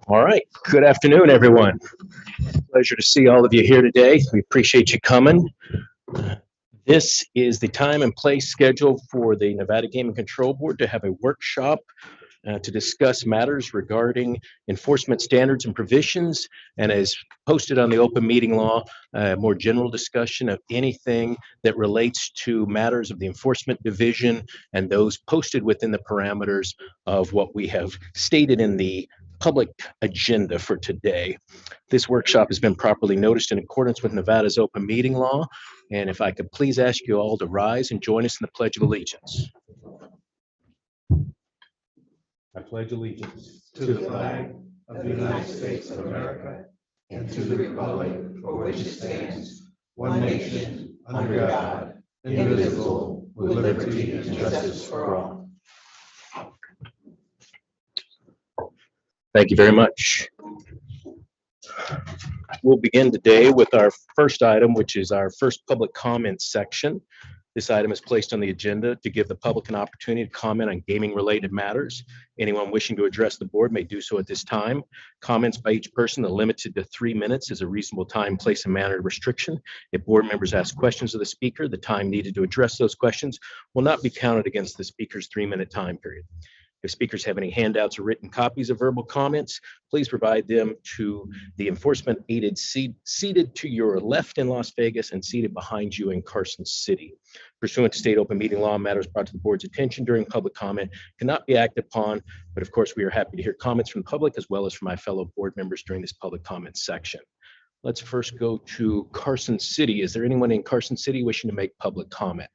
All right. Good afternoon, everyone. Pleasure to see all of you here today. We appreciate you coming. This is the time and place scheduled for the Nevada Gaming Control Board to have a workshop to discuss matters regarding enforcement standards and provisions, and as posted on the open meeting law, a more general discussion of anything that relates to matters of the enforcement division and those posted within the parameters of what we have stated in the public agenda for today. This workshop has been properly noticed in accordance with Nevada's open meeting law, and if I could please ask you all to rise and join us in the Pledge of Allegiance. I pledge allegiance to the flag of the United States of America and to the republic for which it stands, one nation, under God, indivisible, with liberty and justice for all. Thank you very much. We'll begin today with our first item, which is our first public comment section. This item is placed on the agenda to give the public an opportunity to comment on gaming-related matters. Anyone wishing to address the board may do so at this time. Comments by each person are limited to 3 minutes as a reasonable time, place, and manner restriction. If board members ask questions of the speaker, the time needed to address those questions will not be counted against the speaker's 3-minute time period. If speakers have any handouts or written copies of verbal comments, please provide them to the enforcement aided seated to your left in Las Vegas and seated behind you in Carson City. Pursuant to state open meeting law, matters brought to the board's attention during public comment cannot be acted upon, but of course we are happy to hear comments from the public as well as from my fellow board members during this public comment section. Let's first go to Carson City. Is there anyone in Carson City wishing to make public comment?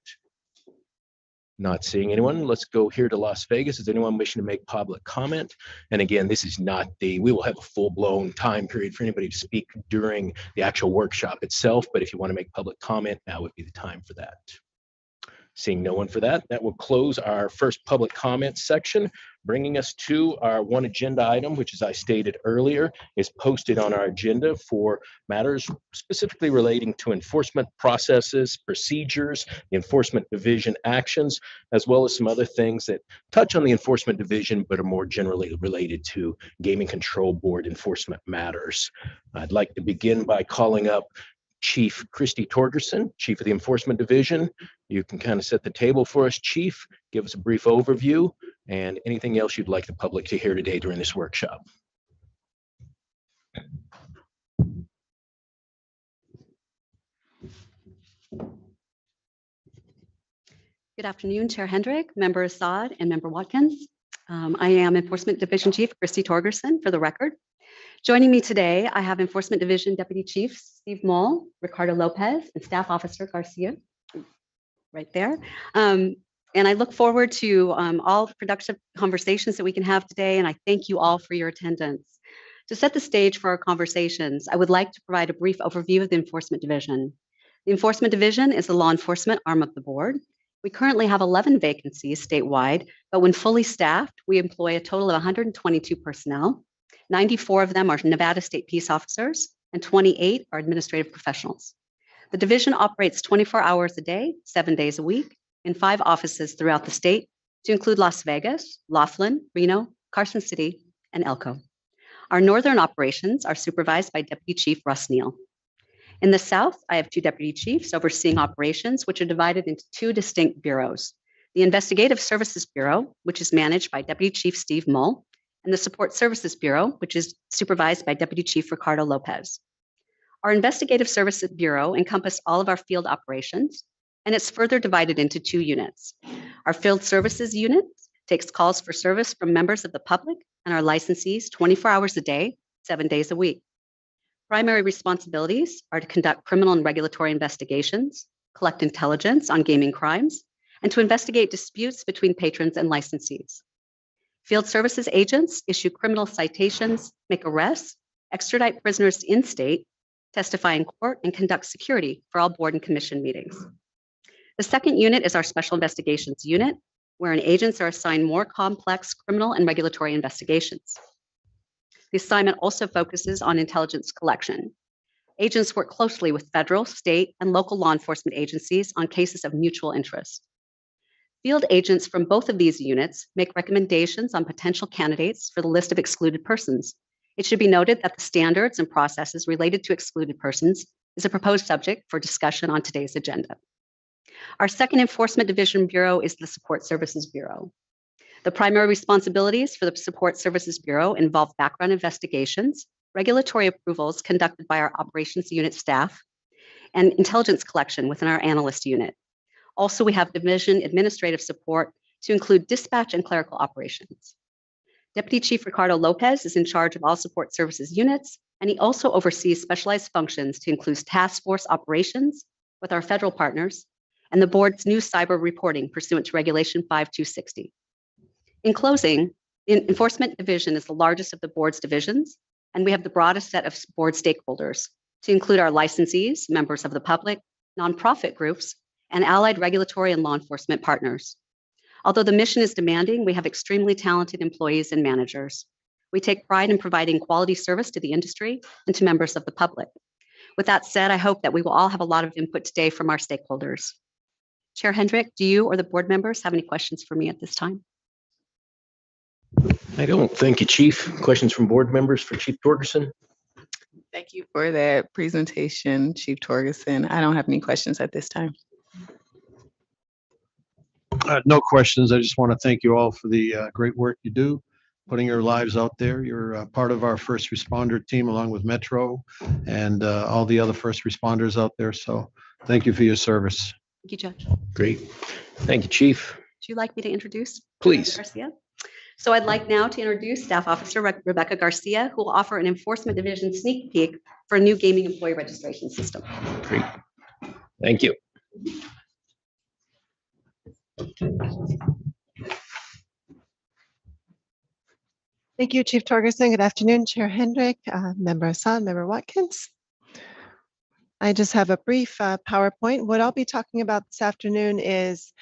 Not seeing anyone. Let's go here to Las Vegas. Is anyone wishing to make public comment? And again, this is not we will have a full-blown time period for anybody to speak during the actual workshop itself, but if you want to make public comment, now would be the time for that. Seeing no one for that, that will close our first public comment section, bringing us to our one agenda item, which, as I stated earlier, is posted on our agenda for matters specifically relating to enforcement processes, procedures, the enforcement division actions, as well as some other things that touch on the enforcement division, but are more generally related to gaming control board enforcement matters. I'd like to begin by calling up Chief Christy Torgerson, Chief of the Enforcement Division. You can kind of set the table for us, Chief, give us a brief overview, and anything else you'd like the public to hear today during this workshop. Good afternoon, Chair Hendrick, Member Assad, and Member Watkins. I am Enforcement Division Chief Christy Torgerson, for the record. Joining me today, I have Enforcement Division Deputy Chief Steve Moll, Ricardo Lopez, and Staff Officer Garcia, right there. And I look forward to all productive conversations that we can have today, and I thank you all for your attendance. To set the stage for our conversations, I would like to provide a brief overview of the Enforcement Division. The Enforcement Division is the law enforcement arm of the board. We currently have 11 vacancies statewide, but when fully staffed, we employ a total of 122 personnel. 94 of them are Nevada State Peace Officers, and 28 are administrative professionals. The division operates 24 hours a day, 7 days a week, in 5 offices throughout the state, to include Las Vegas, Laughlin, Reno, Carson City, and Elko. Our northern operations are supervised by Deputy Chief Russ Neal. In the south, I have 2 deputy chiefs overseeing operations, which are divided into 2 distinct bureaus. The Investigative Services Bureau, which is managed by Deputy Chief Steve Mull, and the Support Services Bureau, which is supervised by Deputy Chief Ricardo Lopez. Our Investigative Services Bureau encompasses all of our field operations, and it's further divided into 2 units. Our Field Services Unit takes calls for service from members of the public and our licensees 24 hours a day, 7 days a week. Primary responsibilities are to conduct criminal and regulatory investigations, collect intelligence on gaming crimes, and to investigate disputes between patrons and licensees. Field Services agents issue criminal citations, make arrests, extradite prisoners in-state, testify in court, and conduct security for all board and commission meetings. The second unit is our Special Investigations Unit, wherein agents are assigned more complex criminal and regulatory investigations. The assignment also focuses on intelligence collection. Agents work closely with federal, state, and local law enforcement agencies on cases of mutual interest. Field agents from both of these units make recommendations on potential candidates for the list of excluded persons. It should be noted that the standards and processes related to excluded persons is a proposed subject for discussion on today's agenda. Our second Enforcement Division Bureau is the Support Services Bureau. The primary responsibilities for the Support Services Bureau involve background investigations, regulatory approvals conducted by our operations unit staff, and intelligence collection within our analyst unit. Also, we have division administrative support to include dispatch and clerical operations. Deputy Chief Ricardo Lopez is in charge of all support services units, and he also oversees specialized functions to include task force operations with our federal partners and the board's new cyber reporting pursuant to Regulation 5260. In closing, the Enforcement Division is the largest of the board's divisions, and we have the broadest set of board stakeholders to include our licensees, members of the public, nonprofit groups, and allied regulatory and law enforcement partners. Although the mission is demanding, we have extremely talented employees and managers. We take pride in providing quality service to the industry and to members of the public. With that said, I hope that we will all have a lot of input today from our stakeholders. Chair Hendrick, do you or the board members have any questions for me at this time? I don't. Thank you, Chief. Questions from board members for Chief Torgerson? Thank you for that presentation, Chief Torgerson. I don't have any questions at this time. No questions. I just want to thank you all for the great work you do, putting your lives out there. You're part of our first responder team along with Metro and all the other first responders out there. So thank you for your service. Thank you, Judge. Great. Thank you, Chief. Would you like me to introduce? Please. Garcia? So I'd like now to introduce Staff Officer Rebecca Garcia, who will offer an Enforcement Division sneak peek for a new gaming employee registration system. Great. Thank you. Thank you, Chief Torgerson. Good afternoon, Chair Hendrick, Member Assad, Member Watkins. I just have a brief PowerPoint. What I'll be talking about this afternoon is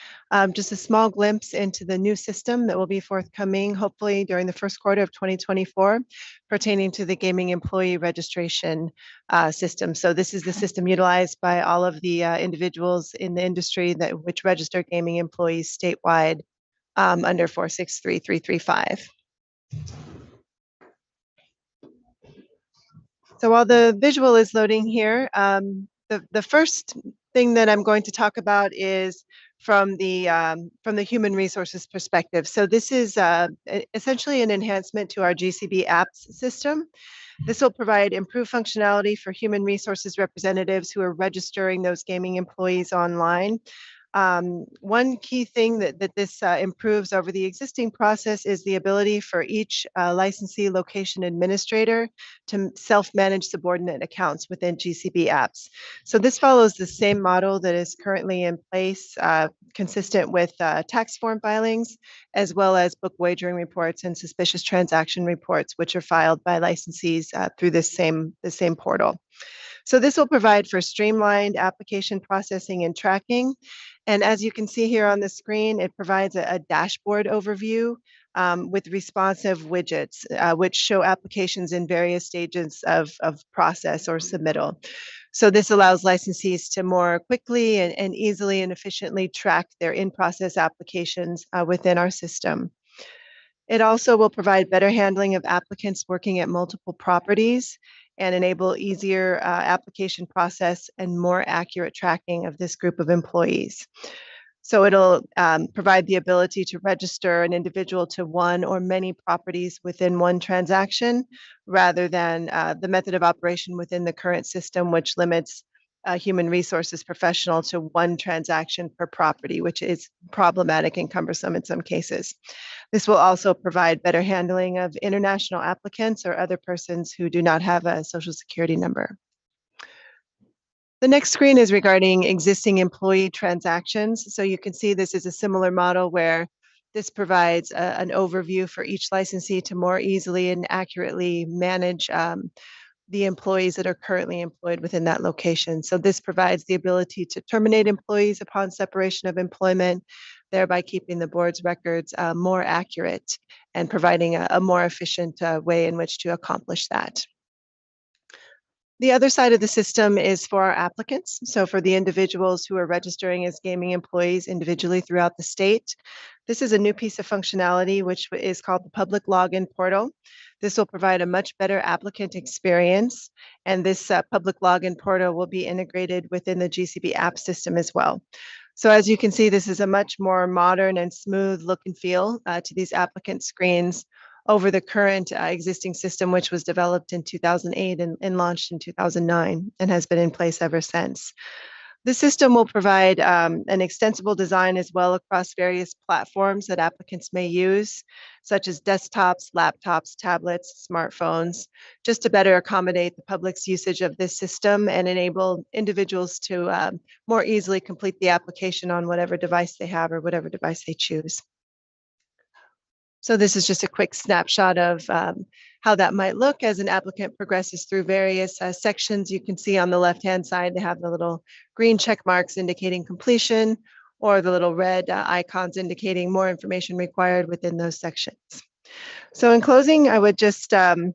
just a small glimpse into the new system that will be forthcoming, hopefully during the first quarter of 2024, pertaining to the gaming employee registration system. So this is the system utilized by all of the individuals in the industry which register gaming employees statewide under 463335. So while the visual is loading here, the first thing that I'm going to talk about is from the human resources perspective. So this is essentially an enhancement to our GCB apps system. This will provide improved functionality for human resources representatives who are registering those gaming employees online. One key thing that this improves over the existing process is the ability for each licensee location administrator to self-manage subordinate accounts within GCB apps. So this follows the same model that is currently in place, consistent with tax form filings, as well as book wagering reports and suspicious transaction reports, which are filed by licensees through the same portal. So this will provide for streamlined application processing and tracking. And as you can see here on the screen, it provides a dashboard overview with responsive widgets, which show applications in various stages of process or submittal. So this allows licensees to more quickly and easily and efficiently track their in-process applications within our system. It also will provide better handling of applicants working at multiple properties and enable easier application process and more accurate tracking of this group of employees. So it'll provide the ability to register an individual to one or many properties within one transaction, rather than the method of operation within the current system, which limits a human resources professional to one transaction per property, which is problematic and cumbersome in some cases. This will also provide better handling of international applicants or other persons who do not have a social security number. The next screen is regarding existing employee transactions. So you can see this is a similar model where this provides an overview for each licensee to more easily and accurately manage the employees that are currently employed within that location. So this provides the ability to terminate employees upon separation of employment, thereby keeping the board's records more accurate and providing a more efficient way in which to accomplish that. The other side of the system is for our applicants. So for the individuals who are registering as gaming employees individually throughout the state, this is a new piece of functionality, which is called the public login portal. This will provide a much better applicant experience. And this public login portal will be integrated within the GCB app system as well. So as you can see, this is a much more modern and smooth look and feel to these applicant screens over the current existing system, which was developed in 2008 and launched in 2009 and has been in place ever since. The system will provide an extensible design as well across various platforms that applicants may use, such as desktops, laptops, tablets, smartphones, just to better accommodate the public's usage of this system and enable individuals to more easily complete the application on whatever device they have or whatever device they choose. So this is just a quick snapshot of how that might look as an applicant progresses through various sections. You can see on the left-hand side, they have the little green check marks indicating completion, or the little red icons indicating more information required within those sections. So in closing, I would just direct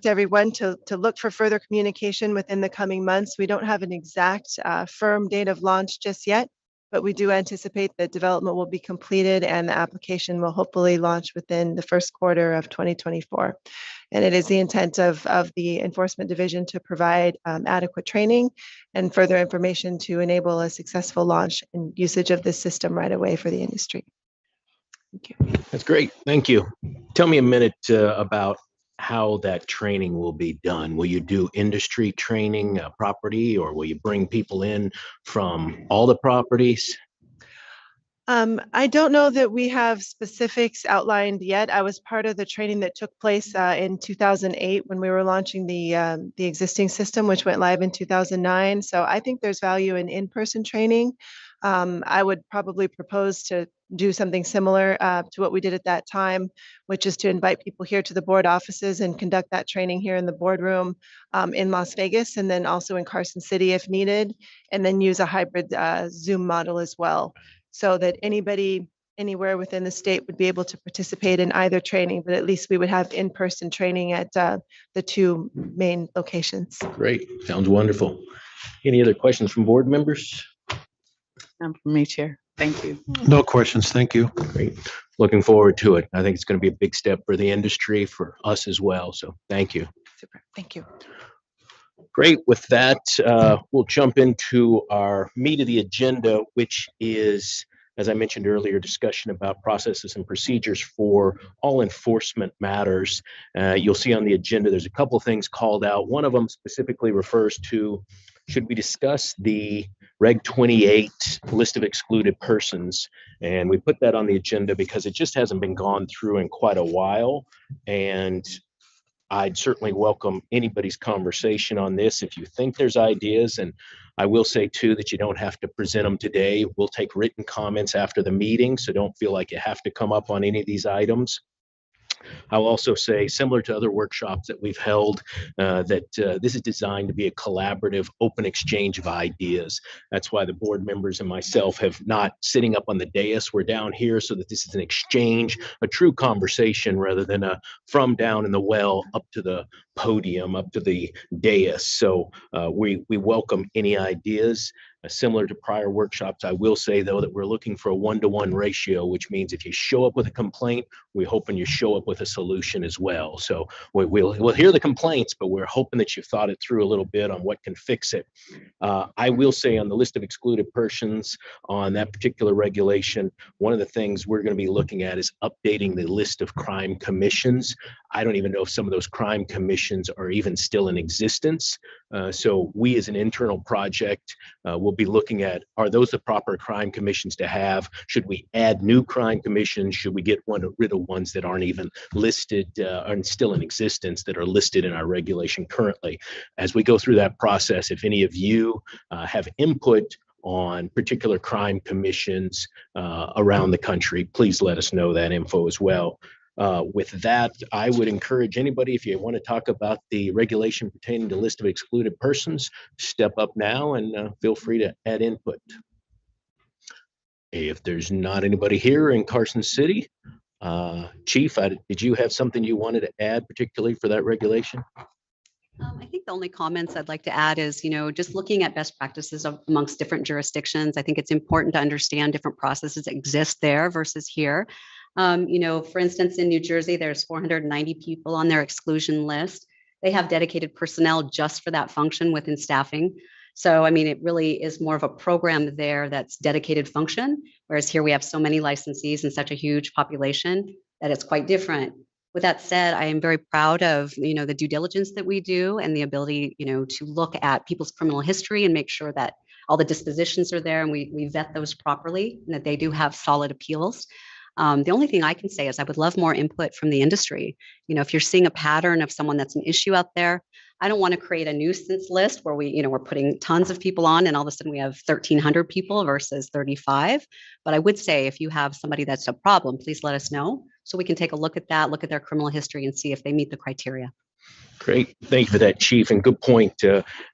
everyone to look for further communication within the coming months. We don't have an exact firm date of launch just yet, but we do anticipate that development will be completed and the application will hopefully launch within the first quarter of 2024. And it is the intent of the Enforcement Division to provide adequate training and further information to enable a successful launch and usage of this system right away for the industry. Thank you. That's great. Thank you. Tell me a minute about how that training will be done. Will you do industry training property, or will you bring people in from all the properties? I don't know that we have specifics outlined yet. I was part of the training that took place in 2008 when we were launching the existing system, which went live in 2009. So I think there's value in in-person training. I would probably propose to do something similar to what we did at that time, which is to invite people here to the board offices and conduct that training here in the boardroom in Las Vegas, and then also in Carson City if needed, and then use a hybrid Zoom model as well, so that anybody anywhere within the state would be able to participate in either training, but at least we would have in-person training at the two main locations. Great. Sounds wonderful. Any other questions from board members? None from me, Chair. Thank you. No questions. Thank you. Great. Looking forward to it. I think it's going to be a big step for the industry, for us as well. So thank you. Super. Thank you. Great. With that, we'll jump into our meat of the agenda, which is, as I mentioned earlier, discussion about processes and procedures for all enforcement matters. You'll see on the agenda, there's a couple of things called out. One of them specifically refers to, should we discuss the Reg 28 list of excluded persons? And we put that on the agenda because it just hasn't been gone through in quite a while. And I'd certainly welcome anybody's conversation on this if you think there's ideas. And I will say too that you don't have to present them today. We'll take written comments after the meeting, so don't feel like you have to come up on any of these items. I'll also say, similar to other workshops that we've held, that this is designed to be a collaborative, open exchange of ideas. That's why the board members and myself have not sitting up on the dais. We're down here so that this is an exchange, a true conversation, rather than a from down in the well up to the podium, up to the dais. So we welcome any ideas. Similar to prior workshops, I will say, though, that we're looking for a 1-to-1 ratio, which means if you show up with a complaint, we're hoping you show up with a solution as well. So we'll hear the complaints, but we're hoping that you've thought it through a little bit on what can fix it. I will say on the list of excluded persons on that particular regulation, one of the things we're going to be looking at is updating the list of crime commissions. I don't even know if some of those crime commissions are even still in existence. So we as an internal project will be looking at, are those the proper crime commissions to have? Should we add new crime commissions? Should we get rid of ones that aren't even listed and still in existence that are listed in our regulation currently? As we go through that process, if any of you have input on particular crime commissions around the country, please let us know that info as well. With that, I would encourage anybody, if you want to talk about the regulation pertaining to list of excluded persons, step up now and feel free to add input. If there's not anybody here in Carson City, Chief, did you have something you wanted to add particularly for that regulation? I think the only comments I'd like to add is, just looking at best practices amongst different jurisdictions. I think it's important to understand different processes that exist there versus here. For instance, in New Jersey, there's 490 people on their exclusion list. They have dedicated personnel just for that function within staffing. So, I mean, it really is more of a program there that's dedicated function, whereas here we have so many licensees and such a huge population that it's quite different. With that said, I am very proud of, the due diligence that we do and the ability, to look at people's criminal history and make sure that all the dispositions are there and we vet those properly and that they do have solid appeals. The only thing I can say is I would love more input from the industry. If you're seeing a pattern of someone that's an issue out there, I don't want to create a nuisance list where we're putting tons of people on and all of a sudden we have 1,300 people versus 35. But I would say if you have somebody that's a problem, please let us know so we can take a look at that, look at their criminal history and see if they meet the criteria. Great. Thank you for that, Chief. And good point.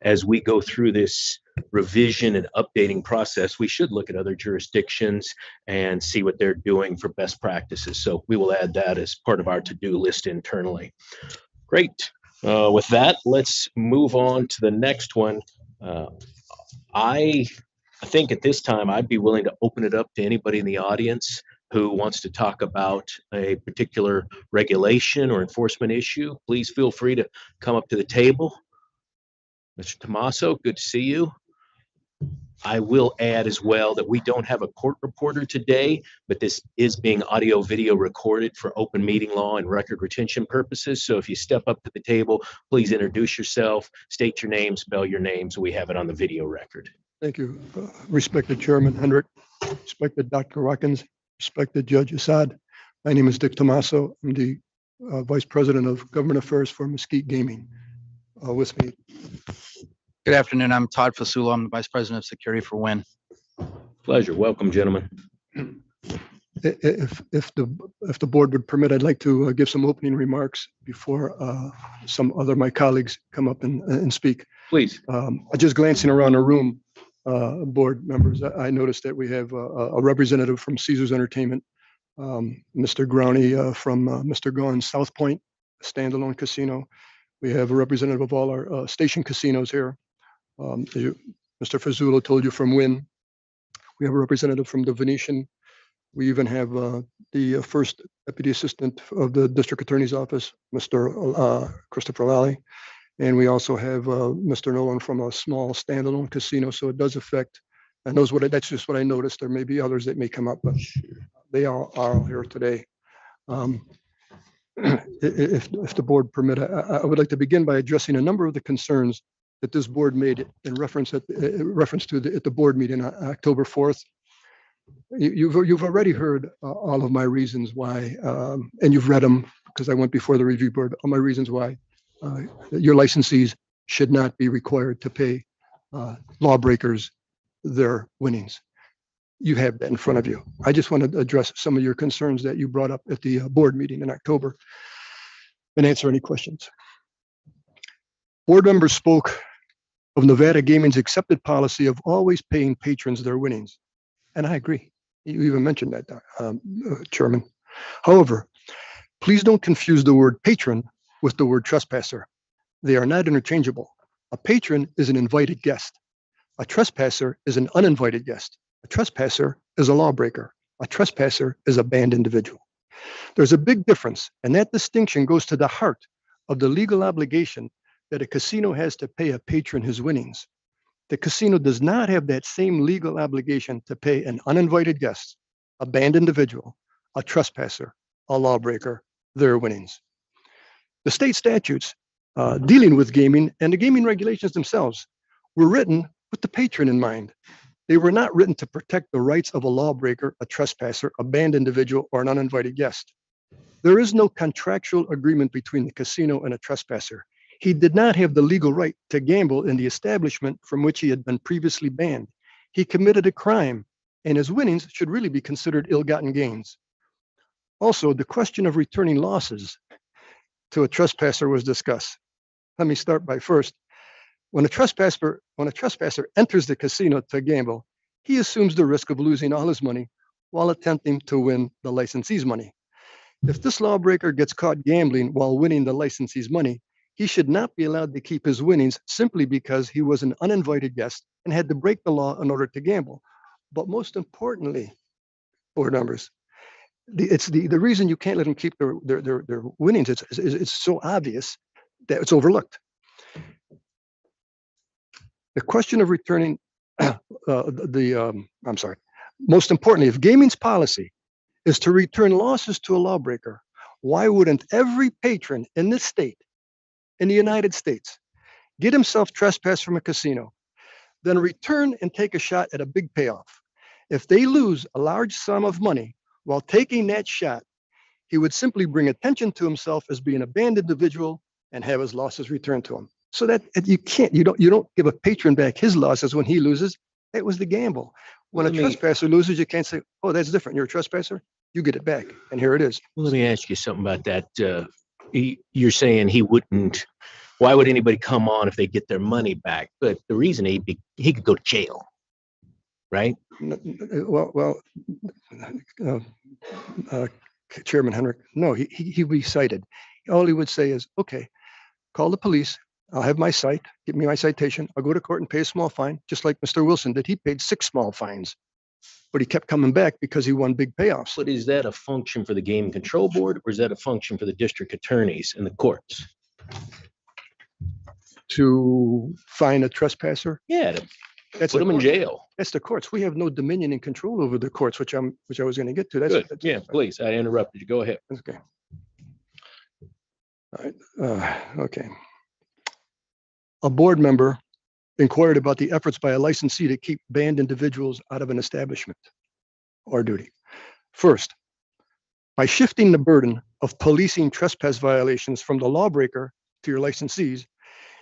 As we go through this revision and updating process, we should look at other jurisdictions and see what they're doing for best practices. So we will add that as part of our to-do list internally. Great. With that, let's move on to the next one. I think at this time, I'd be willing to open it up to anybody in the audience who wants to talk about a particular regulation or enforcement issue. Please feel free to come up to the table. Mr. Tommaso, good to see you. I will add as well that we don't have a court reporter today, but this is being audio video recorded for open meeting law and record retention purposes. So if you step up to the table, please introduce yourself, state your name, spell your name so we have it on the video record. Thank you. Respected Chairman Hendrick, respected Dr. Watkins, respected Judge Assad. My name is Dick Tommaso. I'm the Vice President of Government Affairs for Mesquite Gaming. With me. Good afternoon. I'm Todd Fasula. I'm the Vice President of Security for Win. Pleasure. Welcome, gentlemen. If the board would permit, I'd like to give some opening remarks before some other of my colleagues come up and speak. Please. Just glancing around the room, board members, I noticed that we have a representative from Caesars Entertainment, Mr. Growney from Mr. Gaughan's South Point standalone casino. We have a representative of all our station casinos here. Mr. Fazzulo told you from Wynn. We have a representative from the Venetian. We even have the first deputy assistant of the district attorney's office, Mr. Christopher Lally. And we also have Mr. Nolan from a small standalone casino. So it does affect, and that's just what I noticed. There may be others that may come up, but they are all here today. If the board permit, I would like to begin by addressing a number of the concerns that this board made in reference to at the board meeting on October 4th. You've already heard all of my reasons why, and you've read them because I went before the review board. All my reasons why your licensees should not be required to pay lawbreakers their winnings. You have that in front of you. I just want to address some of your concerns that you brought up at the board meeting in October and answer any questions. Board members spoke of Nevada Gaming's accepted policy of always paying patrons their winnings. And I agree. You even mentioned that, Chairman. However, please don't confuse the word patron with the word trespasser. They are not interchangeable. A patron is an invited guest. A trespasser is an uninvited guest. A trespasser is a lawbreaker. A trespasser is a banned individual. There's a big difference, and that distinction goes to the heart of the legal obligation that a casino has to pay a patron his winnings. The casino does not have that same legal obligation to pay an uninvited guest, a banned individual, a trespasser, a lawbreaker, their winnings. The state statutes dealing with gaming and the gaming regulations themselves were written with the patron in mind. They were not written to protect the rights of a lawbreaker, a trespasser, a banned individual, or an uninvited guest. There is no contractual agreement between the casino and a trespasser. He did not have the legal right to gamble in the establishment from which he had been previously banned. He committed a crime, and his winnings should really be considered ill-gotten gains. Also, the question of returning losses to a trespasser was discussed. Let me start by first. When a trespasser enters the casino to gamble, he assumes the risk of losing all his money while attempting to win the licensee's money. If this lawbreaker gets caught gambling while winning the licensee's money, He should not be allowed to keep his winnings simply because he was an uninvited guest and had to break the law in order to gamble. But most importantly, board members, it's the reason you can't let them keep their winnings. It's so obvious that it's overlooked. The question of returning I'm sorry. Most importantly, if gaming's policy is to return losses to a lawbreaker, why wouldn't every patron in this state, in the United States, get himself trespassed from a casino, then return and take a shot at a big payoff? If they lose a large sum of money while taking that shot, he would simply bring attention to himself as being a banned individual and have his losses returned to him. So that you don't give a patron back his losses when he loses. It was the gamble. When a trespasser loses, you can't say, "Oh, that's different. You're a trespasser. You get it back." And here it is. Well, let me ask you something about that. You're saying he wouldn't. Why would anybody come on if they get their money back? But the reason he could go to jail, right? Well, Chairman Henrik, no, he recited. All he would say is, "Okay, call the police. I'll have my cite. Give me my citation. I'll go to court and pay a small fine," just like Mr. Wilson did. He paid 6 small fines, but he kept coming back because he won big payoffs. But is that a function for the Gaming Control Board, or is that a function for the district attorneys and the courts? To fine a trespasser? Yeah, to That's put the them in court. jail. That's the courts. We have no dominion and control over the courts, which I was going to get to. Good. Yeah, please. I interrupted you. Go ahead. Okay. All right. Okay. A board member inquired about the efforts by a licensee to keep banned individuals out of an establishment or duty. First, by shifting the burden of policing trespass violations from the lawbreaker to your licensees,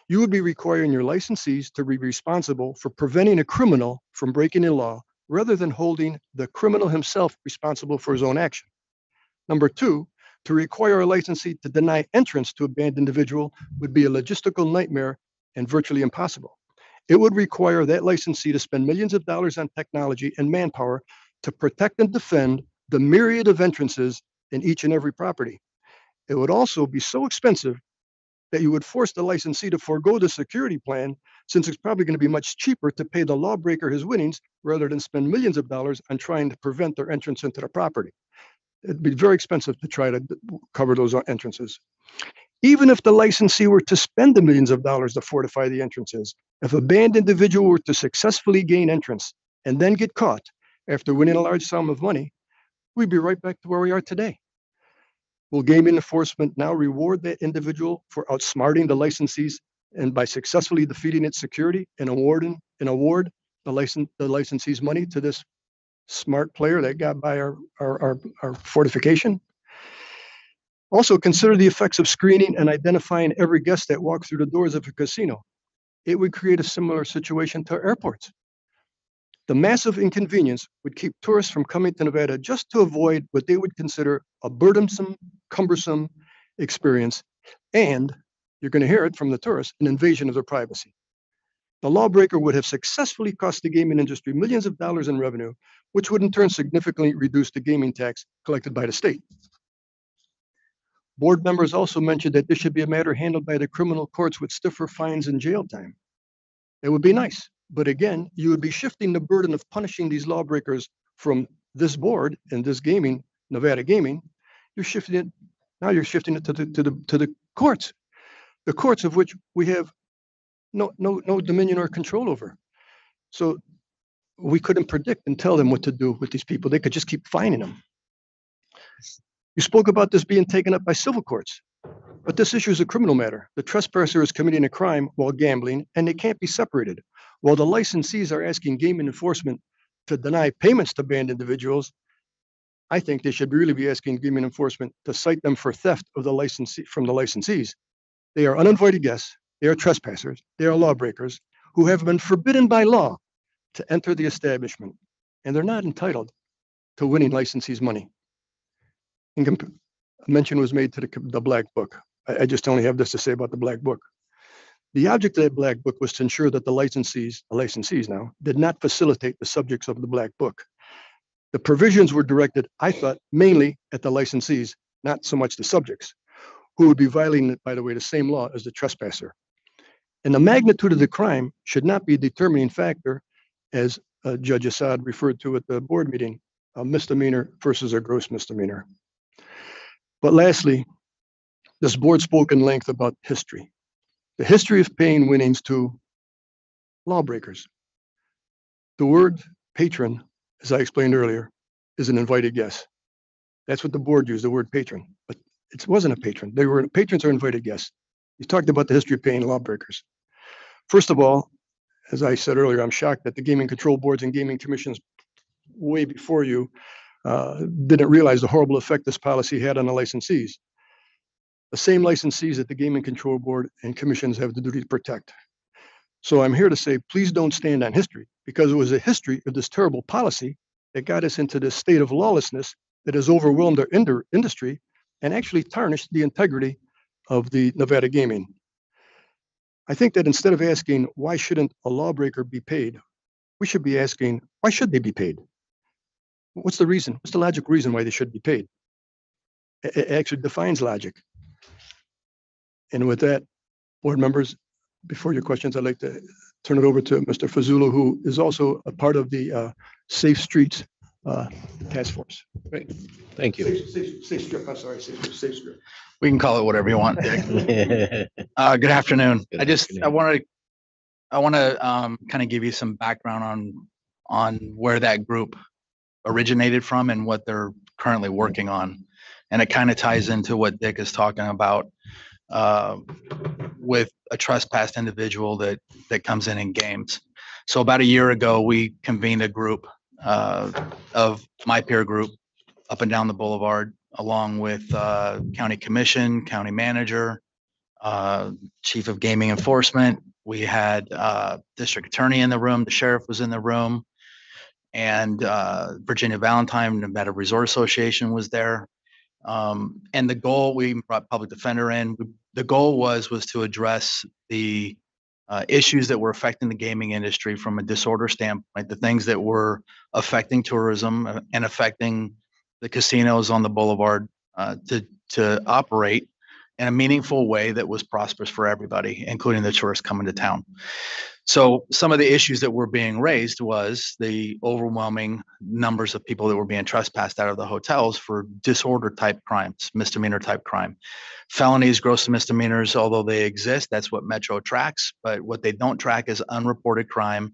you would be requiring your licensees to be responsible for preventing a criminal from breaking the law rather than holding the criminal himself responsible for his own action. Number two, to require a licensee to deny entrance to a banned individual would be a logistical nightmare and virtually impossible. It would require that licensee to spend millions of dollars on technology and manpower to protect and defend the myriad of entrances in each and every property. It would also be so expensive that you would force the licensee to forego the security plan, since it's probably going to be much cheaper to pay the lawbreaker his winnings rather than spend millions of dollars on trying to prevent their entrance into the property. It'd be very expensive to try to cover those entrances. Even if the licensee were to spend the millions of dollars to fortify the entrances, if a banned individual were to successfully gain entrance and then get caught after winning a large sum of money, we'd be right back to where we are today. Will gaming enforcement now reward that individual for outsmarting the licensees and by successfully defeating its security and award the licensee's money to this smart player that got by our fortification? Also, consider the effects of screening and identifying every guest that walks through the doors of a casino. It would create a similar situation to airports. The massive inconvenience would keep tourists from coming to Nevada just to avoid what they would consider a burdensome, cumbersome experience, and you're going to hear it from the tourists, an invasion of their privacy. The lawbreaker would have successfully cost the gaming industry millions of dollars in revenue, which would in turn significantly reduce the gaming tax collected by the state. Board members also mentioned that this should be a matter handled by the criminal courts with stiffer fines and jail time. It would be nice, but again, you would be shifting the burden of punishing these lawbreakers from this board and this gaming, Nevada Gaming. You're shifting it to the courts, the courts of which we have no dominion or control over. So we couldn't predict and tell them what to do with these people. They could just keep fining them. You spoke about this being taken up by civil courts, but this issue is a criminal matter. The trespasser is committing a crime while gambling, and they can't be separated. While the licensees are asking gaming enforcement to deny payments to banned individuals, I think they should really be asking gaming enforcement to cite them for theft of the licensee from the licensees. They are uninvited guests. They are trespassers. They are lawbreakers who have been forbidden by law to enter the establishment, and they're not entitled to winning licensees' money. A mention was made to the Black Book. I just only have this to say about the Black Book. The object of that Black Book was to ensure that the licensees now, did not facilitate the subjects of the Black Book. The provisions were directed, I thought, mainly at the licensees, not so much the subjects. who would be violating, by the way, the same law as the trespasser. And the magnitude of the crime should not be a determining factor, as Judge Assad referred to at the board meeting, a misdemeanor versus a gross misdemeanor. But lastly, this board spoke in length about history. The history of paying winnings to lawbreakers. The word patron, as I explained earlier, is an invited guest. That's what the board used, the word patron. But it wasn't a patron. Patrons are invited guests. You talked about the history of paying lawbreakers. First of all, as I said earlier, I'm shocked that the gaming control boards and gaming commissions way before you didn't realize the horrible effect this policy had on the licensees. The same licensees that the Gaming Control Board and commissions have the duty to protect. So I'm here to say, please don't stand on history, because it was a history of this terrible policy that got us into this state of lawlessness that has overwhelmed our industry and actually tarnished the integrity of the Nevada gaming. I think that instead of asking, why shouldn't a lawbreaker be paid? We should be asking, why should they be paid? What's the reason? What's the logical reason why they should be paid? It actually defines logic. And with that, board members, before your questions, I'd like to turn it over to Mr. Fazulu, who is also a part of the Safe Streets Task Force. Great. Thank you. Safe Strip, I'm sorry, Safe Strip. We can call it whatever you want, Dick. Good afternoon. Good I afternoon. want to kind of give you some background on where that group originated from and what they're currently working on. And it kind of ties into what Dick is talking about with a trespassed individual that comes in games. So about a year ago, we convened a group of my peer group up and down the boulevard, along with county commission, county manager, chief of gaming enforcement. We had district attorney in the room, the sheriff was in the room, and Virginia Valentine, Nevada Resort Association was there. And the goal, we brought public defender in. The goal was to address the issues that were affecting the gaming industry from a disorder standpoint, the things that were affecting tourism and affecting the casinos on the boulevard to operate in a meaningful way that was prosperous for everybody, including the tourists coming to town. So some of the issues that were being raised was the overwhelming numbers of people that were being trespassed out of the hotels for disorder type crimes, misdemeanor type crime. Felonies, gross misdemeanors, although they exist, that's what Metro tracks. But what they don't track is unreported crime,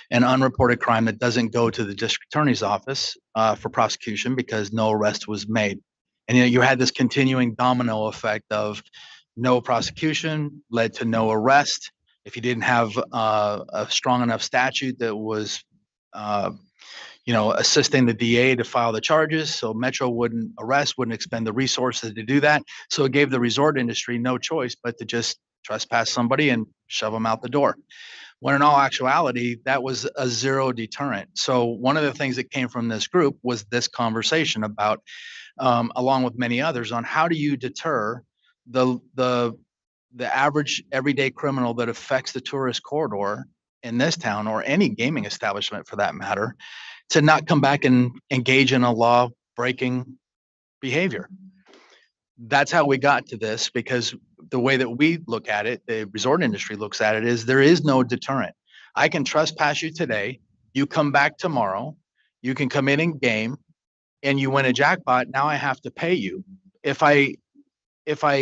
and unreported crime that doesn't go to the district attorney's office for prosecution because no arrest was made. And you had this continuing domino effect of no prosecution led to no arrest. If you didn't have a strong enough statute that was, assisting the DA to file the charges, so Metro wouldn't arrest, wouldn't expend the resources to do that. So it gave the resort industry no choice but to just trespass somebody and shove them out the door. When in all actuality, that was a zero deterrent. So one of the things that came from this group was this conversation about, along with many others, on how do you deter the average everyday criminal that affects the tourist corridor in this town, or any gaming establishment for that matter, to not come back and engage in a law breaking behavior. That's how we got to this, because the way that we look at it, the resort industry looks at it, is there is no deterrent. I can trespass you today, you come back tomorrow, you can come in and game, and you win a jackpot. Now I have to pay you. If I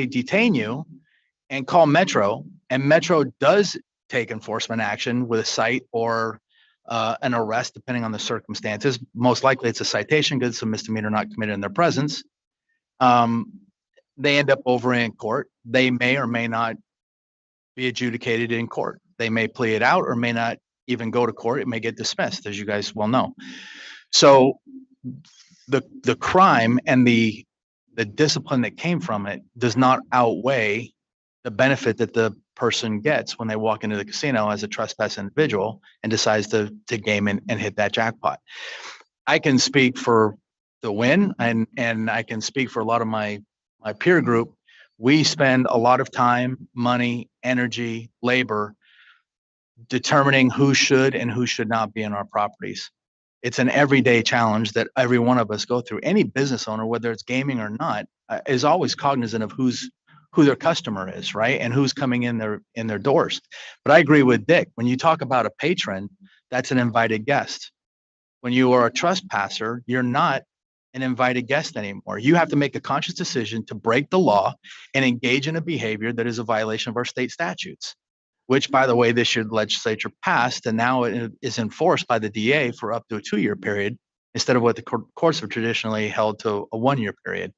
detain you and call Metro, and Metro does take enforcement action with a cite or an arrest, depending on the circumstances, most likely it's a citation because it's a misdemeanor not committed in their presence. They end up over in court. They may or may not be adjudicated in court. They may plea it out or may not even go to court. It may get dismissed, as you guys well know. So the crime and the discipline that came from it does not outweigh the benefit that the person gets when they walk into the casino as a trespass individual and decides to game and hit that jackpot. I can speak for the win, and I can speak for a lot of my peer group. We spend a lot of time, money, energy, labor determining who should and who should not be in our properties. It's an everyday challenge that every one of us go through. Any business owner, whether it's gaming or not, is always cognizant of who's who their customer is, right? And who's coming in their doors. But I agree with Dick. When you talk about a patron, that's an invited guest. When you are a trespasser, you're not an invited guest anymore. You have to make a conscious decision to break the law and engage in a behavior that is a violation of our state statutes, which, by the way, this year the legislature passed, and now it is enforced by the DA for up to a 2-year period instead of what the courts have traditionally held to a 1-year period.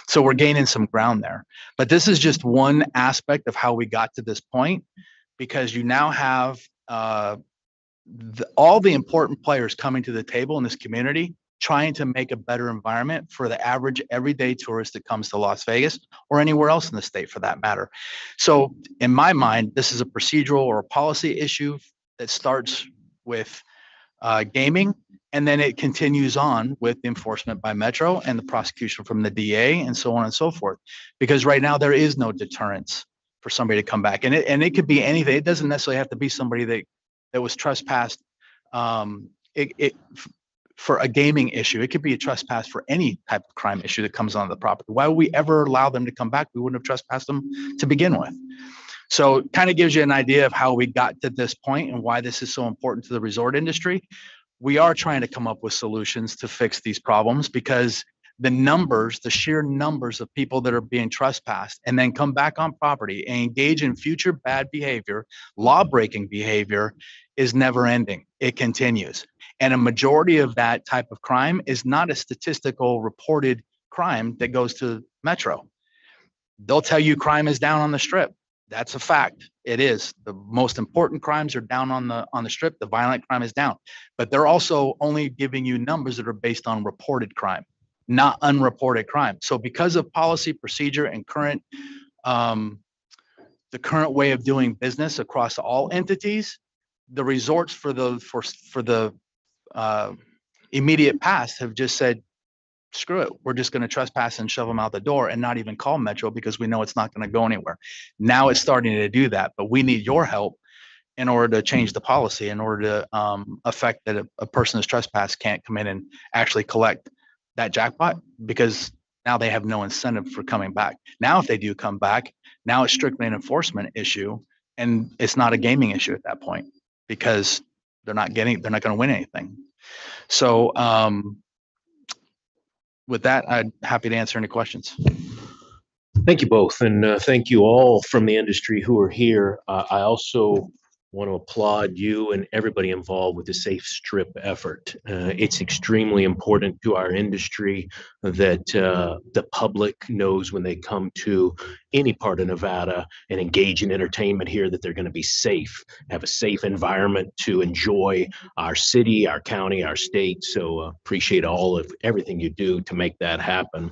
So we're gaining some ground there. But this is just one aspect of how we got to this point, because you now have all the important players coming to the table in this community, trying to make a better environment for the average everyday tourist that comes to Las Vegas or anywhere else in the state for that matter. So in my mind, this is a procedural or a policy issue that starts with gaming, and then it continues on with enforcement by Metro and the prosecution from the DA and so on and so forth. Because right now there is no deterrence for somebody to come back, and it could be anything. It doesn't necessarily have to be somebody that was trespassed for a gaming issue. It could be a trespass for any type of crime issue that comes onto the property. Why would we ever allow them to come back? We wouldn't have trespassed them to begin with. So it kind of gives you an idea of how we got to this point and why this is so important to the resort industry. We are trying to come up with solutions to fix these problems, because the sheer numbers of people that are being trespassed and then come back on property and engage in future bad behavior, law-breaking behavior, is never ending. It continues. And a majority of that type of crime is not a statistical reported crime that goes to Metro. They'll tell you crime is down on the Strip. That's a fact. It is. The most important crimes are down on the Strip. The violent crime is down. But they're also only giving you numbers that are based on reported crime, not unreported crime. So because of policy, procedure, and the current way of doing business across all entities, the resorts for the immediate past have just said, screw it, we're just going to trespass and shove them out the door and not even call Metro, because we know it's not going to go anywhere. Now it's starting to do that, but we need your help in order to change the policy, in order to affect that a person who's trespassed can't come in and actually collect that jackpot, because now they have no incentive for coming back. Now, if they do come back, now it's strictly an enforcement issue, and it's not a gaming issue at that point, because they're not going to win anything. So with that, I'm happy to answer any questions. Thank you both, and thank you all from the industry who are here. I also want to applaud you and everybody involved with the Safe Strip effort. It's extremely important to our industry that the public knows when they come to any part of Nevada and engage in entertainment here that they're going to be safe, have a safe environment to enjoy our city, our county, our state. So appreciate all of everything you do to make that happen.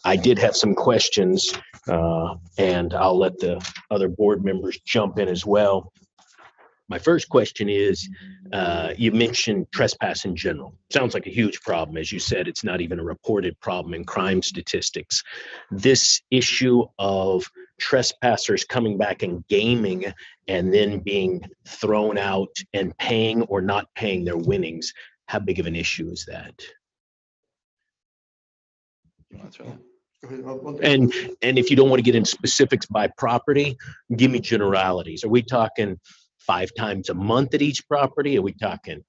I did have some questions, and I'll let the other board members jump in as well. My first question is, you mentioned trespass in general. Sounds like a huge problem. As you said, it's not even a reported problem in crime statistics. This issue of trespassers coming back and gaming and then being thrown out and paying or not paying their winnings, how big of an issue is that? And if you don't want to get into specifics by property, give me generalities. Are we talking 5 times a month at each property? Are we talking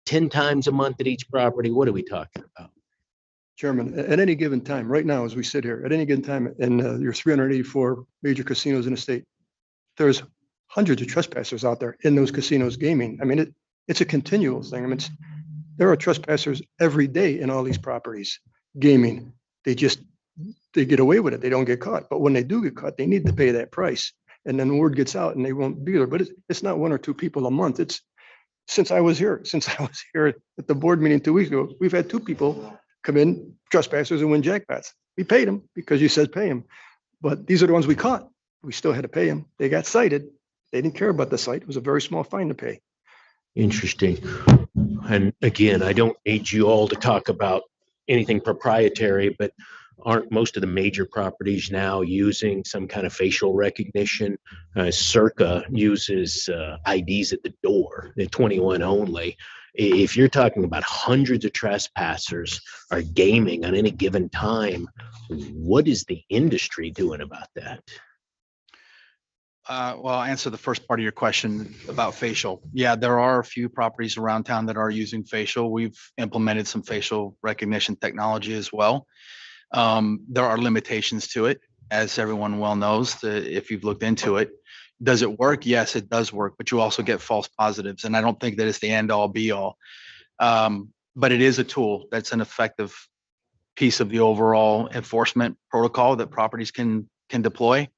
10 times a month at each property? What are we talking about? Chairman, at any given time, right now, as we sit here, at any given time in your 384 major casinos in the state, there's hundreds of trespassers out there in those casinos gaming. I mean, it's a continual thing. I mean, there are trespassers every day in all these properties gaming. They get away with it. They don't get caught. But when they do get caught, they need to pay that price. And then word gets out and they won't be there. But it's not 1 or 2 people a month. It's since I was here at the board meeting 2 weeks ago, we've had 2 people come in, trespassers, and win jackpots. We paid them because you said pay them. But these are the ones we caught. We still had to pay them. They got cited. They didn't care about the cite. It was a very small fine to pay. Interesting. And again, I don't need you all to talk about anything proprietary, but aren't most of the major properties now using some kind of facial recognition? Circa uses IDs at the door, the 21 only. If you're talking about hundreds of trespassers are gaming on any given time, what is the industry doing about that? Well, I'll answer the first part of your question about facial. Yeah, there are a few properties around town that are using facial. We've implemented some facial recognition technology as well. There are limitations to it, as everyone well knows, if you've looked into it. Does it work? Yes, it does work, but you also get false positives. And I don't think that it's the end all be all. But it is a tool that's an effective piece of the overall enforcement protocol that properties can deploy.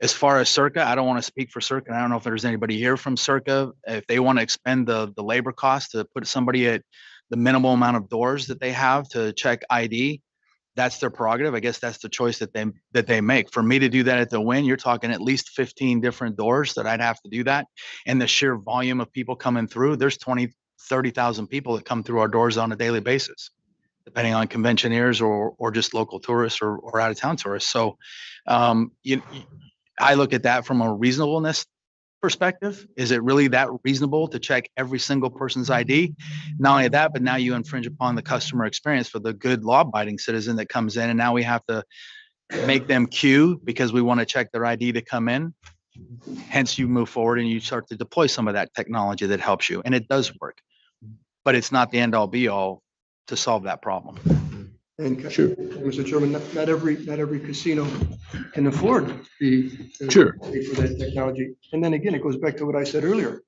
As far as Circa, I don't want to speak for Circa. I don't know if there's anybody here from Circa. If they want to expend the labor cost to put somebody at the minimal amount of doors that they have to check ID, that's their prerogative. I guess that's the choice that they make. For me to do that at the Wynn, you're talking at least 15 different doors that I'd have to do that. And the sheer volume of people coming through, there's 20, 30,000 people that come through our doors on a daily basis, depending on conventioneers or just local tourists or out of town tourists. So I look at that from a reasonableness perspective. Is it really that reasonable to check every single person's ID? Not only that, but now you infringe upon the customer experience for the good law-abiding citizen that comes in, and now we have to make them queue because we want to check their ID to come in. Hence, you move forward and you start to deploy some of that technology that helps you, and it does work, but it's not the end-all be-all to solve that problem. And Mr. Chairman, not every casino can afford to pay for that technology. And then again, it goes back to what I said earlier.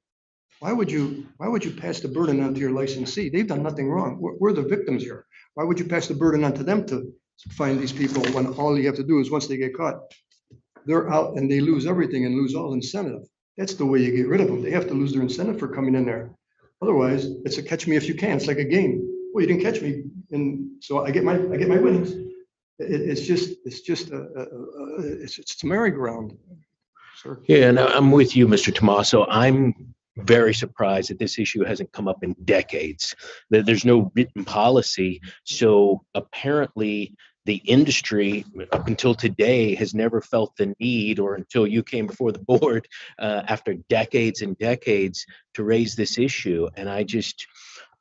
Why would you pass the burden onto your licensee? They've done nothing wrong. We're the victims here. Why would you pass the burden onto them to find these people when all you have to do is once they get caught, they're out and they lose everything and lose all incentive? That's the way you get rid of them. They have to lose their incentive for coming in there. Otherwise, it's a catch me if you can. It's like a game. Well, you didn't catch me, and so I get my winnings. It's a merry-go-round, sir. Yeah, and I'm with you, Mr. Tomaso. I'm very surprised that this issue hasn't come up in decades. That there's no written policy. So apparently the industry up until today has never felt the need, or until you came before the board after decades and decades, to raise this issue. And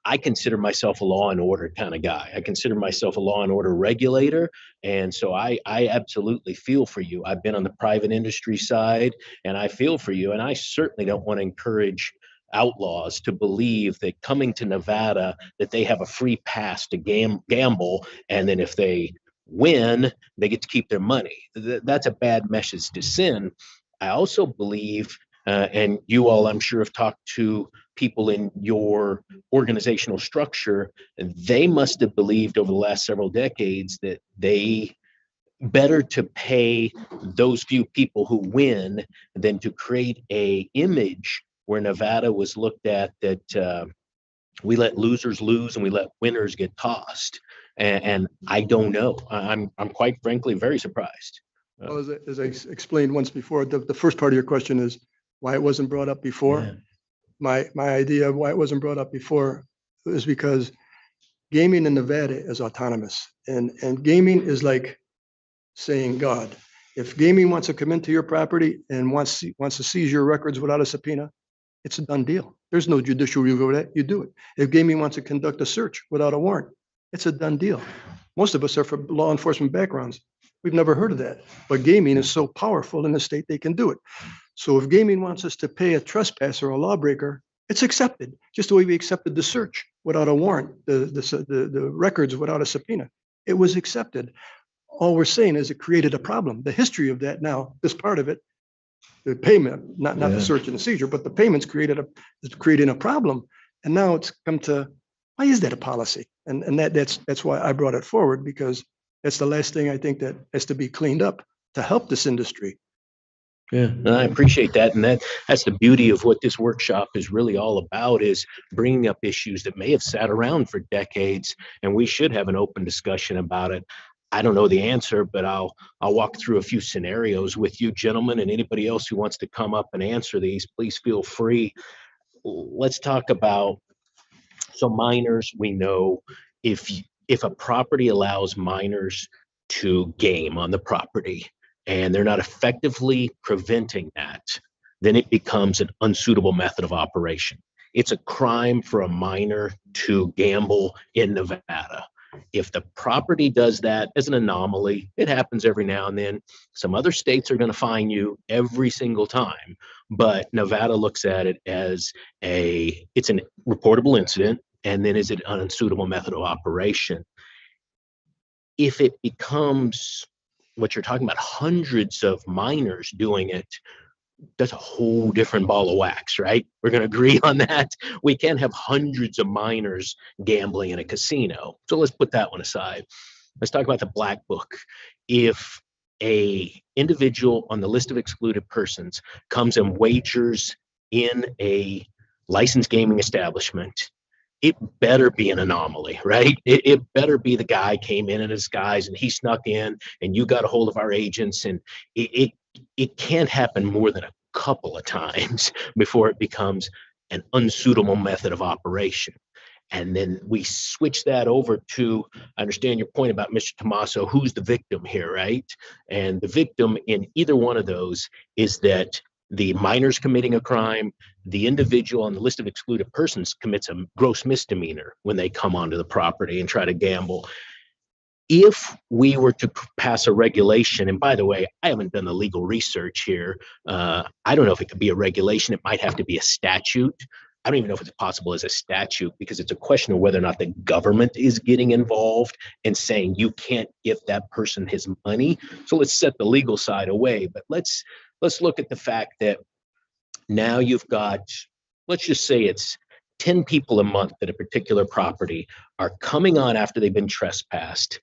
I consider myself a law and order kind of guy. I consider myself a law and order regulator. And so I absolutely feel for you. I've been on the private industry side, and I feel for you. And I certainly don't want to encourage outlaws to believe that coming to Nevada, that they have a free pass to gamble. And then if they win, they get to keep their money. That's a bad message to send. I also believe, and you all, I'm sure, have talked to people in your organizational structure, they must have believed over the last several decades that they better to pay those few people who win than to create a image where Nevada was looked at that we let losers lose and we let winners get tossed. And I don't know. I'm quite frankly very surprised. Well, as I explained once before, the first part of your question is why it wasn't brought up before. Yeah. My idea of why it wasn't brought up before is because gaming in Nevada is autonomous, and gaming is like saying God. If gaming wants to come into your property and wants to seize your records without a subpoena, it's a done deal. There's no judicial review of that. You do it. If gaming wants to conduct a search without a warrant, it's a done deal. Most of us are from law enforcement backgrounds. We've never heard of that, but gaming is so powerful in the state they can do it. So if gaming wants us to pay a trespasser or a lawbreaker, it's accepted, just the way we accepted the search without a warrant, the records without a subpoena. It was accepted. All we're saying is it created a problem. The history of that now, this part of it, the payment, not the search and the seizure, but the payments creating a problem. And now it's come to, why is that a policy? And that's why I brought it forward, because that's the last thing I think that has to be cleaned up to help this industry. Yeah, and I appreciate that. And that's the beauty of what this workshop is really all about, is bringing up issues that may have sat around for decades, and we should have an open discussion about it. I don't know the answer, but I'll walk through a few scenarios with you gentlemen, and anybody else who wants to come up and answer these, please feel free. Let's talk about, so minors, we know if a property allows minors to game on the property and they're not effectively preventing that, then it becomes an unsuitable method of operation. It's a crime for a minor to gamble in Nevada. If the property does that as an anomaly, it happens every now and then. Some other states are going to fine you every single time, but Nevada looks at it as it's an reportable incident, and then is it an unsuitable method of operation? If it becomes what you're talking about, hundreds of minors doing it, that's a whole different ball of wax, right? We're going to agree on that. We can't have hundreds of minors gambling in a casino. So let's put that one aside. Let's talk about the black book. If a individual on the list of excluded persons comes and wagers in a licensed gaming establishment, it better be an anomaly, right? It better be the guy came in a disguise and he snuck in and you got a hold of our agents, and it can't happen more than a couple of times before it becomes an unsuitable method of operation. And then we switch that over to, I understand your point about Mr. Tommaso, who's the victim here, right? And the victim in either one of those is that the minor's committing a crime, the individual on the list of excluded persons commits a gross misdemeanor when they come onto the property and try to gamble. If we were to pass a regulation, and by the way, I haven't done the legal research here. I don't know if it could be a regulation. It might have to be a statute. I don't even know if it's possible as a statute, because it's a question of whether or not the government is getting involved and saying you can't give that person his money. So let's set the legal side away, but let's look at the fact that now you've got, let's just say it's 10 people a month at a particular property are coming on after they've been trespassed,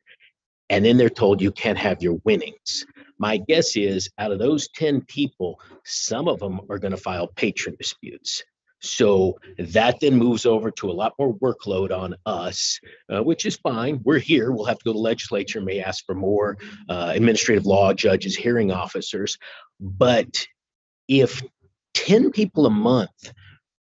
and then they're told you can't have your winnings. My guess is out of those 10 people, some of them are going to file patron disputes. So that then moves over to a lot more workload on us, which is fine. We're here. We'll have to go to the legislature, may ask for more administrative law judges, hearing officers. But if 10 people a month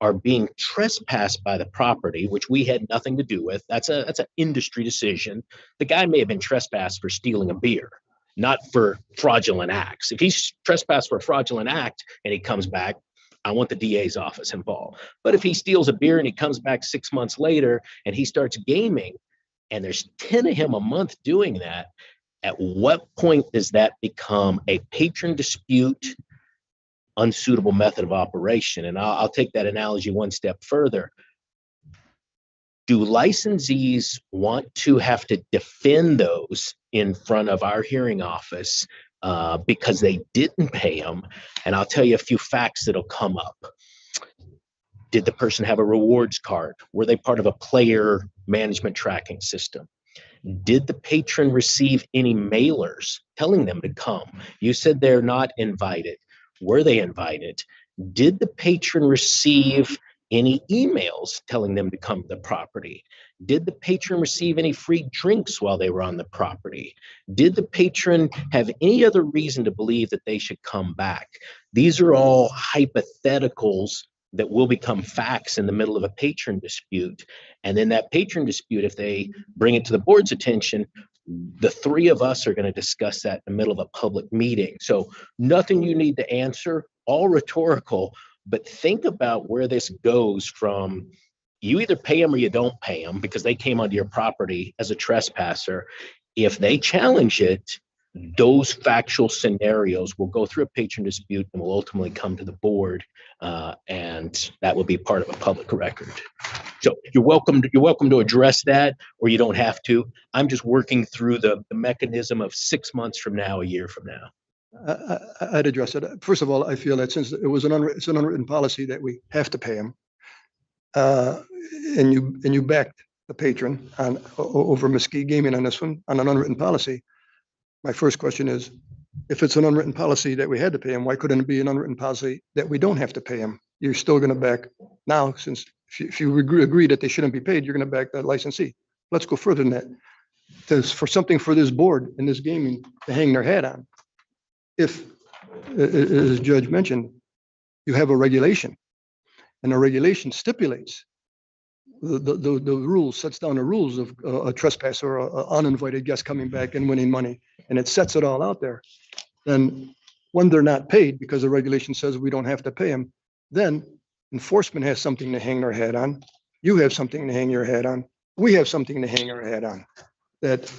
are being trespassed by the property, which we had nothing to do with, that's an industry decision. The guy may have been trespassed for stealing a beer, not for fraudulent acts. If he's trespassed for a fraudulent act and he comes back, I want the DA's office involved. But if he steals a beer and he comes back 6 months later and he starts gaming, and there's 10 of him a month doing that, at what point does that become a patron dispute, unsuitable method of operation? And I'll take that analogy one step further. Do licensees want to have to defend those in front of our hearing office because they didn't pay them? And I'll tell you a few facts that'll come up. Did the person have a rewards card? Were they part of a player management tracking system? Did the patron receive any mailers telling them to come? You said they're not invited. Were they invited? Did the patron receive any emails telling them to come to the property? Did the patron receive any free drinks while they were on the property? Did the patron have any other reason to believe that they should come back? These are all hypotheticals that will become facts in the middle of a patron dispute. And then that patron dispute, if they bring it to the board's attention, the three of us are going to discuss that in the middle of a public meeting. So nothing you need to answer, all rhetorical, but think about where this goes from. You either pay them or you don't pay them because they came onto your property as a trespasser. If they challenge it, those factual scenarios will go through a patron dispute and will ultimately come to the board, and that will be part of a public record. So you're welcome to address that, or you don't have to. I'm just working through the mechanism of 6 months from now, a year from now. I'd address it. First of all, I feel that since it was it's an unwritten policy that we have to pay them, and you backed the patron on over Mesquite Gaming on this one on an unwritten policy. My first question is, if it's an unwritten policy that we had to pay him, why couldn't it be an unwritten policy that we don't have to pay him? You're still going to back now, since if you agree that they shouldn't be paid, you're going to back that licensee. Let's go further than that. There's for something for this board and this gaming to hang their hat on. If, as Judge mentioned, you have a regulation, and the regulation stipulates the rules, sets down the rules of a trespasser or an uninvited guest coming back and winning money, and it sets it all out there. Then when they're not paid because the regulation says we don't have to pay them, then enforcement has something to hang their hat on. You have something to hang your hat on. we have something to hang our hat on, that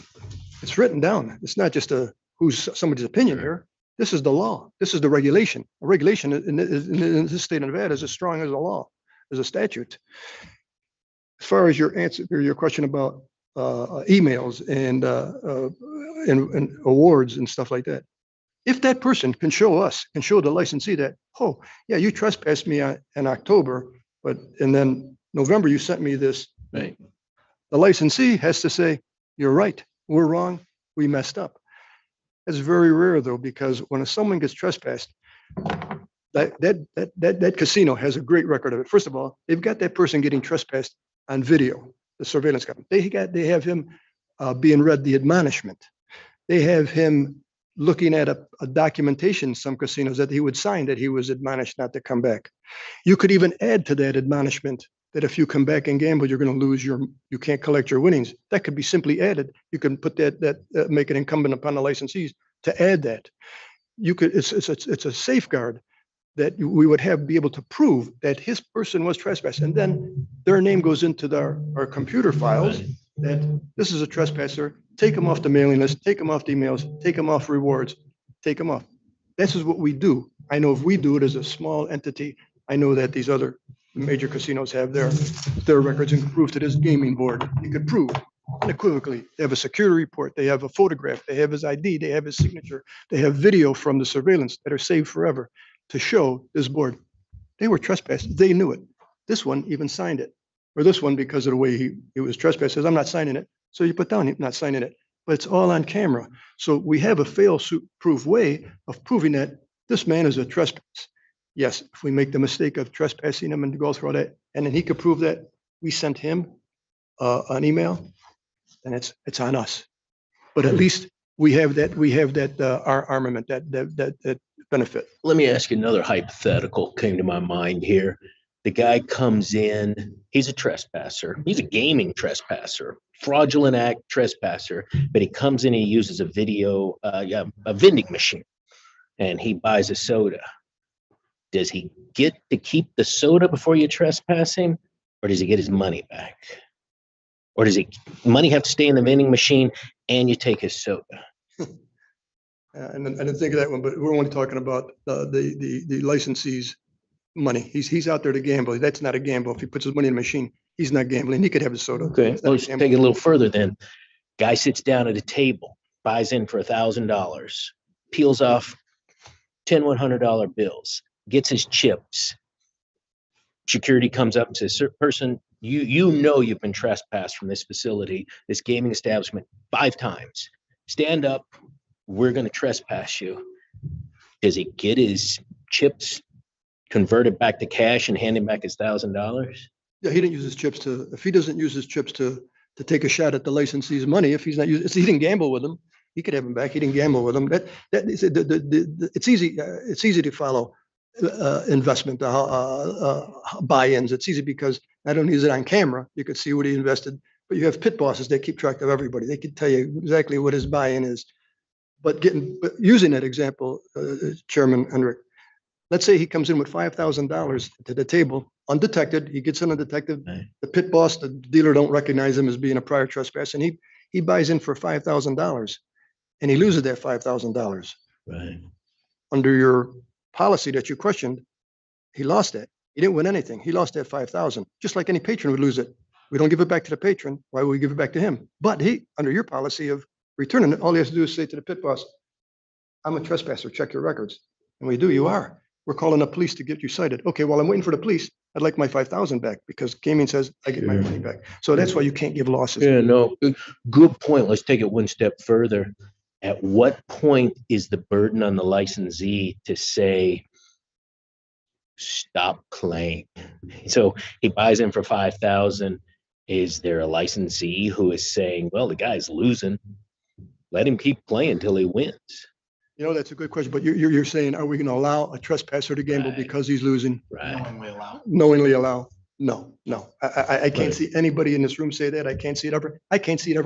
it's written down. It's not just who's somebody's opinion here. This is the law. This is the regulation. A regulation in this state of Nevada is as strong as a law, as a statute. As far as your answer, or your question about emails and awards and stuff like that, if that person can show us, can show the licensee that, oh, yeah, you trespassed me in October, and then November you sent me this. Right. The licensee has to say, you're right, we're wrong, we messed up. It's very rare though, because when someone gets trespassed, that casino has a great record of it. First of all, they've got that person getting trespassed on video, the surveillance camera. They have him being read the admonishment. They have him looking at a documentation in some casinos that he would sign that he was admonished not to come back. You could even add to that admonishment that if you come back and gamble, you're going to lose you can't collect your winnings. That could be simply added. You can put that make it incumbent upon the licensees to add that. You could, it's a safeguard that we would be able to prove that his person was trespassed. And then their name goes into our computer files that this is a trespasser, take them off the mailing list, take them off the emails, take them off rewards, take them off. This is what we do. I know if we do it as a small entity, I know that these other major casinos have their records and proof to this gaming board. You could prove unequivocally. They have a security report. They have a photograph. They have his ID. They have his signature. They have video from the surveillance that are saved forever to show this board. They were trespassed. They knew it. This one even signed it. Or this one, because of the way he was trespassed, says, I'm not signing it. So you put down, he's not signing it. But it's all on camera. So we have a fail-proof way of proving that this man is a trespass. Yes, if we make the mistake of trespassing him and to go through all that, and then he could prove that we sent him an email, then it's on us. But at least we have that our armament, that benefit. Let me ask you another hypothetical came to my mind here. The guy comes in, he's a trespasser. He's a gaming trespasser, fraudulent act trespasser, but he comes in and he uses a vending machine and he buys a soda. Does he get to keep the soda before you trespass him, or does he get his money back? Or does money have to stay in the vending machine and you take his soda? And I didn't think of that one, but we're only talking about the licensee's money. He's out there to gamble. That's not a gamble. If he puts his money in the machine, he's not gambling. He could have his soda. Okay, let's take it a little further then. Guy sits down at a table, buys in for $1,000, peels off 10 $100 bills, gets his chips. Security comes up and says, "Sir, person, you know you've been trespassed from this facility, this gaming establishment 5 times. Stand up. We're going to trespass you." Does he get his chips converted back to cash and hand him back his $1,000? Yeah, he didn't use his chips if he doesn't use his chips to take a shot at the licensee's money, if he's not using, he didn't gamble with them, he could have him back. He didn't gamble with them. It's easy to follow investment buy-ins. It's easy because not only is it on camera, you could see what he invested, but you have pit bosses that keep track of everybody. They can tell you exactly what his buy-in is. But using that example, Chairman Hendrick, let's say he comes in with $5,000 to the table, undetected. He gets in undetected. Right. The pit boss, the dealer don't recognize him as being a prior trespass, and he buys in for $5,000, and he loses that $5,000. Right. Under your policy that you questioned, he lost it. He didn't win anything. He lost that $5,000, just like any patron would lose it. We don't give it back to the patron. Why would we give it back to him? But under your policy of returning it, all he has to do is say to the pit boss, "I'm a trespasser. Check your records." And we do. You are. We're calling the police to get you cited. Okay, well, I'm waiting for the police. I'd like my $5,000 back because gaming says I get my money back. So that's why you can't give losses. Yeah, no, good point. Let's take it one step further. At what point is the burden on the licensee to say, stop playing? So he buys in for $5,000. Is there a licensee who is saying, well, the guy's losing, let him keep playing till he wins? You know, that's a good question, but you're saying, are we going to allow a trespasser to gamble Right. because he's losing? Right. Knowingly allow? No. I can't see anybody in this room say that. I can't see it ever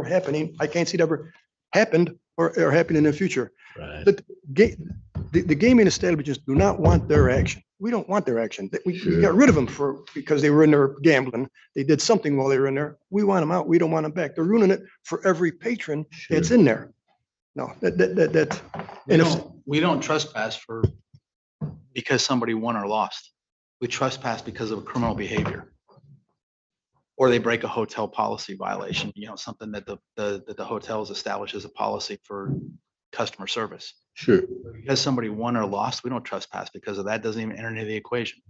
happening. I can't see it ever happened or happening in the future. Right. the gaming establishments do not want their action. We don't want their action. We got rid of them because they were in there gambling. They did something while they were in there. We want them out. We don't want them back. They're ruining it for every patron that's in there. No, We don't trespass because somebody won or lost. We trespass because of criminal behavior. Or they break a hotel policy violation, something that the hotel has established as a policy for customer service. Sure. Because somebody won or lost, we don't trespass because of that. Doesn't even enter into the equation.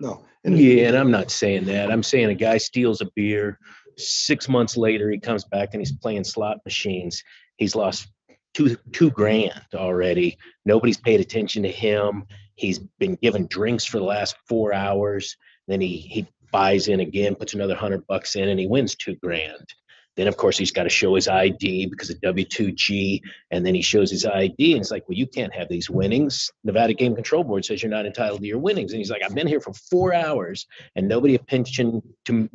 no. Yeah, and I'm not saying that. I'm saying a guy steals a beer. 6 months later, he comes back and he's playing slot machines. He's lost two grand already. Nobody's paid attention to him. He's been given drinks for the last 4 hours. Then he buys in again, puts another $100 in, and he wins 2 grand. Then, of course, he's got to show his ID because of W2G, and then he shows his ID, and it's like, well, you can't have these winnings. Nevada Game Control Board says you're not entitled to your winnings. And he's like, I've been here for 4 hours, and nobody attention to me.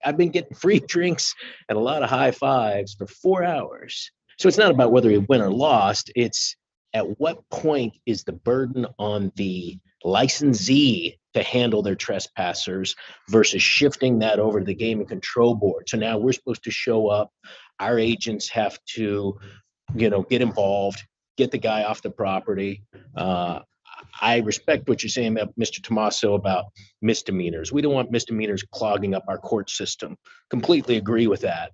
I've been getting free drinks and a lot of high fives for 4 hours. So it's not about whether he won or lost. It's at what point is the burden on the licensee to handle their trespassers versus shifting that over to the Gaming Control Board. So now we're supposed to show up. Our agents have to, get involved, get the guy off the property. I respect what you're saying about Mr. Tomaso about misdemeanors. We don't want misdemeanors clogging up our court system. Completely agree with that.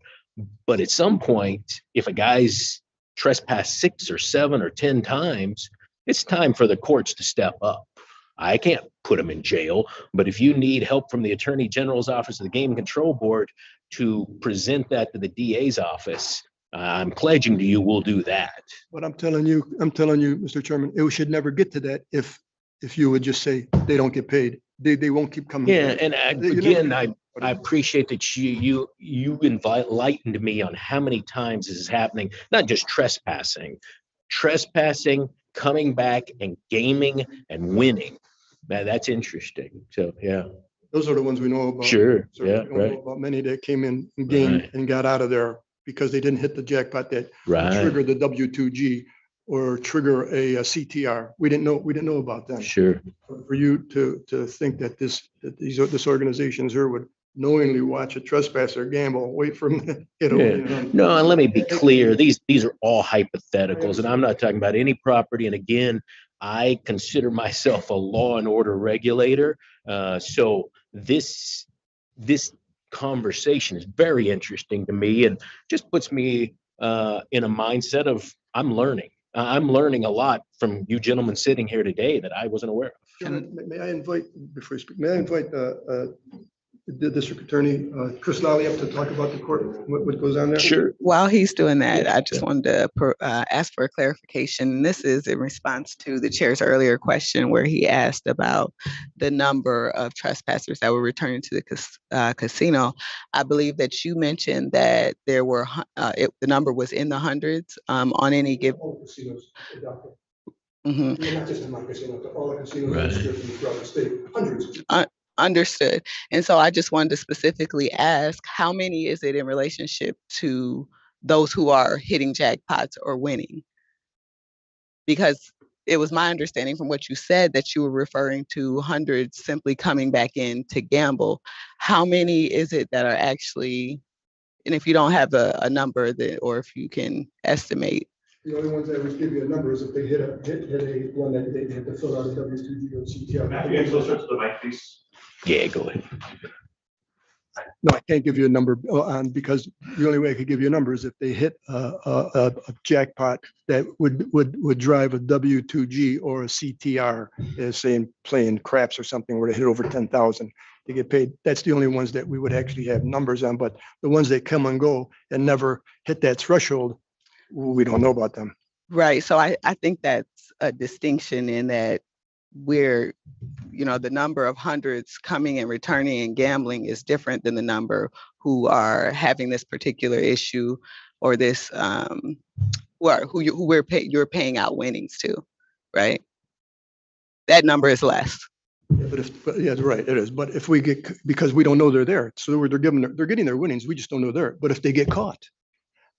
But at some point, if a guy's trespassed 6 or 7 or 10 times, it's time for the courts to step up. I can't put him in jail, but if you need help from the Attorney General's office of the Game Control Board to present that to the DA's office, I'm pledging to you we'll do that. But I'm telling you, Mr. Chairman, it should never get to that if you would just say they don't get paid. They won't keep coming. Yeah, and I appreciate that you enlightened me on how many times this is happening, not just trespassing, coming back and gaming and winning. That's interesting. So, yeah. Those are the ones we know about. Sure. So Yeah. we don't know about many that came in and gamed and got out of there because they didn't hit the jackpot that triggered the W2G or trigger a CTR. We didn't know about them. Sure. For you to think that this organization here would knowingly watch a trespasser gamble, wait for him, No, and let me be clear. These are all hypotheticals, and I'm not talking about any property. And again, I consider myself a law and order regulator. So this conversation is very interesting to me and just puts me in a mindset of I'm learning. I'm learning a lot from you gentlemen sitting here today that I wasn't aware of. May I invite, before you speak, the district attorney, Chris Lally, up to talk about the court, what goes on there? Sure. While he's doing that, I just wanted to ask for a clarification. This is in response to the chair's earlier question where he asked about the number of trespassers that were returning to the casino. I believe that you mentioned that there were the number was in the hundreds on any given. All casinos adopted. Mm-hmm. Not just in my casino, but all the casinos throughout the state, hundreds. Understood. And so I just wanted to specifically ask, how many is it in relationship to those who are hitting jackpots or winning? Because it was my understanding from what you said that you were referring to hundreds simply coming back in to gamble. How many is it that are actually, and if you don't have a number or if you can estimate? The only ones that would give you a number is if they hit a one that they had to fill out a W2G or CTR. Matthew, get closer to the mic, please. Yeah, go ahead. No, I can't give you a number because the only way I could give you a number is if they hit a jackpot that would drive a W2G or a CTR, as saying playing craps or something where they hit over 10,000 to get paid. That's the only ones that we would actually have numbers on, but the ones that come and go and never hit that threshold, we don't know about them. Right. So I think that's a distinction in that where, the number of hundreds coming and returning and gambling is different than the number who are having this particular issue or this, you're paying out winnings to, right? That number is less. Yeah, but right, it is. But if we because we don't know they're there, so they're getting their winnings, we just don't know they're. But if they get caught,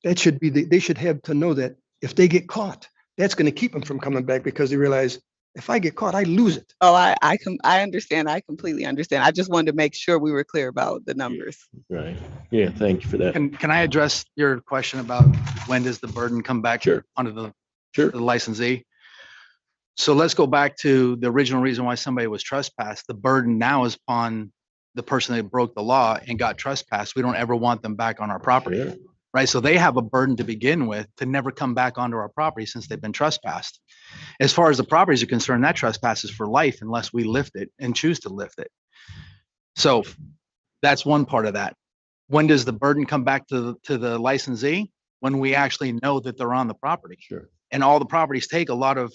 that should be they should have to know that if they get caught, that's going to keep them from coming back because they realize if I get caught, I lose it. Oh, I understand. I completely understand. I just wanted to make sure we were clear about the numbers. Right. Yeah, thank you for that. Can I address your question about when does the burden come back Sure. onto the Sure. licensee? So let's go back to the original reason why somebody was trespassed. The burden now is upon the person that broke the law and got trespassed. We don't ever want them back on our property, Yeah. right? So they have a burden to begin with to never come back onto our property since they've been trespassed. As far as the properties are concerned, that trespass is for life unless we lift it and choose to lift it. So that's one part of that. When does the burden come back to the licensee? When we actually know that they're on the property. Sure. And all the properties take a lot of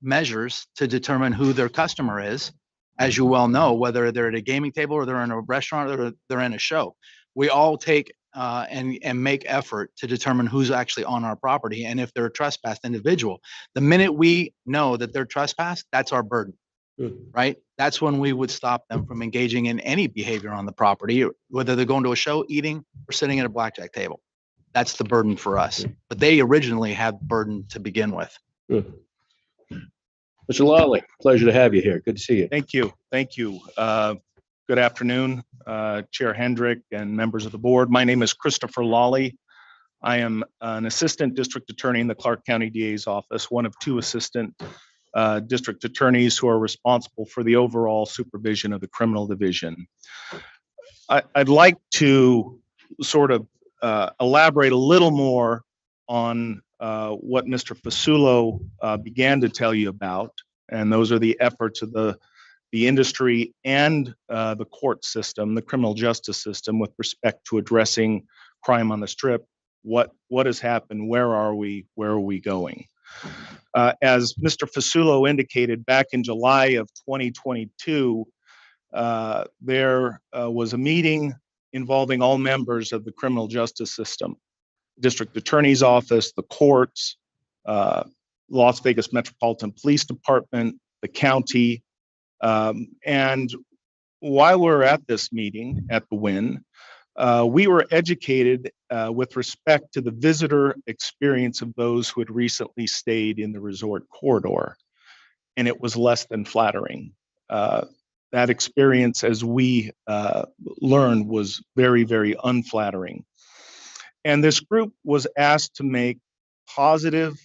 measures to determine who their customer is, as you well know, whether they're at a gaming table or they're in a restaurant or they're in a show. We all take and make effort to determine who's actually on our property and if they're a trespassed individual. The minute we know that they're trespassed, that's our burden, right? That's when we would stop them from engaging in any behavior on the property, whether they're going to a show, eating, or sitting at a blackjack table. That's the burden for us. But they originally had burden to begin with. Good. Mr. Lawley, pleasure to have you here. Good to see you. Thank you. Thank you. Good afternoon, Chair Hendrick and members of the board. My name is Christopher Lawley. I am an assistant district attorney in the Clark County DA's office, one of two assistant district attorneys who are responsible for the overall supervision of the criminal division. I'd like to sort of elaborate a little more on what Mr. Fasulo began to tell you about, and those are the efforts of the industry and the court system, the criminal justice system, with respect to addressing crime on the Strip. What has happened? Where are we going? As Mr. Fasulo indicated, back in July of 2022, there was a meeting involving all members of the criminal justice system, district attorney's office, the courts, Las Vegas Metropolitan Police Department, the county. And while we're at this meeting at the Wynn, we were educated with respect to the visitor experience of those who had recently stayed in the resort corridor, and it was less than flattering. That experience, as we learned, was very, very unflattering. And this group was asked to make positive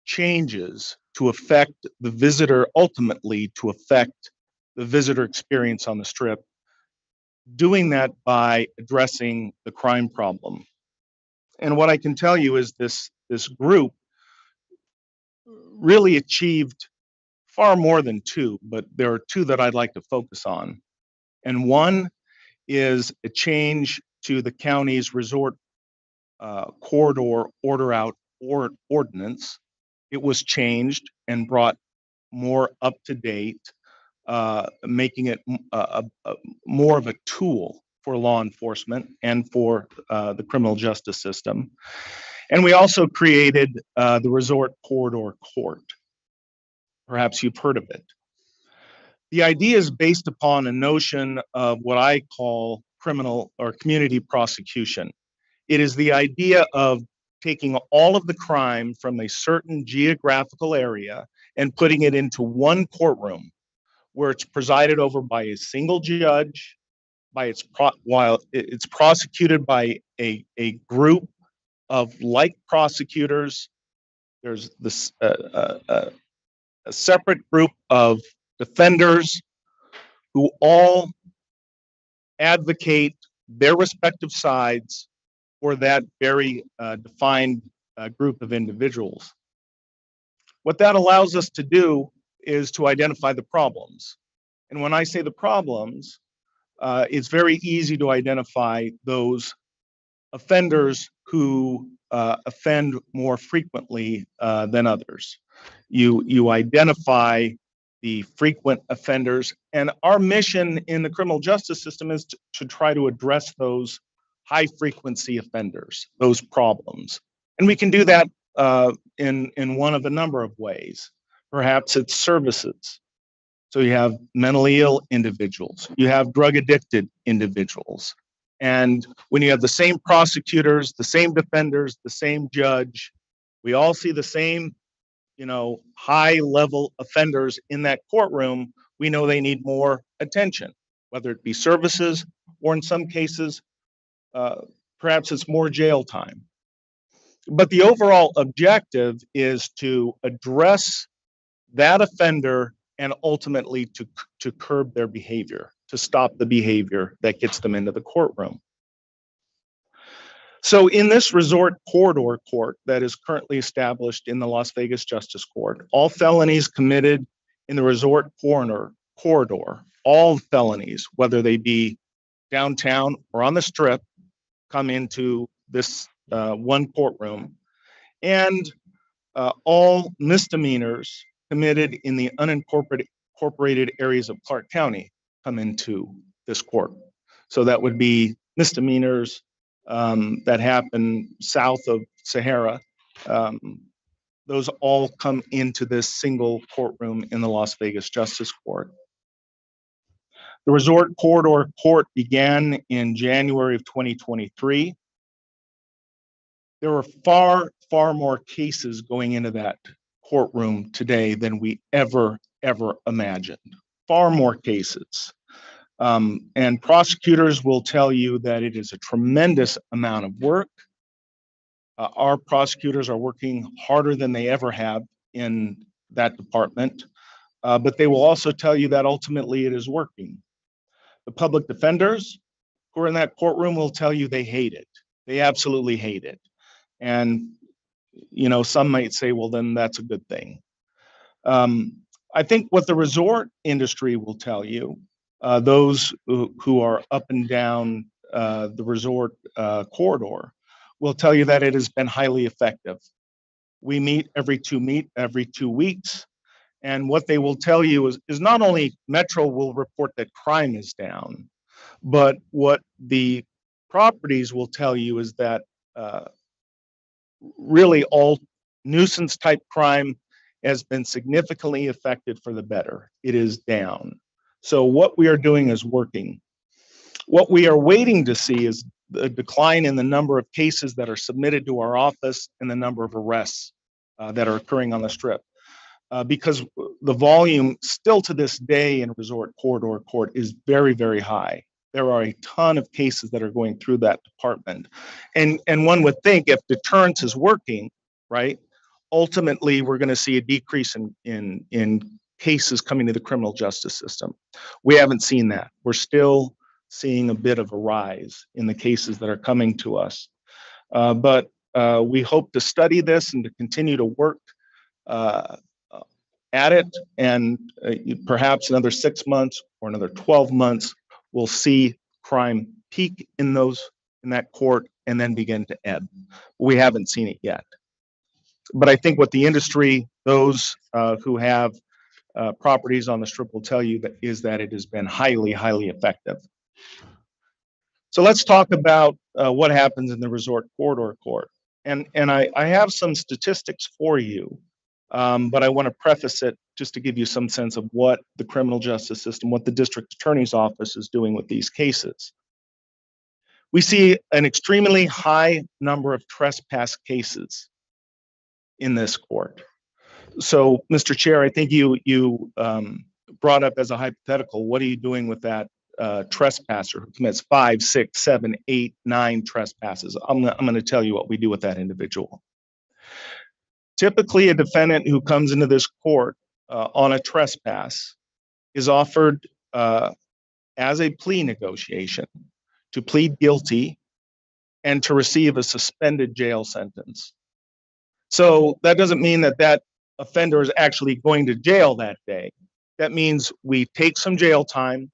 changes to affect the visitor, ultimately to affect the visitor experience on the Strip, doing that by addressing the crime problem. And what I can tell you is this group really achieved far more than two, but there are two that I'd like to focus on. And one is a change to the county's resort corridor order out ordinance. It was changed and brought more up to date, making it more of a tool for law enforcement and for the criminal justice system. And we also created the Resort Corridor Court. Perhaps you've heard of it. The idea is based upon a notion of what I call criminal or community prosecution. It is the idea of taking all of the crime from a certain geographical area and putting it into one courtroom where it's presided over by a single judge, while it's prosecuted by a group of like prosecutors. There's this a separate group of defenders who all advocate their respective sides for that very defined group of individuals. What that allows us to do is to identify the problems. And when I say the problems, it's very easy to identify those offenders who offend more frequently than others. You identify the frequent offenders, and our mission in the criminal justice system is to try to address those high frequency offenders, those problems. And we can do that in one of a number of ways. Perhaps it's services. So you have mentally ill individuals, you have drug addicted individuals. And when you have the same prosecutors, the same defenders, the same judge, we all see the same high level offenders in that courtroom, we know they need more attention, whether it be services or in some cases, perhaps it's more jail time. But the overall objective is to address that offender and ultimately to curb their behavior, to stop the behavior that gets them into the courtroom. So in this resort corridor court that is currently established in the Las Vegas Justice Court, all felonies committed in the resort corridor, all felonies, whether they be downtown or on the strip, come into this one courtroom, and all misdemeanors committed in the unincorporated areas of Clark County come into this court. So that would be misdemeanors that happen south of Sahara. Those all come into this single courtroom in the Las Vegas Justice Court. The Resort Corridor Court began in January of 2023. There were far more cases going into that courtroom today than we ever imagined. Far more cases. And prosecutors will tell you that it is a tremendous amount of work. Our prosecutors are working harder than they ever have in that department, but they will also tell you that ultimately it is working. The public defenders who are in that courtroom will tell you they hate it. They absolutely hate it. And, some might say, well, then that's a good thing. I think what the resort industry will tell you, those who are up and down the resort corridor, will tell you that it has been highly effective. We meet every 2 weeks. And what they will tell you is not only Metro will report that crime is down, but what the properties will tell you is that really all nuisance type crime has been significantly affected for the better. It is down. So what we are doing is working. What we are waiting to see is the decline in the number of cases that are submitted to our office and the number of arrests that are occurring on the strip. Because the volume still to this day in Resort Corridor Court is very high. There are a ton of cases that are going through that department. And one would think if deterrence is working, right, ultimately we're going to see a decrease in cases coming to the criminal justice system. We haven't seen that. We're still seeing a bit of a rise in the cases that are coming to us. But we hope to study this and to continue to work at it, and perhaps another 6 months or another 12 months, we'll see crime peak in that court and then begin to ebb. We haven't seen it yet. But I think what the industry, those who have properties on the strip will tell you is that it has been highly effective. So let's talk about what happens in the Resort Corridor Court. And I have some statistics for you. But I want to preface it just to give you some sense of what the criminal justice system, what the district attorney's office is doing with these cases. We see an extremely high number of trespass cases in this court. So, Mr. Chair, I think you brought up as a hypothetical, what are you doing with that trespasser who commits 5, 6, 7, 8, 9 trespasses? I'm going to tell you what we do with that individual. Typically, a defendant who comes into this court on a trespass is offered as a plea negotiation to plead guilty and to receive a suspended jail sentence. So that doesn't mean that offender is actually going to jail that day. That means we take some jail time.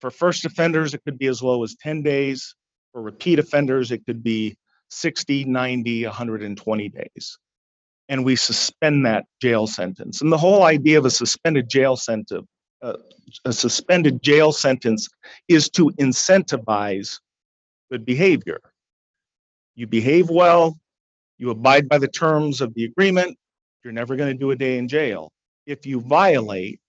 For first offenders, it could be as low as 10 days. For repeat offenders, it could be 60, 90, 120 days. And we suspend that jail sentence. And the whole idea of a suspended jail sentence is to incentivize good behavior. You behave well, you abide by the terms of the agreement, you're never going to do a day in jail. If you violate,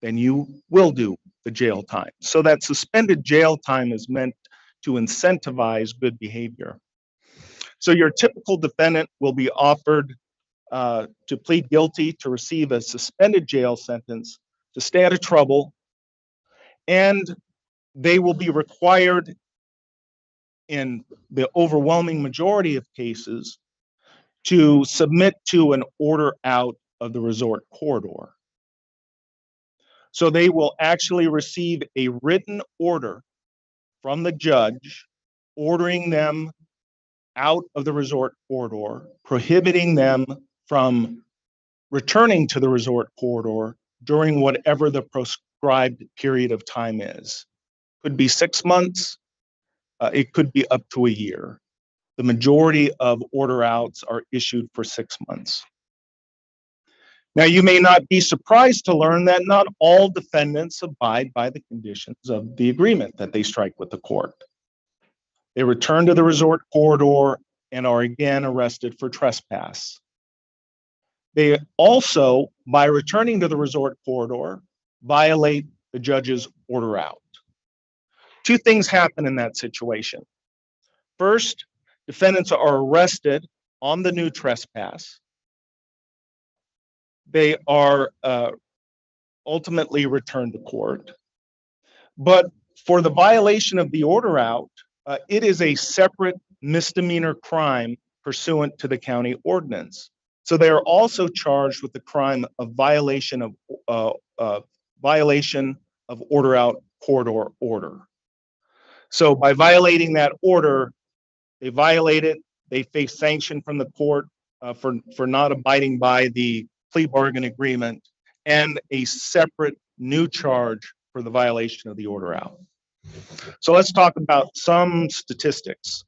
then you will do the jail time. So that suspended jail time is meant to incentivize good behavior. So your typical defendant will be offered to plead guilty, to receive a suspended jail sentence, to stay out of trouble, and they will be required in the overwhelming majority of cases to submit to an order out of the resort corridor. So they will actually receive a written order from the judge ordering them out of the resort corridor, prohibiting them from returning to the resort corridor during whatever the prescribed period of time is. Could be 6 months, it could be up to a year. The majority of order outs are issued for 6 months. Now, you may not be surprised to learn that not all defendants abide by the conditions of the agreement that they strike with the court. They return to the resort corridor and are again arrested for trespass. They also, by returning to the resort corridor, violate the judge's order out. Two things happen in that situation. First, defendants are arrested on the new trespass. They are ultimately returned to court. But for the violation of the order out, it is a separate misdemeanor crime pursuant to the county ordinance. So they are also charged with the crime of violation of order out corridor order. So by violating that order, they violate it. They face sanction from the court for not abiding by the plea bargain agreement, and a separate new charge for the violation of the order out. So let's talk about some statistics.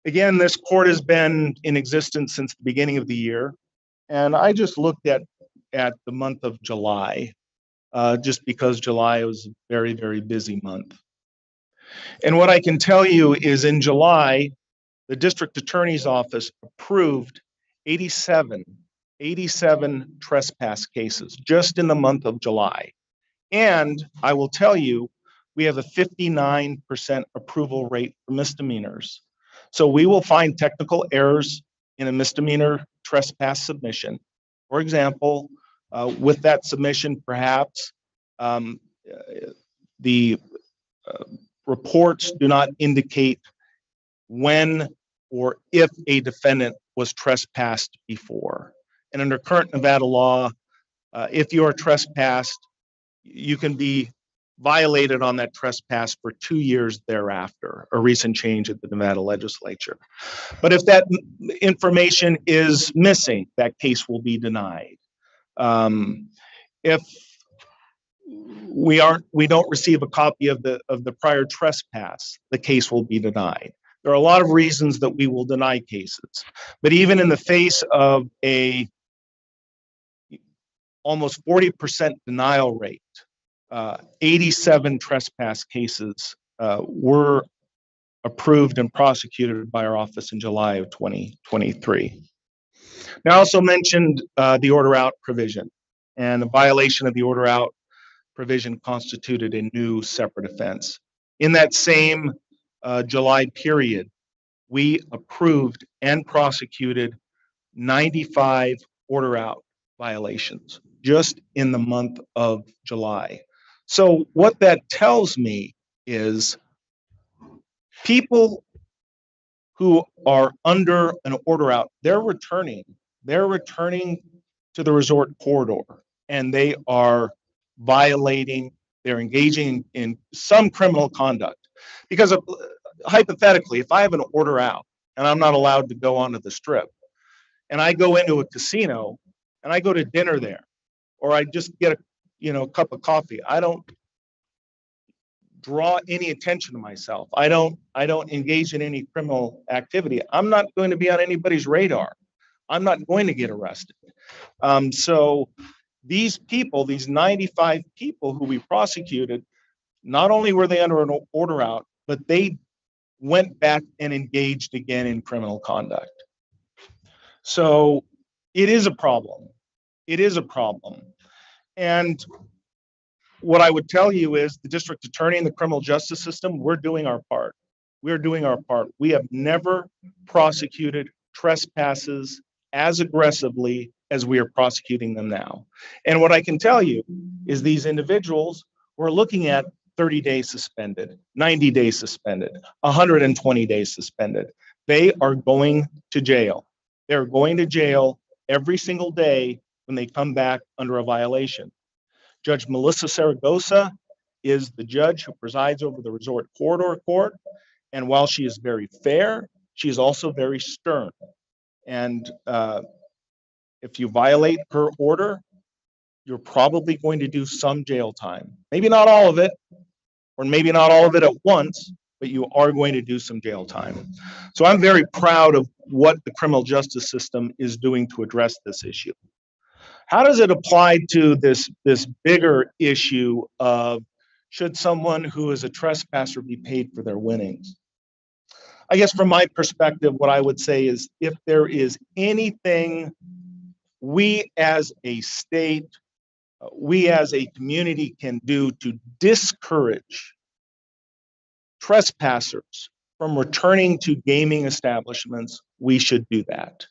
Again, this court has been in existence since the beginning of the year, and I just looked at the month of July, just because July was a very, very busy month. And what I can tell you is in July, the district attorney's office approved 87 trespass cases just in the month of July. And I will tell you, we have a 59% approval rate for misdemeanors. So we will find technical errors in a misdemeanor trespass submission. For example, with that submission, perhaps the reports do not indicate when or if a defendant was trespassed before. And under current Nevada law, if you are trespassed, you can be violated on that trespass for 2 years thereafter, a recent change at the Nevada legislature. But if that information is missing, that case will be denied. If we don't receive a copy of the prior trespass, the case will be denied. There are a lot of reasons that we will deny cases, but even in the face of a almost 40% denial rate, 87 trespass cases were approved and prosecuted by our office in July of 2023. Now, I also mentioned the order out provision, and the violation of the order out provision constituted a new separate offense. In that same July period, we approved and prosecuted 95 order out violations just in the month of July. So what that tells me is people who are under an order out, they're returning to the resort corridor, and they are violating, they're engaging in some criminal conduct. Because hypothetically, if I have an order out and I'm not allowed to go onto the strip, and I go into a casino and I go to dinner there, or I just get a cup of coffee, I don't draw any attention to myself. I don't engage in any criminal activity. I'm not going to be on anybody's radar. I'm not going to get arrested. So these people, these 95 people who we prosecuted, not only were they under an order out, but they went back and engaged again in criminal conduct. So it is a problem. It is a problem. And what I would tell you is the district attorney and the criminal justice system, we're doing our part. We're doing our part. We have never prosecuted trespasses as aggressively as we are prosecuting them now. And what I can tell you is these individuals, we're looking at 30 days suspended, 90 days suspended, 120 days suspended. They are going to jail. They're going to jail every single day when they come back under a violation. Judge Melissa Saragosa is the judge who presides over the Resort Corridor Court. And while she is very fair, she is also very stern. And if you violate her order, you're probably going to do some jail time. Maybe not all of it, or maybe not all of it at once, but you are going to do some jail time. So I'm very proud of what the criminal justice system is doing to address this issue. How does it apply to this bigger issue of should someone who is a trespasser be paid for their winnings? I guess from my perspective, what I would say is if there is anything we as a state, we as a community can do to discourage trespassers from returning to gaming establishments, we should do that.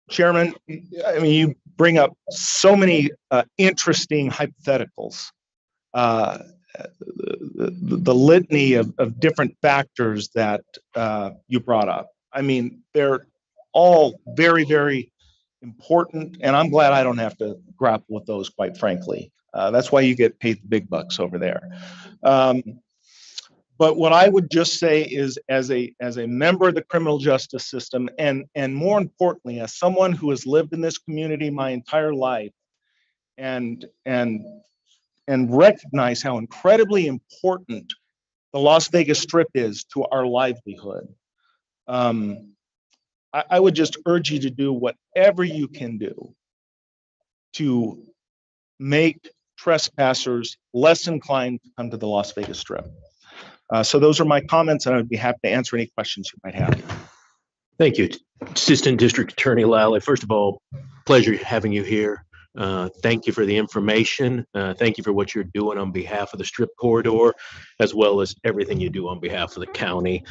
Chairman, I mean, you bring up so many interesting hypotheticals. The litany of different factors that you brought up. I mean, they're all very, very important, and I'm glad I don't have to grapple with those, quite frankly. That's why you get paid the big bucks over there. But what I would just say is, as a member of the criminal justice system, and more importantly, as someone who has lived in this community my entire life, and recognize how incredibly important the Las Vegas Strip is to our livelihood, I would just urge you to do whatever you can do to make trespassers less inclined to come to the Las Vegas Strip. So those are my comments, and I would be happy to answer any questions you might have. Thank you, Assistant District Attorney Lally. First of all, pleasure having you here. Thank you for the information. Thank you for what you're doing on behalf of the Strip Corridor, as well as everything you do on behalf of the county.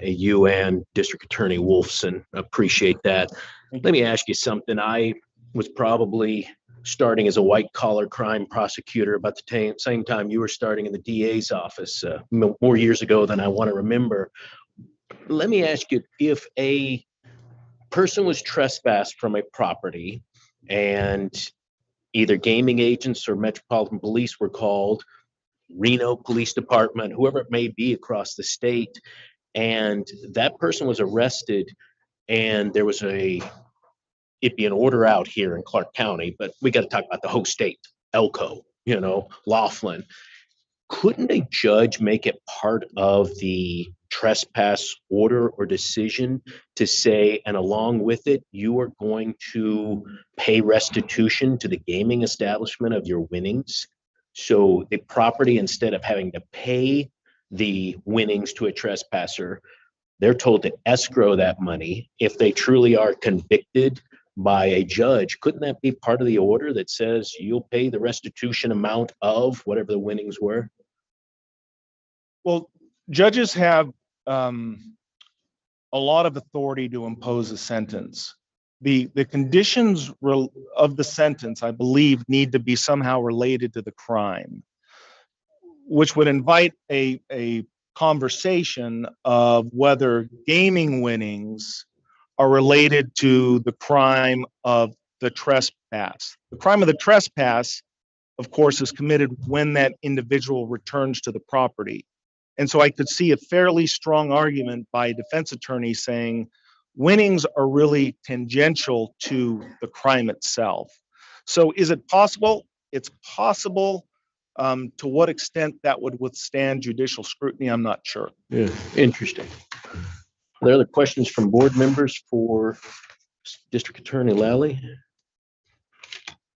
You and District Attorney Wolfson, appreciate that. Let me ask you something. I was probably starting as a white collar crime prosecutor about the same time you were starting in the DA's office, more years ago than I want to remember. Let me ask you, if a person was trespassed from a property and either gaming agents or Metropolitan Police were called, Reno Police Department, whoever it may be across the state, and that person was arrested, and there was it'd be an order out here in Clark County, but we got to talk about the host state, Elko, Laughlin. Couldn't a judge make it part of the trespass order or decision to say, and along with it, you are going to pay restitution to the gaming establishment of your winnings? So the property, instead of having to pay the winnings to a trespasser, they're told to escrow that money. If they truly are convicted by a judge, couldn't that be part of the order that says you'll pay the restitution amount of whatever the winnings were? Well, judges have a lot of authority to impose a sentence. The conditions of the sentence, I believe, need to be somehow related to the crime, which would invite a conversation of whether gaming winnings are related to the crime of the trespass. The crime of the trespass, of course, is committed when that individual returns to the property. And so I could see a fairly strong argument by a defense attorney saying winnings are really tangential to the crime itself. So is it possible? It's possible. To what extent that would withstand judicial scrutiny, I'm not sure. Yeah, interesting. Are there other questions from board members for District Attorney Lally?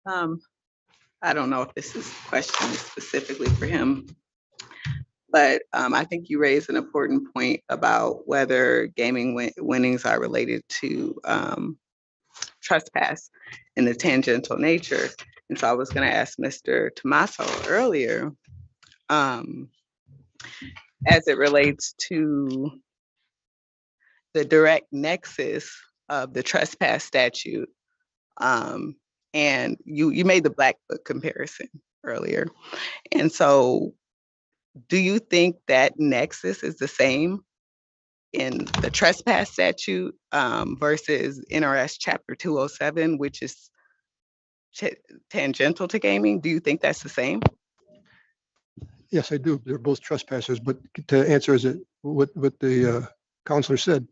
I don't know if this is a question specifically for him, but I think you raised an important point about whether gaming winnings are related to trespass in the tangential nature. And so I was going to ask Mr. Tomaso earlier, as it relates to the direct nexus of the trespass statute. And you made the Black Book comparison earlier. And so do you think that nexus is the same in the trespass statute versus NRS chapter 207, which is tangential to gaming? Do you think that's the same? Yes, I do. They're both trespassers, but to answer what the counselor said,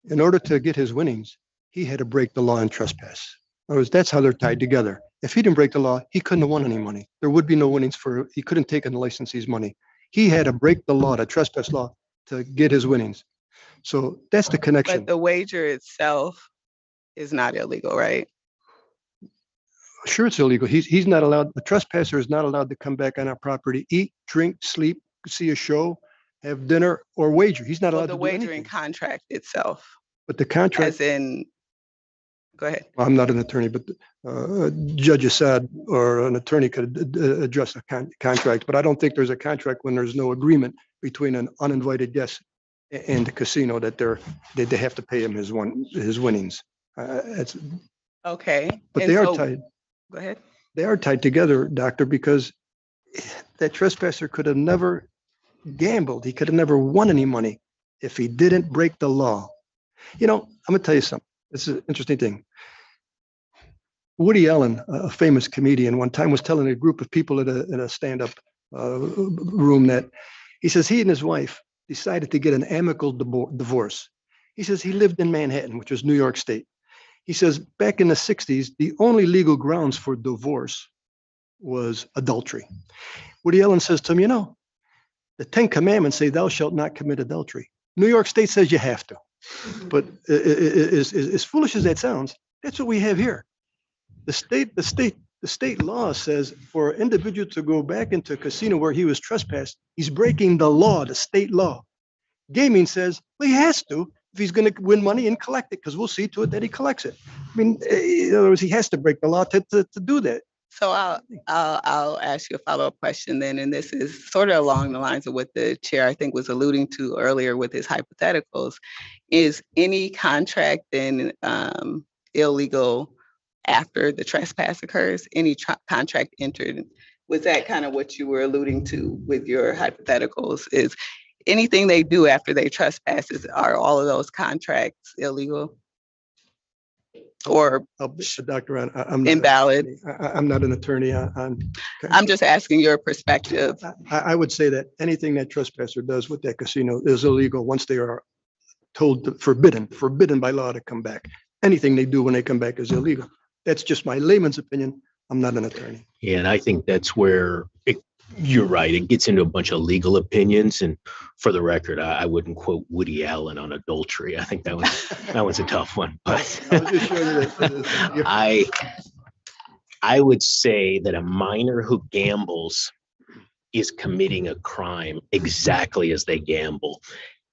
in order to get his winnings, he had to break the law and trespass. In other words, that's how they're tied together. If he didn't break the law, he couldn't have won any money. There would be no winnings he couldn't take in the licensee's money. He had to break the law, the trespass law, to get his winnings. So that's the connection. But the wager itself is not illegal, right? Sure, it's illegal. He's not allowed, the trespasser is not allowed to come back on our property, eat, drink, sleep, see a show, have dinner, or wager. He's not allowed to The do wagering anything. contract itself, But the contract, as in, go ahead. I'm not an attorney, but Judge Assad or an attorney could address a contract, but I don't think there's a contract when there's no agreement between an uninvited guest and the casino that they have to pay him his winnings. It's, Okay. but And they are so- tied. Go ahead. They are tied together, doctor, because that trespasser could have never gambled. He could have never won any money if he didn't break the law. You know, I'm gonna tell you something. This is an interesting thing. Woody Allen, a famous comedian, one time was telling a group of people in a stand-up room that he says he and his wife decided to get an amicable divorce. He says he lived in Manhattan, which was New York State. He says back in the 60s, the only legal grounds for divorce was adultery. Woody Allen says to him, you know, the 10 Commandments say thou shalt not commit adultery. New York State says you have to. But as foolish as that sounds, that's what we have here. The state law says for an individual to go back into a casino where he was trespassed, he's breaking the law, the state law. Gaming says, well, he has to if he's going to win money and collect it, because we'll see to it that he collects it. I mean, in other words, he has to break the law to do that. So I'll ask you a follow-up question then, and this is sort of along the lines of what the chair, I think, was alluding to earlier with his hypotheticals. Is any contract then illegal after the trespass occurs? Any contract entered? Was that kind of what you were alluding to with your hypotheticals? Is anything they do after they trespass, are all of those contracts illegal? Or Doctor, I'm not invalid? I'm not an attorney. I'm just asking your perspective. I would say that anything that trespasser does with that casino is illegal once they are told forbidden by law to come back. Anything they do when they come back is illegal. That's just my layman's opinion. I'm not an attorney. Yeah, and I think that's where you're right. It gets into a bunch of legal opinions. And for the record, I wouldn't quote Woody Allen on adultery. I think that one's a tough one. But I would say that a minor who gambles is committing a crime exactly as they gamble.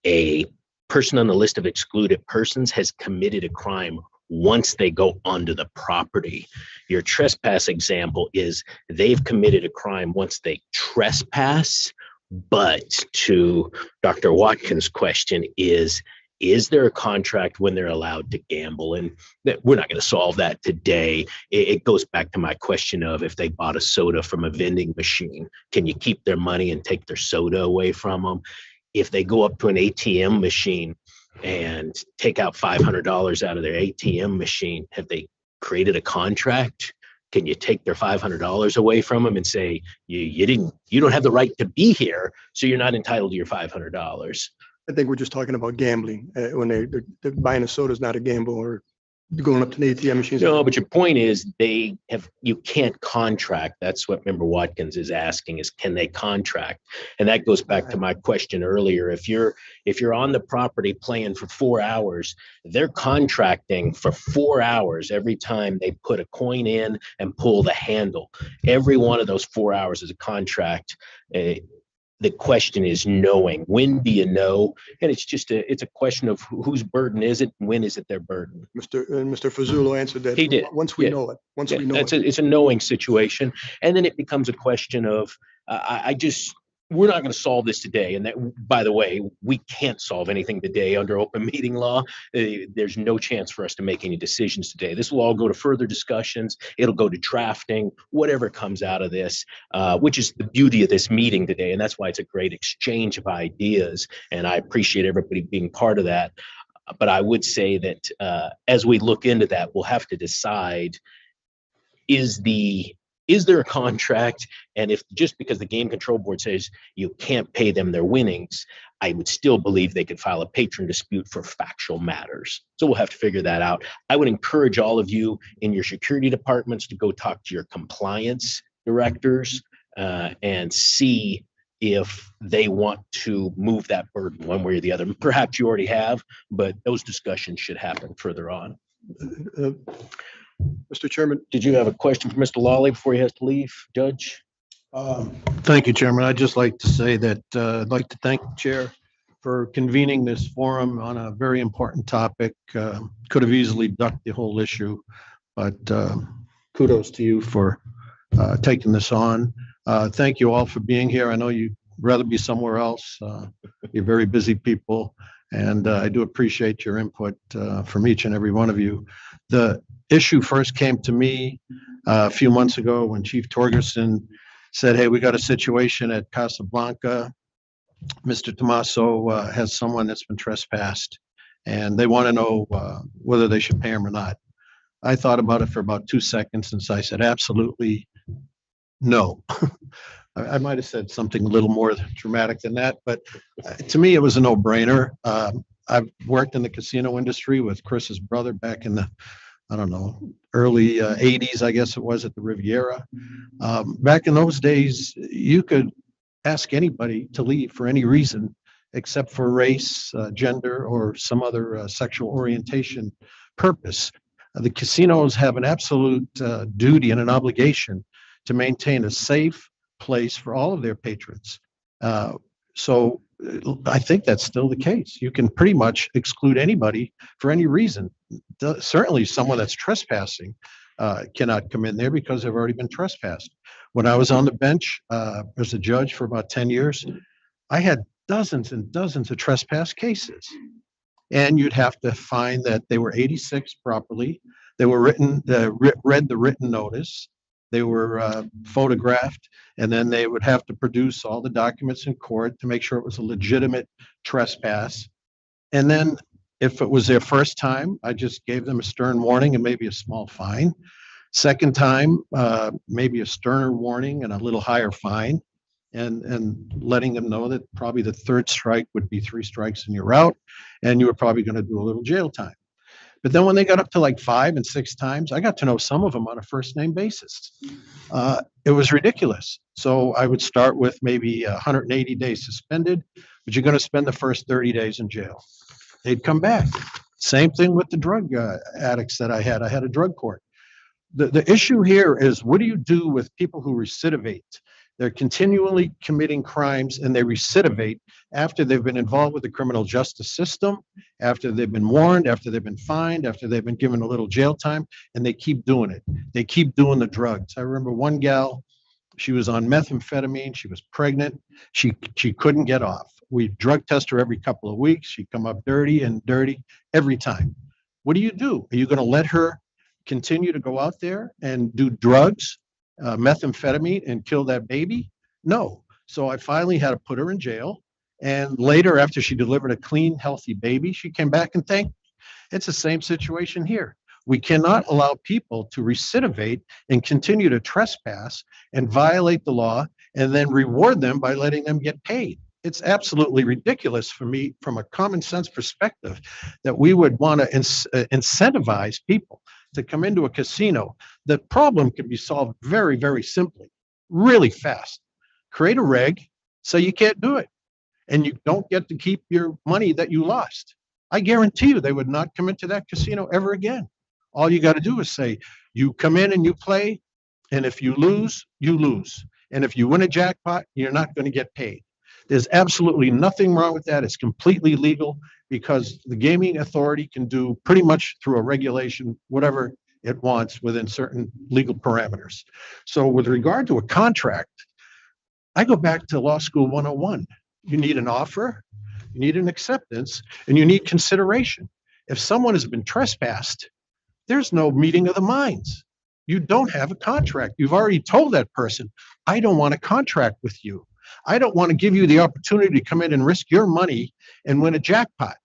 A person on the list of excluded persons has committed a crime once they go onto the property. Your trespass example is they've committed a crime once they trespass. But to Dr. Watkins' question is there a contract when they're allowed to gamble? And we're not going to solve that today. It goes back to my question of if they bought a soda from a vending machine, can you keep their money and take their soda away from them? If they go up to an ATM machine and take out $500 out of their ATM machine, have they created a contract? Can you take their $500 away from them and say, you don't have the right to be here, so you're not entitled to your $500? I think we're just talking about gambling. When they're buying a soda is not a gamble, or going up to the ATM machines. No, but your point is you can't contract. That's what Member Watkins is asking, is can they contract? And that goes back to my question earlier. If you're on the property playing for 4 hours, they're contracting for 4 hours every time they put a coin in and pull the handle. Every one of those 4 hours is a contract. The question is knowing. When do you know? And it's a question of whose burden is it? When is it their burden? Mr. Fazzulo answered that. He did. Once we know it. It's a knowing situation. And then it becomes a question of, we're not going to solve this today. And that, by the way, we can't solve anything today under open meeting law. There's no chance for us to make any decisions today. This will all go to further discussions. It'll go to drafting, whatever comes out of this, which is the beauty of this meeting today. And that's why it's a great exchange of ideas. And I appreciate everybody being part of that. But I would say that as we look into that, we'll have to decide, is there a contract? And if just because the Game Control Board says you can't pay them their winnings, I would still believe they could file a patron dispute for factual matters. So we'll have to figure that out. I would encourage all of you in your security departments to go talk to your compliance directors and see if they want to move that burden one way or the other. Perhaps you already have, but those discussions should happen further on. Mr. Chairman, Did you have a question for Mr. Lawley before he has to leave, Judge? Thank you, Chairman. I'd just like to say that I'd like to thank the chair for convening this forum on a very important topic. Could have easily ducked the whole issue, but kudos to you for taking this on. Thank you all for being here. I know you'd rather be somewhere else. You're very busy people, and I do appreciate your input from each and every one of you. The issue first came to me a few months ago when Chief Torgerson said, hey, we got a situation at Casablanca. Mr. Tomaso has someone that's been trespassed, and they want to know whether they should pay him or not. I thought about it for about 2 seconds, and so I said, absolutely no. I might have said something a little more dramatic than that, but to me, it was a no-brainer. I've worked in the casino industry with Chris's brother back in the, I don't know, early 80s, I guess it was, at the Riviera. Back in those days, you could ask anybody to leave for any reason except for race, gender, or some other sexual orientation purpose. The casinos have an absolute duty and an obligation to maintain a safe place for all of their patrons. So I think that's still the case. You can pretty much exclude anybody for any reason. Certainly someone that's trespassing cannot come in there because they've already been trespassed. When I was on the bench as a judge for about 10 years, I had dozens and dozens of trespass cases. And you'd have to find that they were 86 properly. They were written, read the written notice. They were photographed, and then they would have to produce all the documents in court to make sure it was a legitimate trespass. And then if it was their first time, I just gave them a stern warning and maybe a small fine. Second time, maybe a sterner warning and a little higher fine, and letting them know that probably the third strike would be 3 strikes and you're out, and you were probably going to do a little jail time. But then when they got up to like 5 and 6 times, I got to know some of them on a first name basis. It was ridiculous. So I would start with maybe 180 days suspended, but you're going to spend the first 30 days in jail. They'd come back. Same thing with the drug addicts that I had. I had a drug court. The issue here is, what do you do with people who recidivate? They're continually committing crimes and they recidivate after they've been involved with the criminal justice system, after they've been warned, after they've been fined, after they've been given a little jail time, and they keep doing it. They keep doing the drugs. I remember one gal, she was on methamphetamine, she was pregnant, she couldn't get off. We drug test her every couple of weeks. She'd come up dirty every time. What do? Are you going to let her continue to go out there and do drugs, methamphetamine, and kill that baby? No. So I finally had to put her in jail. And later, after she delivered a clean, healthy baby, she came back and thanked me. It's the same situation here. We cannot allow people to recidivate and continue to trespass and violate the law and then reward them by letting them get paid. It's absolutely ridiculous for me, from a common sense perspective, that we would want to incentivize people to come into a casino. The problem can be solved very, very simply, really fast. Create a reg so you can't do it, and you don't get to keep your money that you lost. I guarantee you they would not come into that casino ever again. All you got to do is say, you come in and you play, and if you lose, you lose. And if you win a jackpot, you're not going to get paid. There's absolutely nothing wrong with that. It's completely legal, because the gaming authority can do pretty much through a regulation whatever it wants within certain legal parameters. So with regard to a contract, I go back to law school 101. You need an offer, you need an acceptance, and you need consideration. If someone has been trespassed, there's no meeting of the minds. You don't have a contract. You've already told that person, I don't want a contract with you. I don't want to give you the opportunity to come in and risk your money and win a jackpot.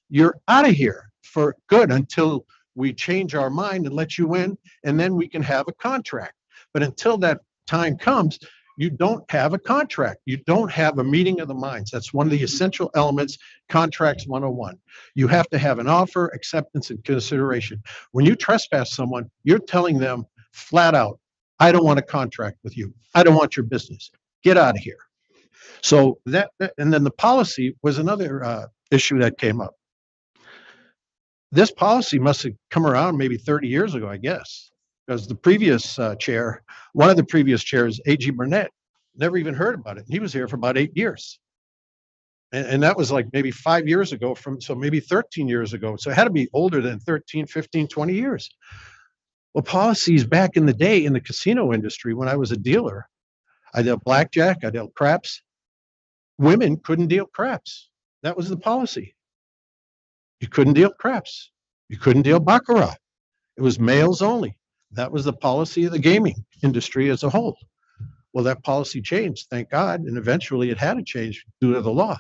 You're out of here for good until we change our mind and let you in, and then we can have a contract. But until that time comes, you don't have a contract. You don't have a meeting of the minds. That's one of the essential elements, contracts 101. You have to have an offer, acceptance, and consideration. When you trespass someone, you're telling them flat out, I don't want a contract with you. I don't want your business. Get out of here. So and then the policy was another issue that came up. This policy must have come around maybe 30 years ago, I guess, because the previous chair, one of the previous chairs, A.G. Burnett, never even heard about it. He was here for about 8 years. And that was like maybe 5 years ago so maybe 13 years ago. So it had to be older than 13, 15, 20 years. Well, policies back in the day in the casino industry, when I was a dealer, I dealt blackjack, I dealt craps. Women couldn't deal craps. That was the policy. You couldn't deal craps. You couldn't deal baccarat. It was males only. That was the policy of the gaming industry as a whole. Well, that policy changed, thank God, and eventually it had to change due to the law.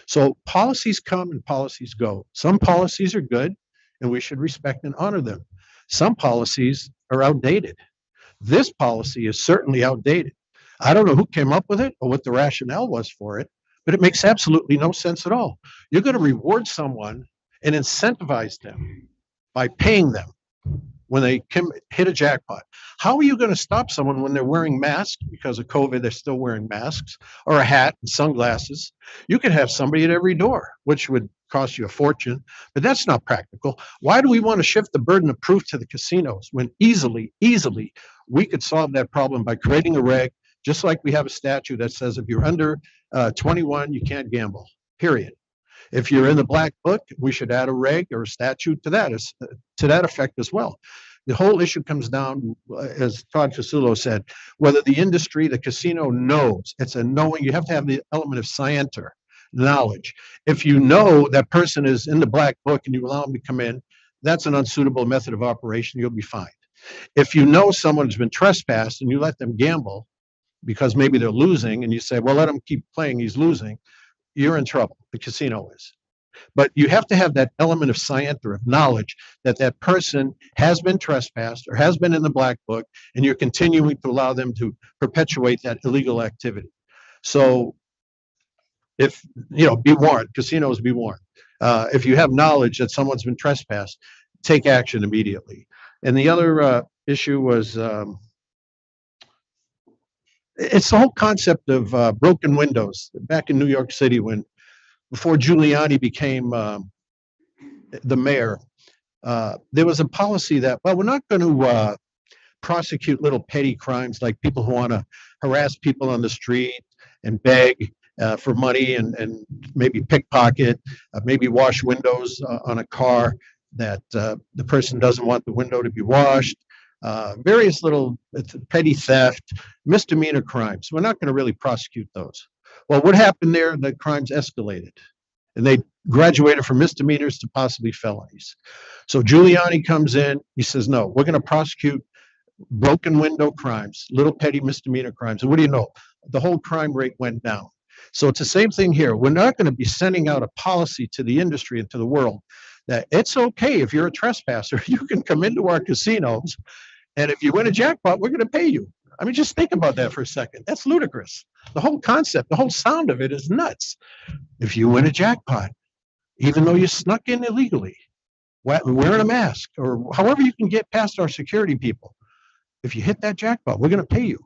So policies come and policies go. Some policies are good, and we should respect and honor them. Some policies are outdated. This policy is certainly outdated. I don't know who came up with it or what the rationale was for it, but it makes absolutely no sense at all. You're going to reward someone and incentivize them by paying them when they hit a jackpot. How are you going to stop someone when they're wearing masks? Because of COVID, they're still wearing masks, or a hat and sunglasses. You could have somebody at every door, which would cost you a fortune, but that's not practical. Why do we want to shift the burden of proof to the casinos when easily, we could solve that problem by creating a reg, just like we have a statute that says if you're under 21, you can't gamble, period. If you're in the black book, we should add a reg or a statute to that effect as well. The whole issue comes down, as Todd Fasullo said, whether the industry, the casino knows. It's a knowing. You have to have the element of scienter, knowledge. If you know that person is in the black book and you allow them to come in, that's an unsuitable method of operation. You'll be fined. If you know someone's been trespassed and you let them gamble because maybe they're losing and you say, well, let him keep playing, he's losing, you're in trouble. The casino is. But you have to have that element of scienter, of knowledge, that that person has been trespassed or has been in the black book, and you're continuing to allow them to perpetuate that illegal activity. So if, be warned, casinos be warned. If you have knowledge that someone's been trespassed, take action immediately. And the other issue was, it's the whole concept of broken windows. Back in New York City, before Giuliani became the mayor, there was a policy that, well, we're not going to prosecute little petty crimes like people who want to harass people on the street and beg for money and maybe pickpocket, maybe wash windows on a car that the person doesn't want the window to be washed. Various little petty theft, misdemeanor crimes. We're not going to really prosecute those. Well, what happened there? The crimes escalated, and they graduated from misdemeanors to possibly felonies. So Giuliani comes in. He says, no, we're going to prosecute broken window crimes, little petty misdemeanor crimes. And what do you know? The whole crime rate went down. So it's the same thing here. We're not going to be sending out a policy to the industry and to the world that it's okay if you're a trespasser, you can come into our casinos, and if you win a jackpot, we're going to pay you. I mean, just think about that for a second. That's ludicrous. The whole concept, the whole sound of it is nuts. If you win a jackpot, even though you snuck in illegally, wearing a mask, or however you can get past our security people, if you hit that jackpot, we're going to pay you.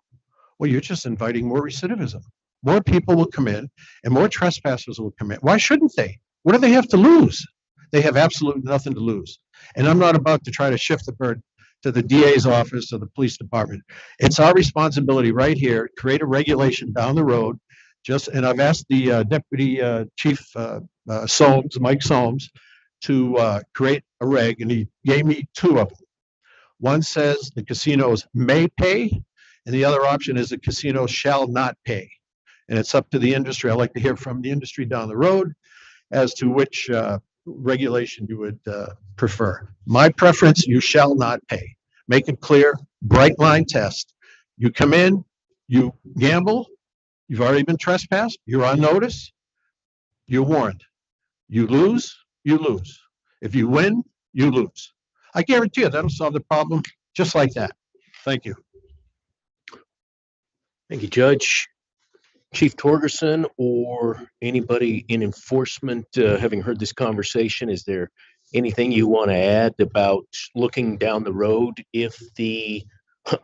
Well, you're just inviting more recidivism. More people will come in, and more trespassers will come in. Why shouldn't they? What do they have to lose? They have absolutely nothing to lose. And I'm not about to try to shift the burden to the DA's office or the police department. It's our responsibility right here, create a regulation down the road. And I've asked the Deputy Chief Soames, Mike Soames, to create a reg, and he gave me two of them. One says the casinos may pay, And the other option is the casino shall not pay. And it's up to the industry. I'd like to hear from the industry down the road as to which regulation you would prefer. My preference, you shall not pay. Make it clear, bright line test. You come in, you gamble, you've already been trespassed, you're on notice, you're warned. You lose, you lose. If you win, you lose. I guarantee you that'll solve the problem just like that. Thank you. Thank you, Judge. Chief Torgerson or anybody in enforcement, having heard this conversation, is there anything you want to add about looking down the road if the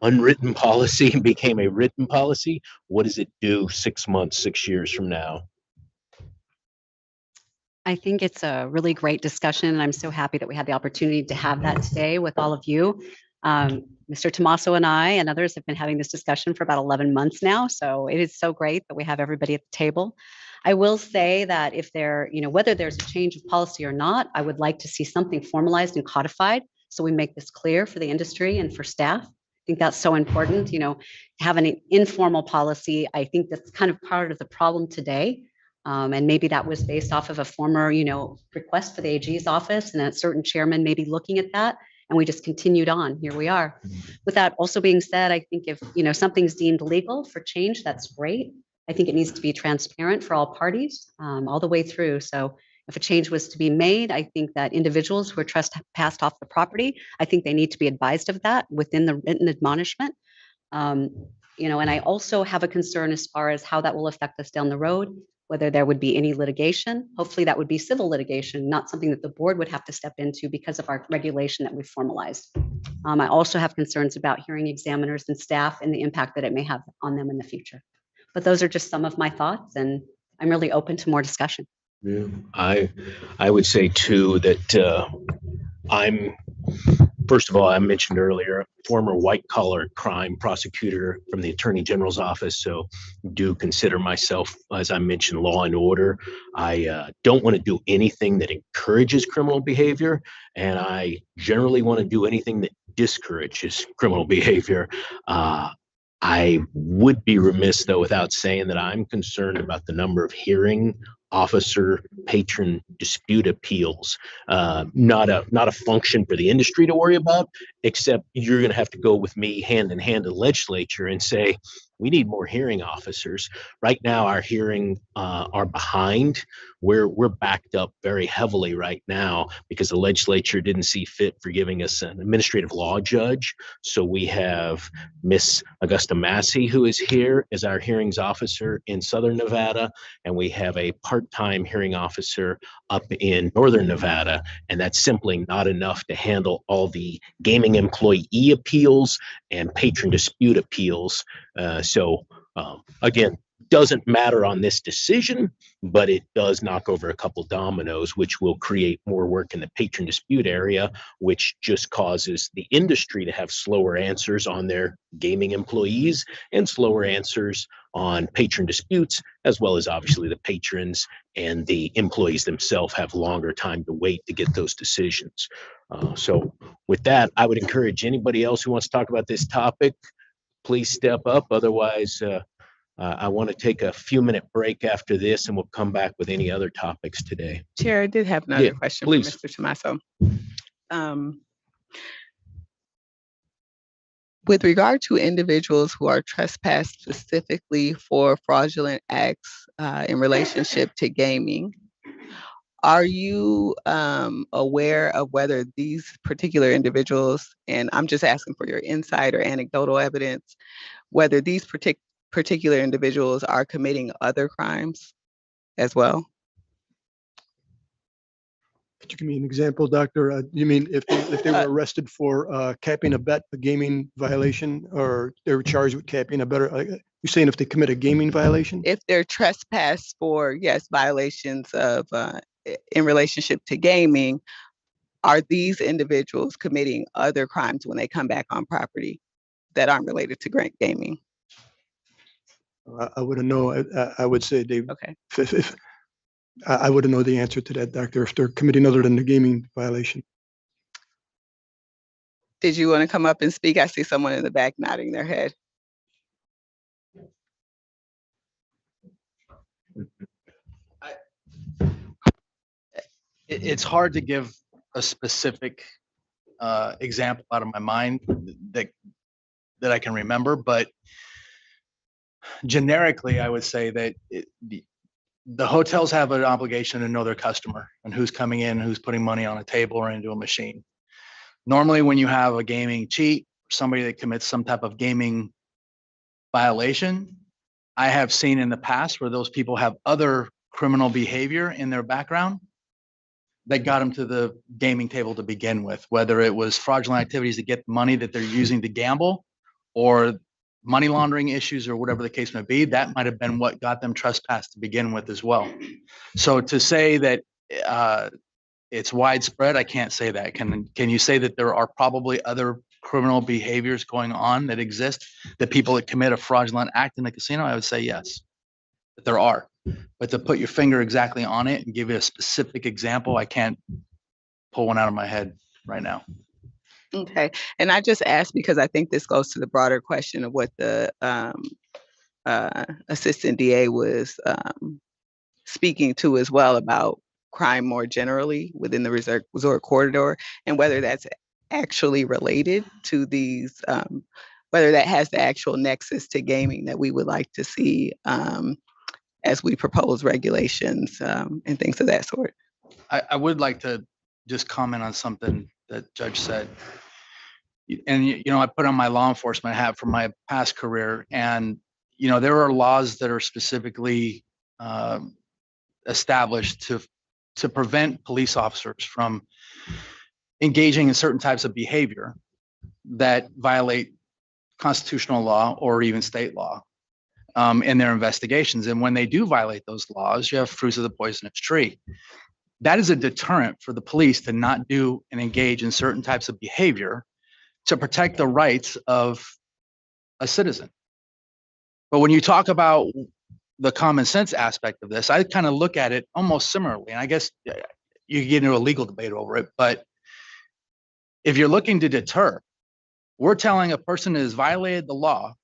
unwritten policy became a written policy? What does it do 6 months, 6 years from now? I think it's a really great discussion, and I'm so happy that we had the opportunity to have that today with all of you. Mr. Tomaso and I and others have been having this discussion for about 11 months now, so it is so great that we have everybody at the table. I will say that if there, whether there's a change of policy or not, I would like to see something formalized and codified so we make this clear for the industry and for staff. I think that's so important, having an informal policy. I think that's kind of part of the problem today. And maybe that was based off of a former, request for the AG's office, and a certain chairman may be looking at that. And we just continued on. Here we are. With that also being said, I think if something's deemed legal for change, that's great. I think it needs to be transparent for all parties, all the way through. So if a change was to be made, I think that individuals who are trespassed off the property, I think they need to be advised of that within the written admonishment. And I also have a concern as far as how that will affect us down the road, whether there would be any litigation. Hopefully that would be civil litigation, not something that the board would have to step into because of our regulation that we've formalized. I also have concerns about hearing examiners and staff and the impact that it may have on them in the future. But those are just some of my thoughts, and I'm really open to more discussion. Yeah, I would say too that first of all, I mentioned earlier, former white-collar crime prosecutor from the Attorney General's office, so do consider myself, as I mentioned, law and order. I don't want to do anything that encourages criminal behavior, and I generally want to do anything that discourages criminal behavior. I would be remiss, though, without saying that I'm concerned about the number of hearing officer patron dispute appeals. Not a function for the industry to worry about, except you're going to have to go with me hand in hand to the legislature and say, we need more hearing officers. Right now, our hearing are behind. We're backed up very heavily right now because the legislature didn't see fit for giving us an administrative law judge. So we have Miss Augusta Massey, who is here as our hearings officer in Southern Nevada, and we have a part-time hearing officer up in Northern Nevada, and that's simply not enough to handle all the gaming employee appeals and patron dispute appeals. So again, doesn't matter on this decision, but it does knock over a couple dominoes, which will create more work in the patron dispute area, which just causes the industry to have slower answers on their gaming employees and slower answers on patron disputes, as well as obviously the patrons and the employees themselves have longer time to wait to get those decisions. So with that, I would encourage anybody else who wants to talk about this topic, please step up. Otherwise, I want to take a few-minute break after this, and we'll come back with any other topics today. Chair, I did have another question for please. Mr. Tomaso. With regard to individuals who are trespassed specifically for fraudulent acts in relationship to gaming, are you aware of whether these particular individuals, and I'm just asking for your insight or anecdotal evidence, whether these particular individuals are committing other crimes as well? Could you give me an example, Doctor? You mean if they were arrested for capping a bet, a gaming violation, or they were charged with capping a bet? You're saying if they commit a gaming violation? If they're trespassed for, yes, violations of in relationship to gaming, are these individuals committing other crimes when they come back on property that aren't related to gaming? I wouldn't know. I would say they. Okay. I wouldn't know the answer to that, Doctor, if they're committing other than the gaming violation. Did you want to come up and speak? I see someone in the back nodding their head. it's hard to give a specific example out of my mind that I can remember, but generically, I would say that the hotels have an obligation to know their customer and who's coming in, who's putting money on a table or into a machine. Normally, when you have a gaming cheat, somebody that commits some type of gaming violation, I have seen in the past where those people have other criminal behavior in their background that got them to the gaming table to begin with, whether it was fraudulent activities to get money that they're using to gamble or money laundering issues or whatever the case may be. That might have been what got them trespassed to begin with as well. So to say that it's widespread, I can't say that. Can you say that there are probably other criminal behaviors going on that exist, that people that commit a fraudulent act in the casino? I would say yes, that there are. But to put your finger exactly on it and give you a specific example, I can't pull one out of my head right now. Okay, and I just asked because I think this goes to the broader question of what the assistant DA was speaking to as well about crime more generally within the resort corridor, and whether that's actually related to these, whether that has the actual nexus to gaming that we would like to see as we propose regulations and things of that sort. I would like to just comment on something that Judge said. And, you know, I put on my law enforcement hat from my past career, and, you know, there are laws that are specifically established to prevent police officers from engaging in certain types of behavior that violate constitutional law or even state law in their investigations. And when they do violate those laws, you have fruits of the poisonous tree. That is a deterrent for the police to not do and engage in certain types of behavior to protect the rights of a citizen. But when you talk about the common sense aspect of this, I kind of look at it almost similarly. And I guess you get into a legal debate over it, but if you're looking to deter, we're telling a person that has violated the law,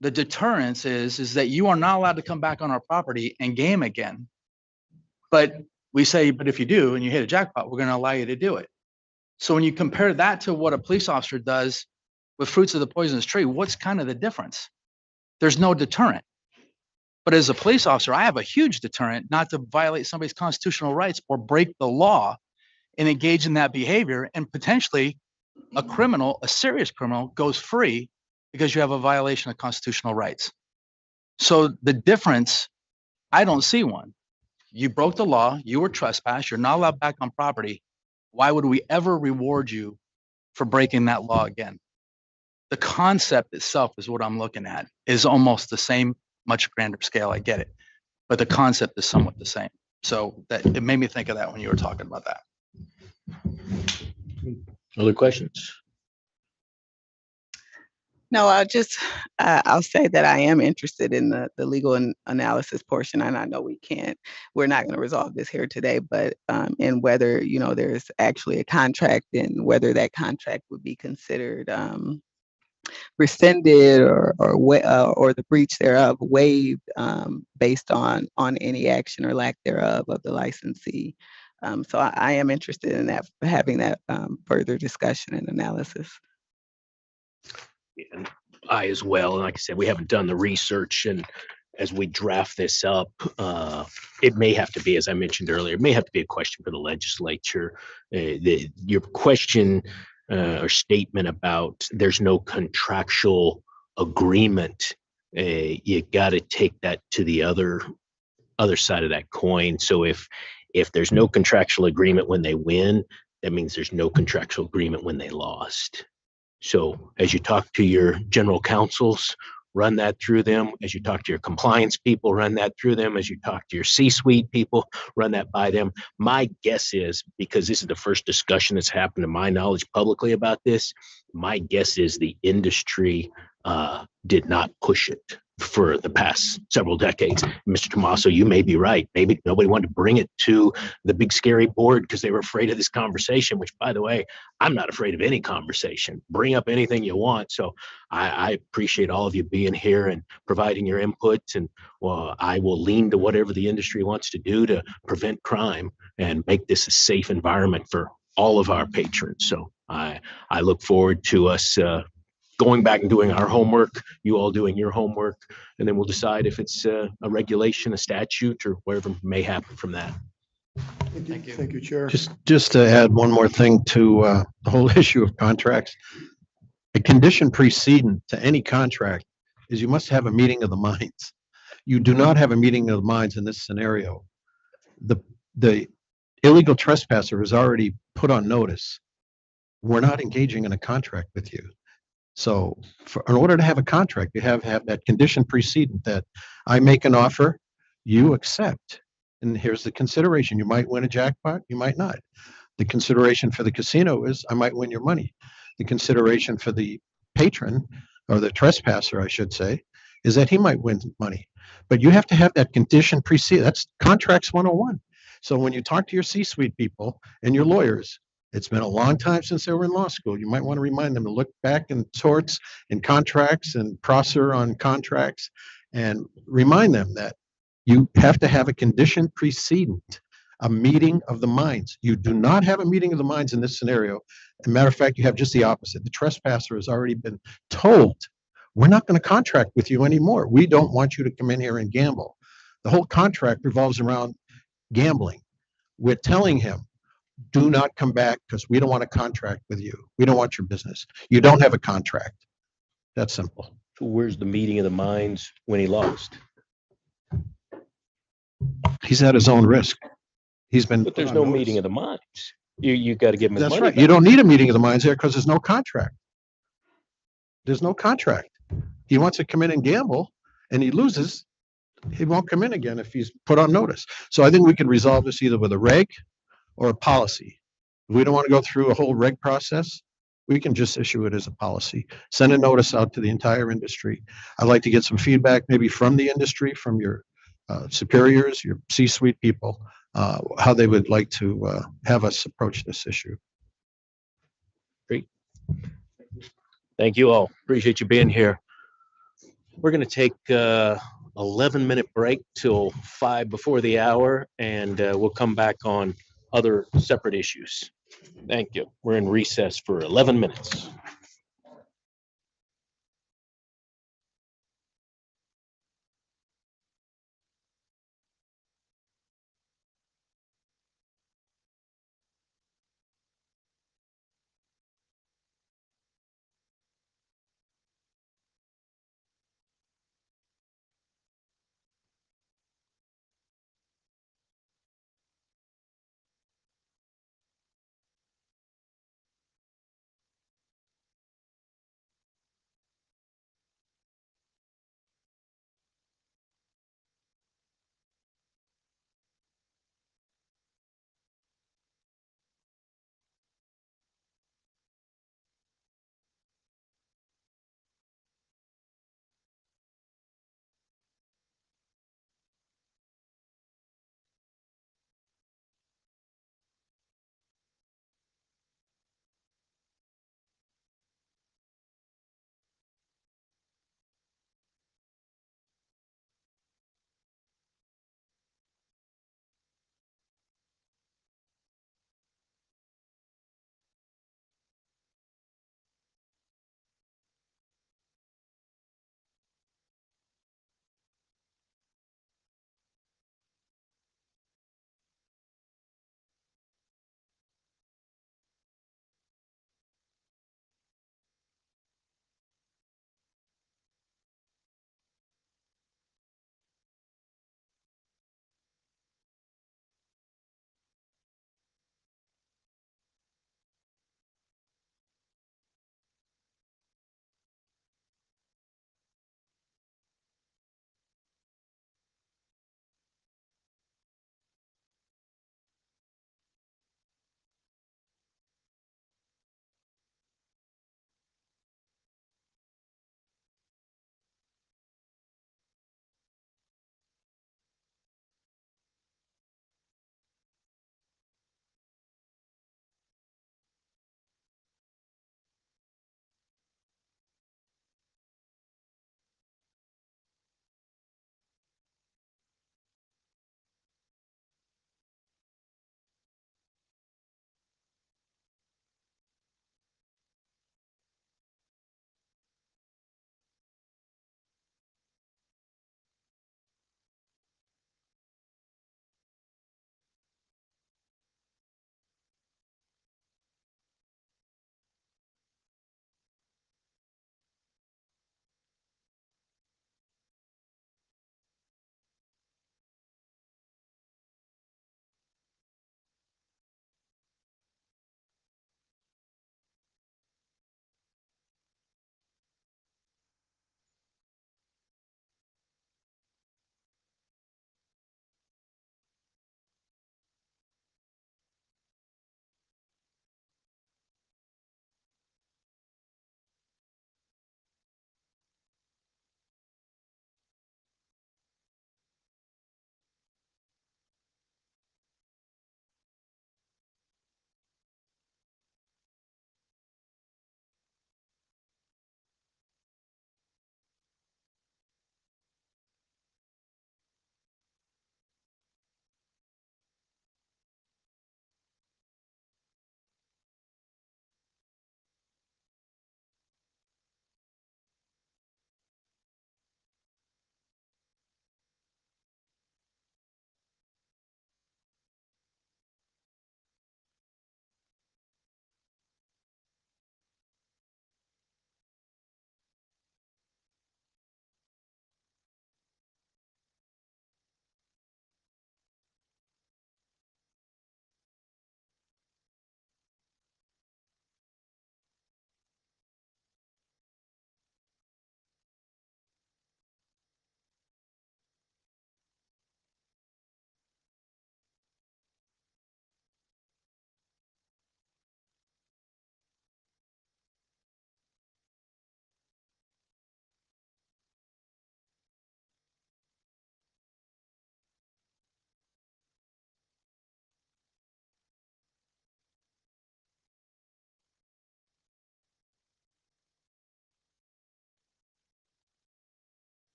the deterrence is that you are not allowed to come back on our property and game again. But we say, but if you do and you hit a jackpot, we're going to allow you to do it. So when you compare that to what a police officer does with fruits of the poisonous tree, what's kind of the difference? There's no deterrent. But as a police officer, I have a huge deterrent not to violate somebody's constitutional rights or break the law and engage in that behavior, and potentially a criminal, a serious criminal, goes free because you have a violation of constitutional rights. So the difference, I don't see one. You broke the law, you were trespassed, you're not allowed back on property. Why would we ever reward you for breaking that law again? The concept itself is what I'm looking at, is almost the same, much grander scale, I get it. But the concept is somewhat the same. So that it made me think of that when you were talking about that. Other questions? No, I'll say that I am interested in the legal analysis portion, and I know we're not going to resolve this here today, but in whether, you know, there's actually a contract and whether that contract would be considered rescinded or the breach thereof waived based on any action or lack thereof of the licensee. So I am interested in that, having that further discussion and analysis. And I as well. And like I said, we haven't done the research, and as we draft this up, it may have to be, as I mentioned earlier, it may have to be a question for the legislature. Your question or statement about there's no contractual agreement, you got to take that to the other side of that coin. So if there's no contractual agreement when they win, that means there's no contractual agreement when they lost. So as you talk to your general counsels, run that through them. As you talk to your compliance people, run that through them. As you talk to your C-suite people, run that by them. My guess is, because this is the first discussion that's happened to my knowledge publicly about this, my guess is the industry did not push it for the past several decades. Mr. Tomaso, you may be right. Maybe nobody wanted to bring it to the big scary board because they were afraid of this conversation, which, by the way, I'm not afraid of any conversation. Bring up anything you want. So I appreciate all of you being here and providing your inputs, and well, I will lean to whatever the industry wants to do to prevent crime. and make this a safe environment for all of our patrons. So I look forward to us going back and doing our homework, you all doing your homework, and then we'll decide if it's a regulation, a statute, or whatever may happen from that. Thank you, Chair. Just to add one more thing to the whole issue of contracts. A condition precedent to any contract is you must have a meeting of the minds. You do not have a meeting of the minds in this scenario. The illegal trespasser is already put on notice. We're not engaging in a contract with you. So in order to have a contract, you have that condition precedent that I make an offer, you accept. And here's the consideration. You might win a jackpot, you might not. The consideration for the casino is I might win your money. The consideration for the patron, or the trespasser, I should say, is that he might win money. But you have to have that condition precedent. That's contracts 101. So when you talk to your C-suite people and your lawyers, it's been a long time since they were in law school. You might want to remind them to look back in torts and contracts and Prosser on contracts and remind them that you have to have a condition precedent, a meeting of the minds. You do not have a meeting of the minds in this scenario. As a matter of fact, you have just the opposite. The trespasser has already been told, we're not going to contract with you anymore. We don't want you to come in here and gamble. The whole contract revolves around gambling. We're telling him, do not come back because we don't want to contract with you. We don't want your business. You don't have a contract. That's simple. So where's the meeting of the minds when he lost? He's at his own risk. He's been. But there's no meeting of the minds. You got to give him his That's money right. back. You don't need a meeting of the minds there because there's no contract. There's no contract. He wants to come in and gamble and he loses. He won't come in again if he's put on notice. So I think we can resolve this either with a reg or a policy. If we don't want to go through a whole reg process, we can just issue it as a policy. Send a notice out to the entire industry. I'd like to get some feedback maybe from the industry, from your superiors, your C-suite people, how they would like to have us approach this issue. Thank you all. Appreciate you being here. We're going to take 11-minute break till 5 before the hour, and we'll come back on other separate issues. Thank you. We're in recess for 11 minutes.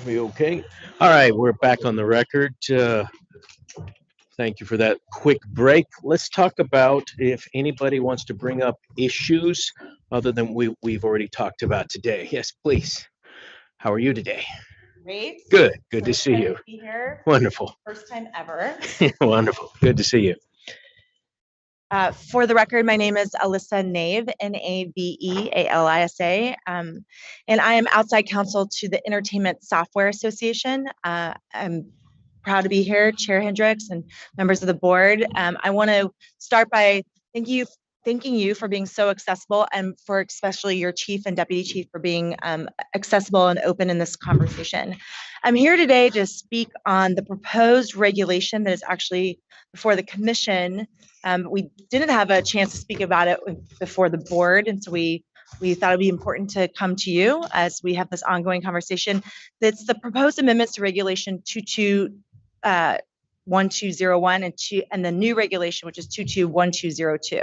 We okay? All right, we're back on the record. Thank you for that quick break. Let's talk about if anybody wants to bring up issues other than we've already talked about today. Yes, please. How are you today? Great. Good. Good to So see excited you. to be here. Wonderful. First time ever. Wonderful. Good to see you. For the record, my name is Alyssa Nave, Navealisa, and I am outside counsel to the Entertainment Software Association. I'm proud to be here, Chair Hendricks and members of the board. I want to start by thanking you for being so accessible, and for especially your chief and deputy chief for being accessible and open in this conversation. I'm here today to speak on the proposed regulation that is actually before the commission. We didn't have a chance to speak about it before the board, and so we thought it'd be important to come to you as we have this ongoing conversation. That's the proposed amendments to regulation 221201 and the new regulation, which is 221202.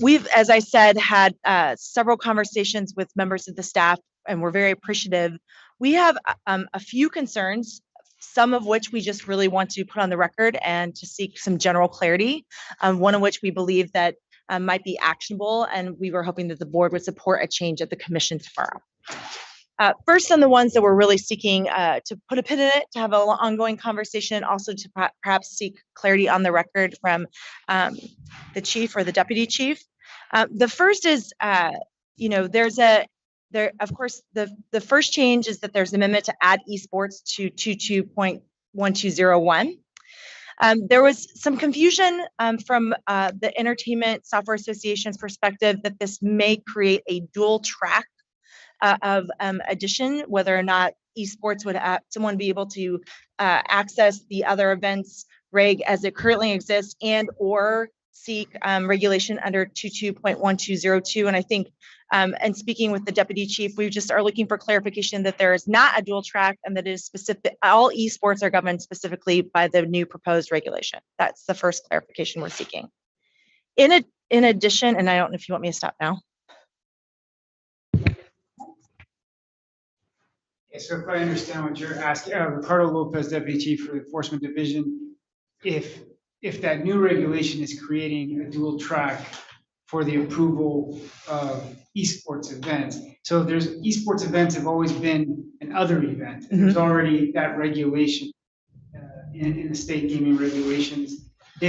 We've, as I said, had several conversations with members of the staff, and we're very appreciative. We have a few concerns, some of which we just really want to put on the record and to seek some general clarity, one of which we believe that might be actionable, and we were hoping that the board would support a change at the commission tomorrow. First, on the ones that we're really seeking to put a pin in it, to have an ongoing conversation, also to perhaps seek clarity on the record from the chief or the deputy chief. The first is, of course, the first change is that there's an amendment to add esports to 22.1201. There was some confusion from the Entertainment Software Association's perspective that this may create a dual track of addition, whether or not esports would someone be able to access the other events reg as it currently exists, and or seek regulation under 22.1202. And I think, and speaking with the deputy chief, we just are looking for clarification that there is not a dual track, and that it is specific. All esports are governed specifically by the new proposed regulation. That's the first clarification we're seeking. In addition, and I don't know if you want me to stop now. So if I understand what you're asking, Ricardo Lopez, Deputy Chief for the Enforcement Division, if that new regulation is creating a dual track for the approval of esports events, so there's esports events have always been an other event, and there's already that regulation in the state gaming regulations. The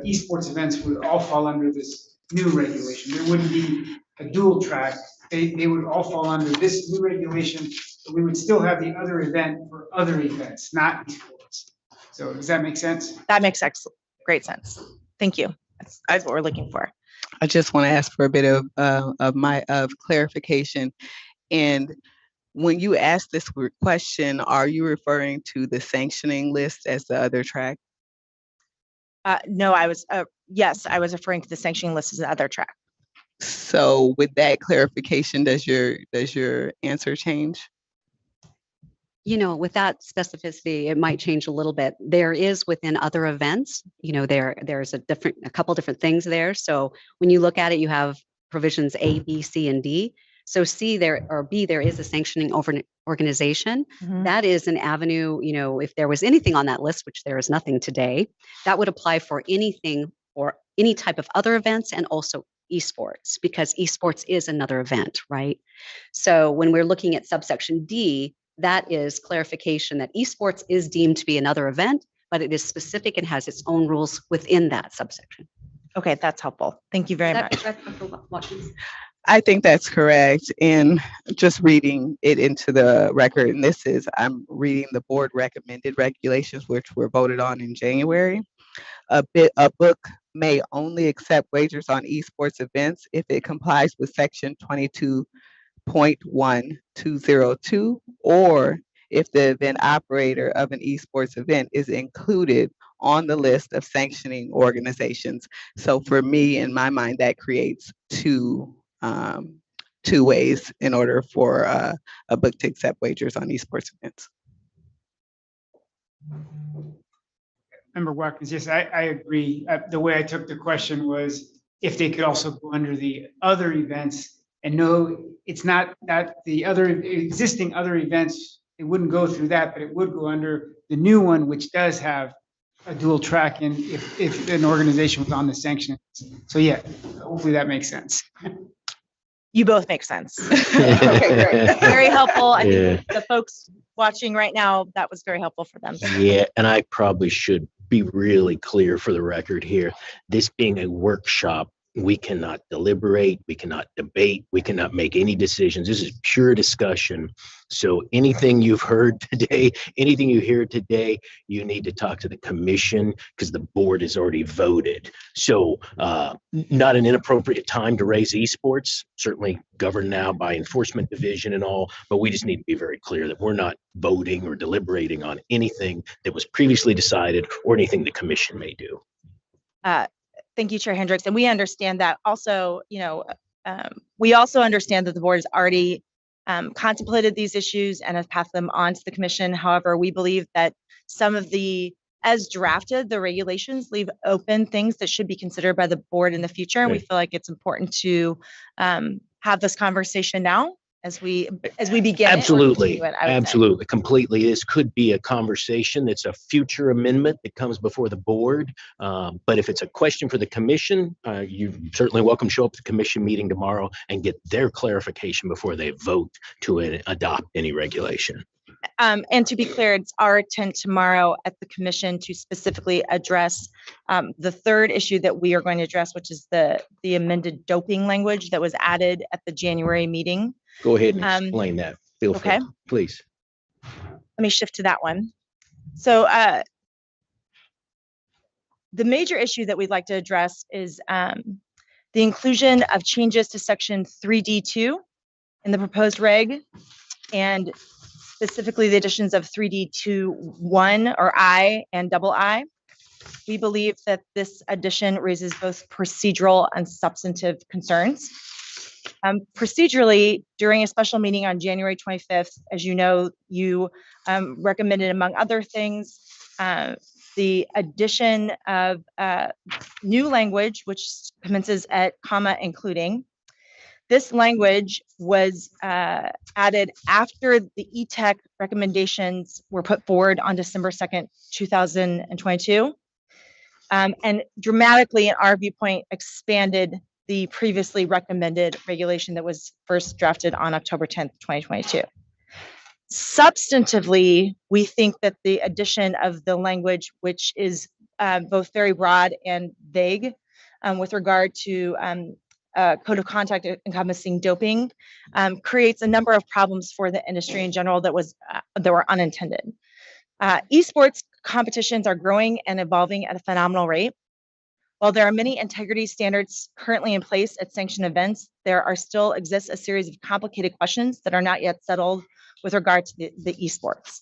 esports events would all fall under this new regulation. There wouldn't be a dual track. They would all fall under this new regulation. We would still have the other event for other events, not esports. So does that make sense? That makes great sense. Thank you. That's what we're looking for. I just want to ask for a bit of clarification. And when you ask this question, are you referring to the sanctioning list as the other track? No, I was yes, I was referring to the sanctioning list as the other track. So with that clarification, does your answer change? With that specificity, it might change a little bit. There is within other events, there's a couple different things there. So when you look at it, you have provisions A, B, C, and D. So C there, or B, there is a sanctioning organization. That is an avenue, if there was anything on that list, which there is nothing today, that would apply for anything or any type of other events, and also esports, because esports is another event, right? So when we're looking at subsection D, that is clarification that esports is deemed to be another event, but it is specific and has its own rules within that subsection. Okay, that's helpful. Thank you very much. I think that's correct. And just reading it into the record, and I'm reading the board recommended regulations, which were voted on in January. A book may only accept wagers on esports events if it complies with section 22.1202, or if the event operator of an esports event is included on the list of sanctioning organizations. So for me, in my mind, that creates two ways in order for a book to accept wagers on esports events. Member Watkins, yes, I agree. The way I took the question was if they could also go under the other events And no, it's not that the other existing other events, it wouldn't go through that, but it would go under the new one, which does have a dual track and if an organization was on the sanction. So yeah, hopefully that makes sense. You both make sense. Okay, great. Very helpful. I Yeah. think the folks watching right now, that was very helpful for them. Yeah, and I probably should be really clear for the record here. This being a workshop, we cannot deliberate, we cannot debate, we cannot make any decisions. This is pure discussion. So anything you've heard today, anything you hear today, you need to talk to the commission because the board has already voted. So not an inappropriate time to raise esports, certainly governed now by enforcement division and all, but we just need to be very clear that we're not voting or deliberating on anything that was previously decided or anything the commission may do. Thank you, Chair Hendricks. And we understand that also, we also understand that the board has already contemplated these issues and has passed them on to the commission. However, we believe that some of as drafted, the regulations leave open things that should be considered by the board in the future. And we feel like it's important to have this conversation now as we begin. Absolutely, absolutely, completely. This could be a conversation that's a future amendment that comes before the board. But if it's a question for the commission, you're certainly welcome to show up at the commission meeting tomorrow and get their clarification before they vote to adopt any regulation. And to be clear, it's our intent tomorrow at the commission to specifically address the third issue that we are going to address, which is the amended doping language that was added at the January meeting. Go ahead and explain that. Feel free, please. Let me shift to that one. So the major issue that we'd like to address is the inclusion of changes to section 3D2 in the proposed reg, and specifically the additions of 3D2(1) or I and II. We believe that this addition raises both procedural and substantive concerns. Procedurally, during a special meeting on January 25th, as you know, you recommended, among other things, the addition of new language, which commences at comma including. This language was added after the ETEC recommendations were put forward on December 2nd, 2022, and dramatically, in our viewpoint, expanded the previously recommended regulation that was first drafted on October 10th, 2022. Substantively, we think that the addition of the language, which is both very broad and vague with regard to code of conduct encompassing doping, creates a number of problems for the industry in general that were unintended. Esports competitions are growing and evolving at a phenomenal rate. While there are many integrity standards currently in place at sanctioned events, there still exists a series of complicated questions that are not yet settled with regard to the esports.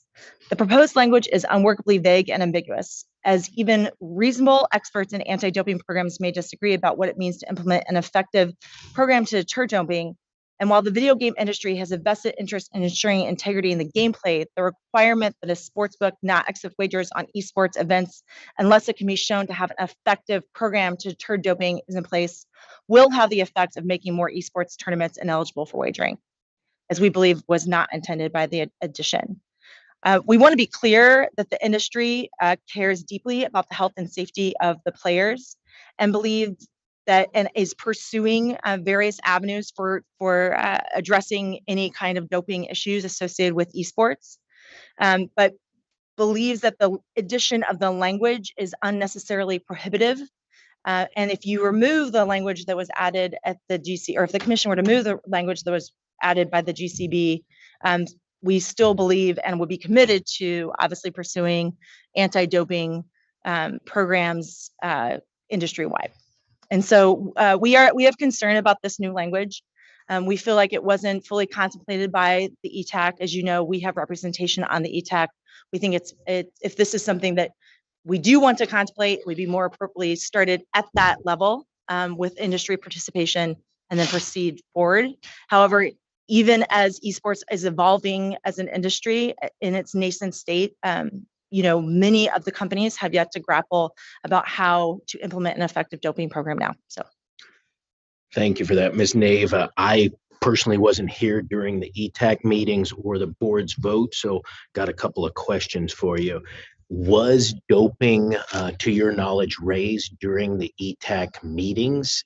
The proposed language is unworkably vague and ambiguous, as even reasonable experts in anti-doping programs may disagree about what it means to implement an effective program to deter doping. And while the video game industry has a vested interest in ensuring integrity in the gameplay, the requirement that a sportsbook not accept wagers on esports events unless it can be shown to have an effective program to deter doping is in place will have the effect of making more esports tournaments ineligible for wagering, as we believe was not intended by the addition. We want to be clear that the industry cares deeply about the health and safety of the players and believes that and is pursuing various avenues for addressing any kind of doping issues associated with esports, but believes that the addition of the language is unnecessarily prohibitive. And if you remove the language that was added at the GC, or if the commission were to move the language that was added by the GCB, we still believe and would be committed to obviously pursuing anti-doping programs industry-wide. And so we have concern about this new language. We feel like it wasn't fully contemplated by the ETAC. As you know, we have representation on the ETAC. We think if this is something that we do want to contemplate, we'd be more appropriately started at that level with industry participation and then proceed forward. However, even as esports is evolving as an industry in its nascent state, many of the companies have yet to grapple about how to implement an effective doping program now. So, thank you for that, Ms. Nave. I personally wasn't here during the ETAC meetings or the board's vote, so got a couple of questions for you. Was doping, to your knowledge, raised during the ETAC meetings?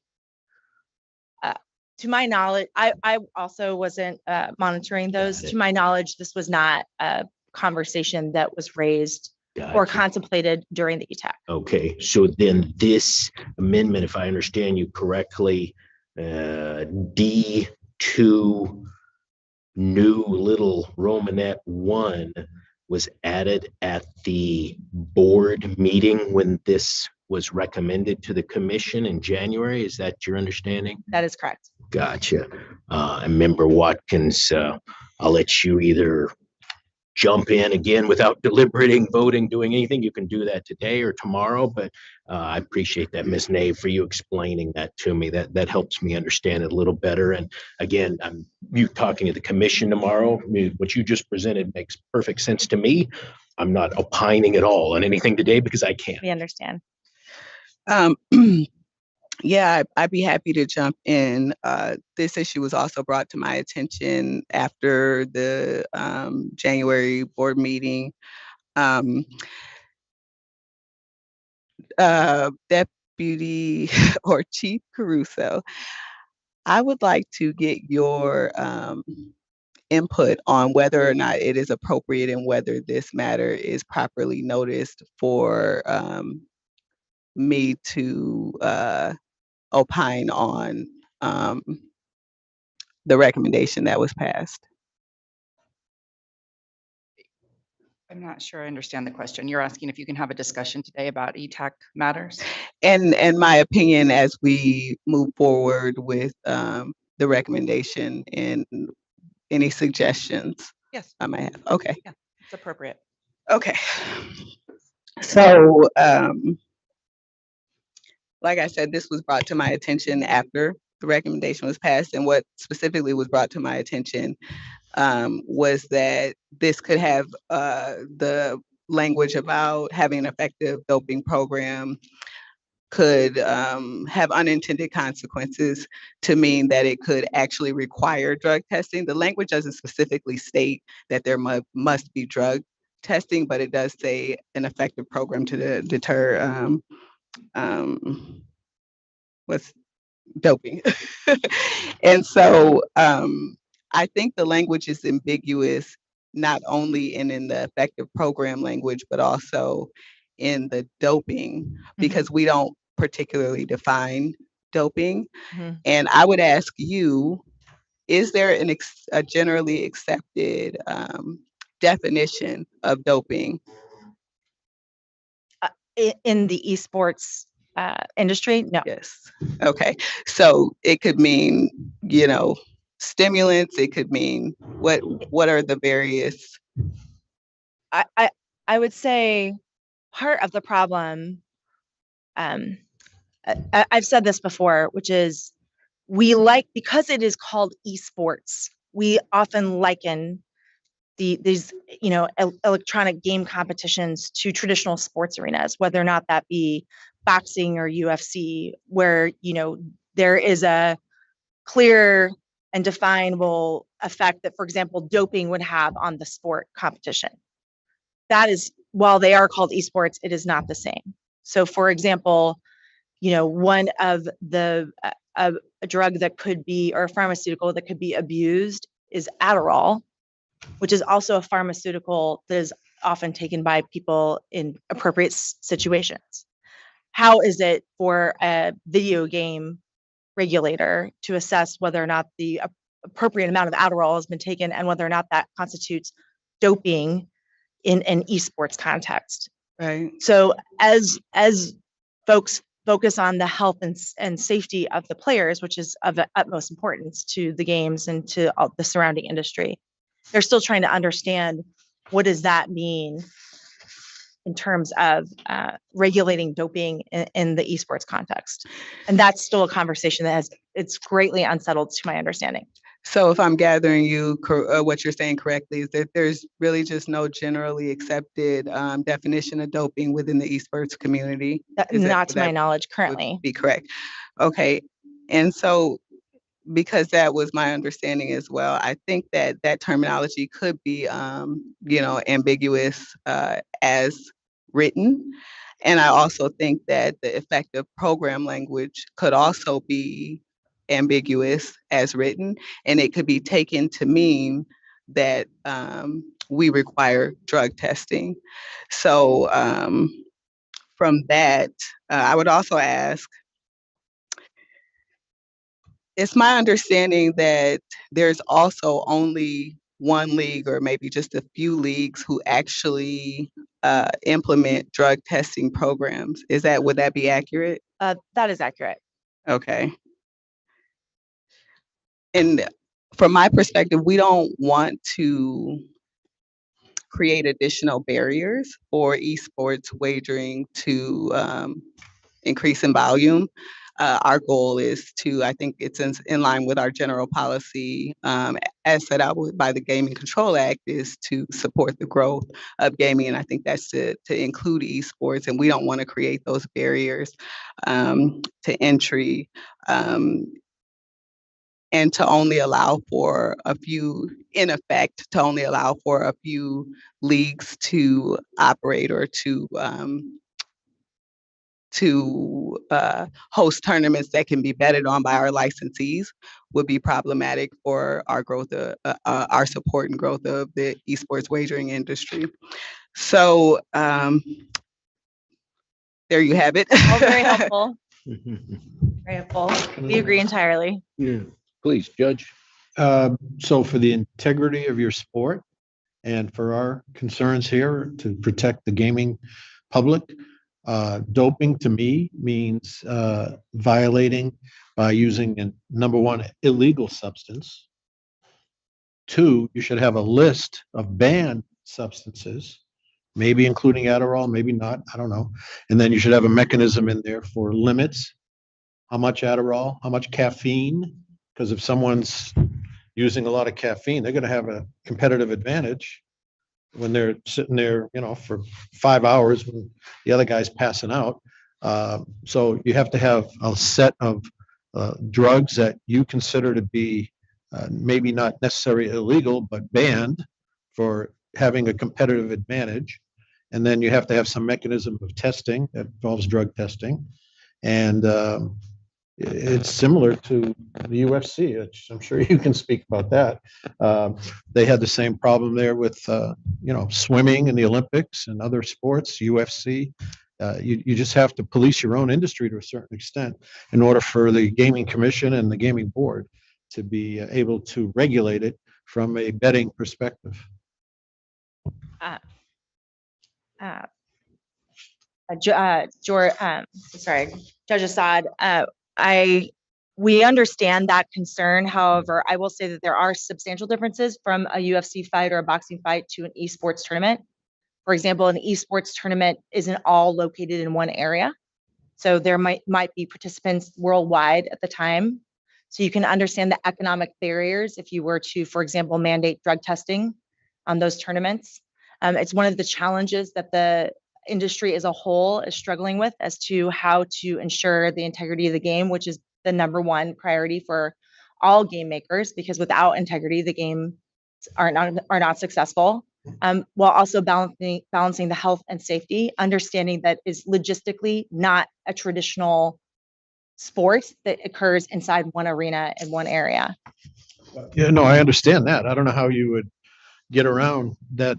To my knowledge, I also wasn't monitoring those. Got it. To my knowledge, this was not a conversation that was raised or Gotcha. contemplated during the ETAC. Okay, so then this amendment, if I understand you correctly, D2 new little Romanet 1 was added at the board meeting when this was recommended to the commission in January. Is that your understanding? That is correct. Gotcha. And Member Watkins, I'll let you either jump in again without deliberating, voting, doing anything. You can do that today or tomorrow, but I appreciate that, Ms. Nave, for you explaining that to me. That helps me understand it a little better. And again, you talking to the commission tomorrow. I mean, what you just presented makes perfect sense to me. I'm not opining at all on anything today because I can't. We understand. Yeah, I'd be happy to jump in. This issue was also brought to my attention after the January board meeting. Deputy or Chief Caruso, I would like to get your input on whether or not it is appropriate and whether this matter is properly noticed for me to opine on the recommendation that was passed. I'm not sure I understand the question. You're asking if you can have a discussion today about ETAC matters? And my opinion as we move forward with the recommendation and any suggestions Yes, I might have. Okay. it's appropriate. Okay. So, like I said, this was brought to my attention after the recommendation was passed, and what specifically was brought to my attention was that this could have the language about having an effective doping program could have unintended consequences to mean that it could actually require drug testing. The language doesn't specifically state that there must be drug testing, but it does say an effective program to deter what's doping. And so I think the language is ambiguous, not only in the effective program language, but also in the doping, because we don't particularly define doping. And I would ask you, is there a generally accepted definition of doping? In the esports industry? No. Yes. Okay. So it could mean, stimulants. It could mean what are the various? I would say part of the problem, I've said this before, which is because it is called esports, we often liken these electronic game competitions to traditional sports arenas, whether or not that be boxing or UFC, where there is a clear and definable effect that, for example, doping would have on the sport competition. That is, while they are called esports, it is not the same. So, for example, one of the a drug that could be, or a pharmaceutical that could be abused is Adderall, which is also a pharmaceutical that is often taken by people in appropriate situations. How is it for a video game regulator to assess whether or not the appropriate amount of Adderall has been taken and whether or not that constitutes doping in an esports context? Right. So as folks focus on the health and safety of the players, which is of the utmost importance to the games and to all the surrounding industry, they're still trying to understand what does that mean in terms of regulating doping in the esports context. And that's still a conversation that it's greatly unsettled to my understanding. So if I'm gathering you, what you're saying correctly is that there's really just no generally accepted definition of doping within the esports community? Not to my knowledge currently. Be correct. Okay. And so because that was my understanding as well. I think that that terminology could be, ambiguous as written. And I also think that the effective program language could also be ambiguous as written, and it could be taken to mean that we require drug testing. So from that, I would also ask, it's my understanding that there's also only one league or maybe just a few leagues who actually implement drug testing programs. Would that be accurate? That is accurate. Okay. And from my perspective, we don't want to create additional barriers for esports wagering to increase in volume. Our goal is to, I think it's in line with our general policy, as set out by the Gaming Control Act, is to support the growth of gaming. And I think that's to include esports. And we don't want to create those barriers to entry. And to only allow for a few, in effect, to only allow for a few leagues to operate or to host tournaments that can be betted on by our licensees would be problematic for our growth, our support and growth of the esports wagering industry. So there you have it. All very helpful. Very helpful. We agree entirely. Yeah, please, Judge. So for the integrity of your sport and for our concerns here to protect the gaming public, doping to me means violating by using a number one, illegal substance. Two, you should have a list of banned substances, maybe including Adderall, maybe not, I don't know. And then you should have a mechanism in there for limits. How much Adderall, how much caffeine? Because if someone's using a lot of caffeine, they're going to have a competitive advantage when they're sitting there, for 5 hours when the other guy's passing out. So you have to have a set of drugs that you consider to be maybe not necessarily illegal, but banned for having a competitive advantage. And then you have to have some mechanism of testing that involves drug testing. And it's similar to the UFC, which I'm sure you can speak about that. They had the same problem there with, swimming in the Olympics and other sports, UFC. You just have to police your own industry to a certain extent in order for the Gaming Commission and the Gaming Board to be able to regulate it from a betting perspective. Judge Assad, we understand that concern. However, I will say that there are substantial differences from a UFC fight or a boxing fight to an esports tournament. For example, an esports tournament isn't all located in one area. So there might be participants worldwide at the time. So you can understand the economic barriers if you were to, for example, mandate drug testing on those tournaments. It's one of the challenges that the industry as a whole is struggling with as to how to ensure the integrity of the game, which is the number one priority for all game makers, because without integrity, the games are not successful. While also balancing the health and safety, understanding that is logistically not a traditional sport that occurs inside one arena in one area. Yeah, no, I understand that. I don't know how you would get around that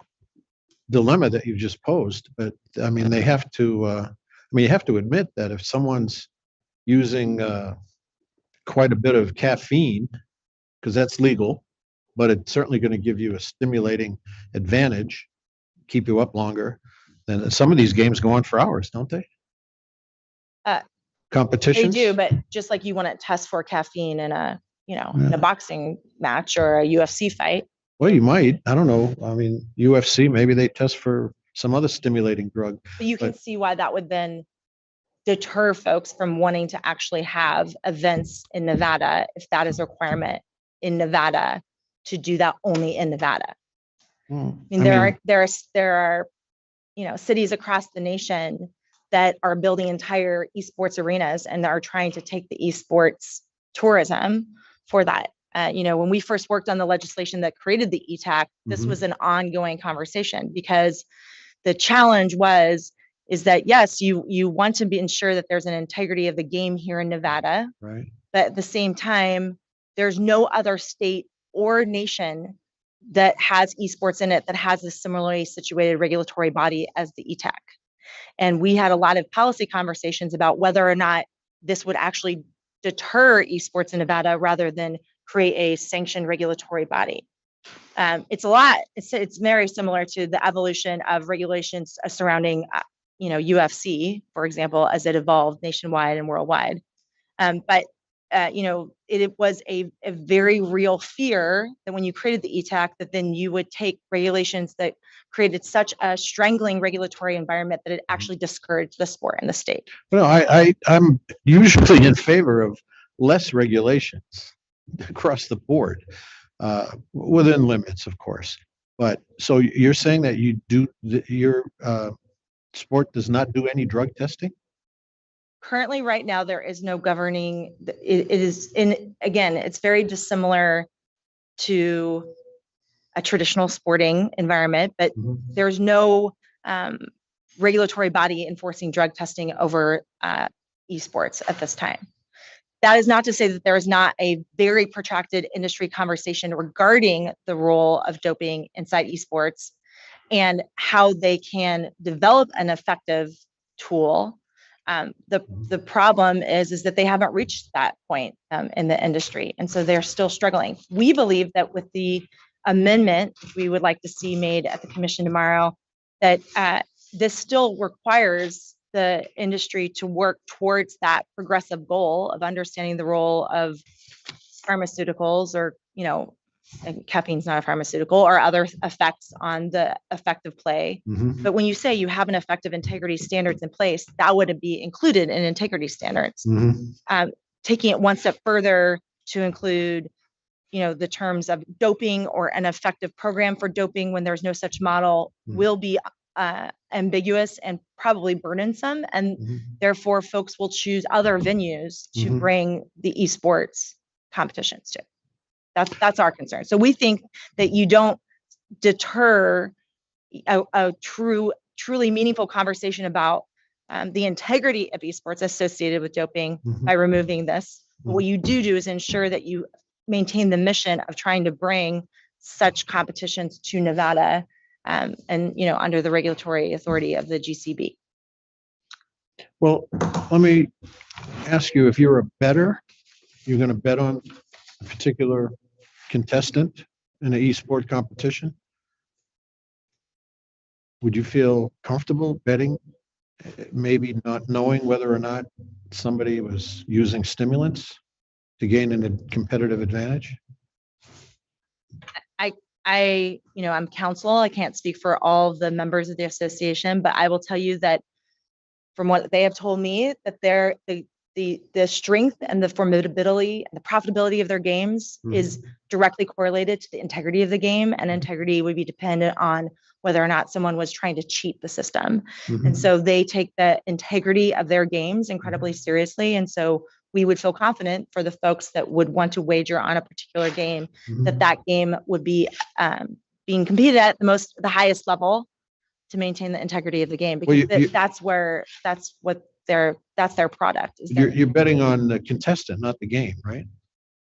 dilemma that you just posed, but I mean, they have to, you have to admit that if someone's using quite a bit of caffeine, because that's legal, but it's certainly going to give you a stimulating advantage, keep you up longer. Then some of these games go on for hours, don't they? Competitions? They do, but just like you wouldn't test for caffeine in a boxing match or a UFC fight. Well, you might. I don't know. I mean, UFC, maybe they test for some other stimulating drug. But you can see why that would then deter folks from wanting to actually have events in Nevada if that is a requirement in Nevada to do that only in Nevada. I mean, there are cities across the nation that are building entire esports arenas and are trying to take the esports tourism for that. When we first worked on the legislation that created the ETAC, this Mhm. was an ongoing conversation because the challenge is that yes, you want to ensure that there's an integrity of the game here in Nevada, Right. but at the same time, there's no other state or nation that has esports in it that has a similarly situated regulatory body as the ETAC. And we had a lot of policy conversations about whether or not this would actually deter esports in Nevada rather than create a sanctioned regulatory body. It's very similar to the evolution of regulations surrounding, UFC, for example, as it evolved nationwide and worldwide. But it was a very real fear that when you created the ETAC, that then you would take regulations that created such a strangling regulatory environment that it actually discouraged the sport in the state. Well, I'm usually in favor of less regulations across the board, within limits, of course. But so you're saying that your sport does not do any drug testing? Currently, right now, there is no governing. It is again, it's very dissimilar to a traditional sporting environment, but Mhm. there's no regulatory body enforcing drug testing over esports at this time. That is not to say that there is not a very protracted industry conversation regarding the role of doping inside esports and how they can develop an effective tool. The problem is that they haven't reached that point in the industry, and so they're still struggling. We believe that with the amendment we would like to see made at the commission tomorrow, that this still requires the industry to work towards that progressive goal of understanding the role of pharmaceuticals, or and caffeine's not a pharmaceutical, or other effects on the effective play. Mhm. But when you say you have an effective integrity standards in place, that would be included in integrity standards. Mhm. Taking it one step further to include, the terms of doping or an effective program for doping when there's no such model will be ambiguous and probably burdensome. And Mhm. therefore, folks will choose other venues to Mhm. bring the esports competitions to. That's our concern. So we think that you don't deter a truly meaningful conversation about the integrity of esports associated with doping Mhm. by removing this. But what you do is ensure that you maintain the mission of trying to bring such competitions to Nevada, and under the regulatory authority of the GCB. Well, let me ask you, if you're a bettor, you're going to bet on a particular contestant in an e-sport competition? Would you feel comfortable betting, maybe not knowing whether or not somebody was using stimulants to gain a competitive advantage? I'm counsel. I can't speak for all of the members of the association, but I will tell you that from what they have told me, that the strength and the formidability and the profitability of their games is directly correlated to the integrity of the game, and integrity would be dependent on whether or not someone was trying to cheat the system. Mhm. And so they take the integrity of their games incredibly seriously. And so we would feel confident for the folks that would want to wager on a particular game, Mhm. that game would be being competed at the highest level to maintain the integrity of the game, Well, because that's their product. You're betting on the contestant, not the game, right?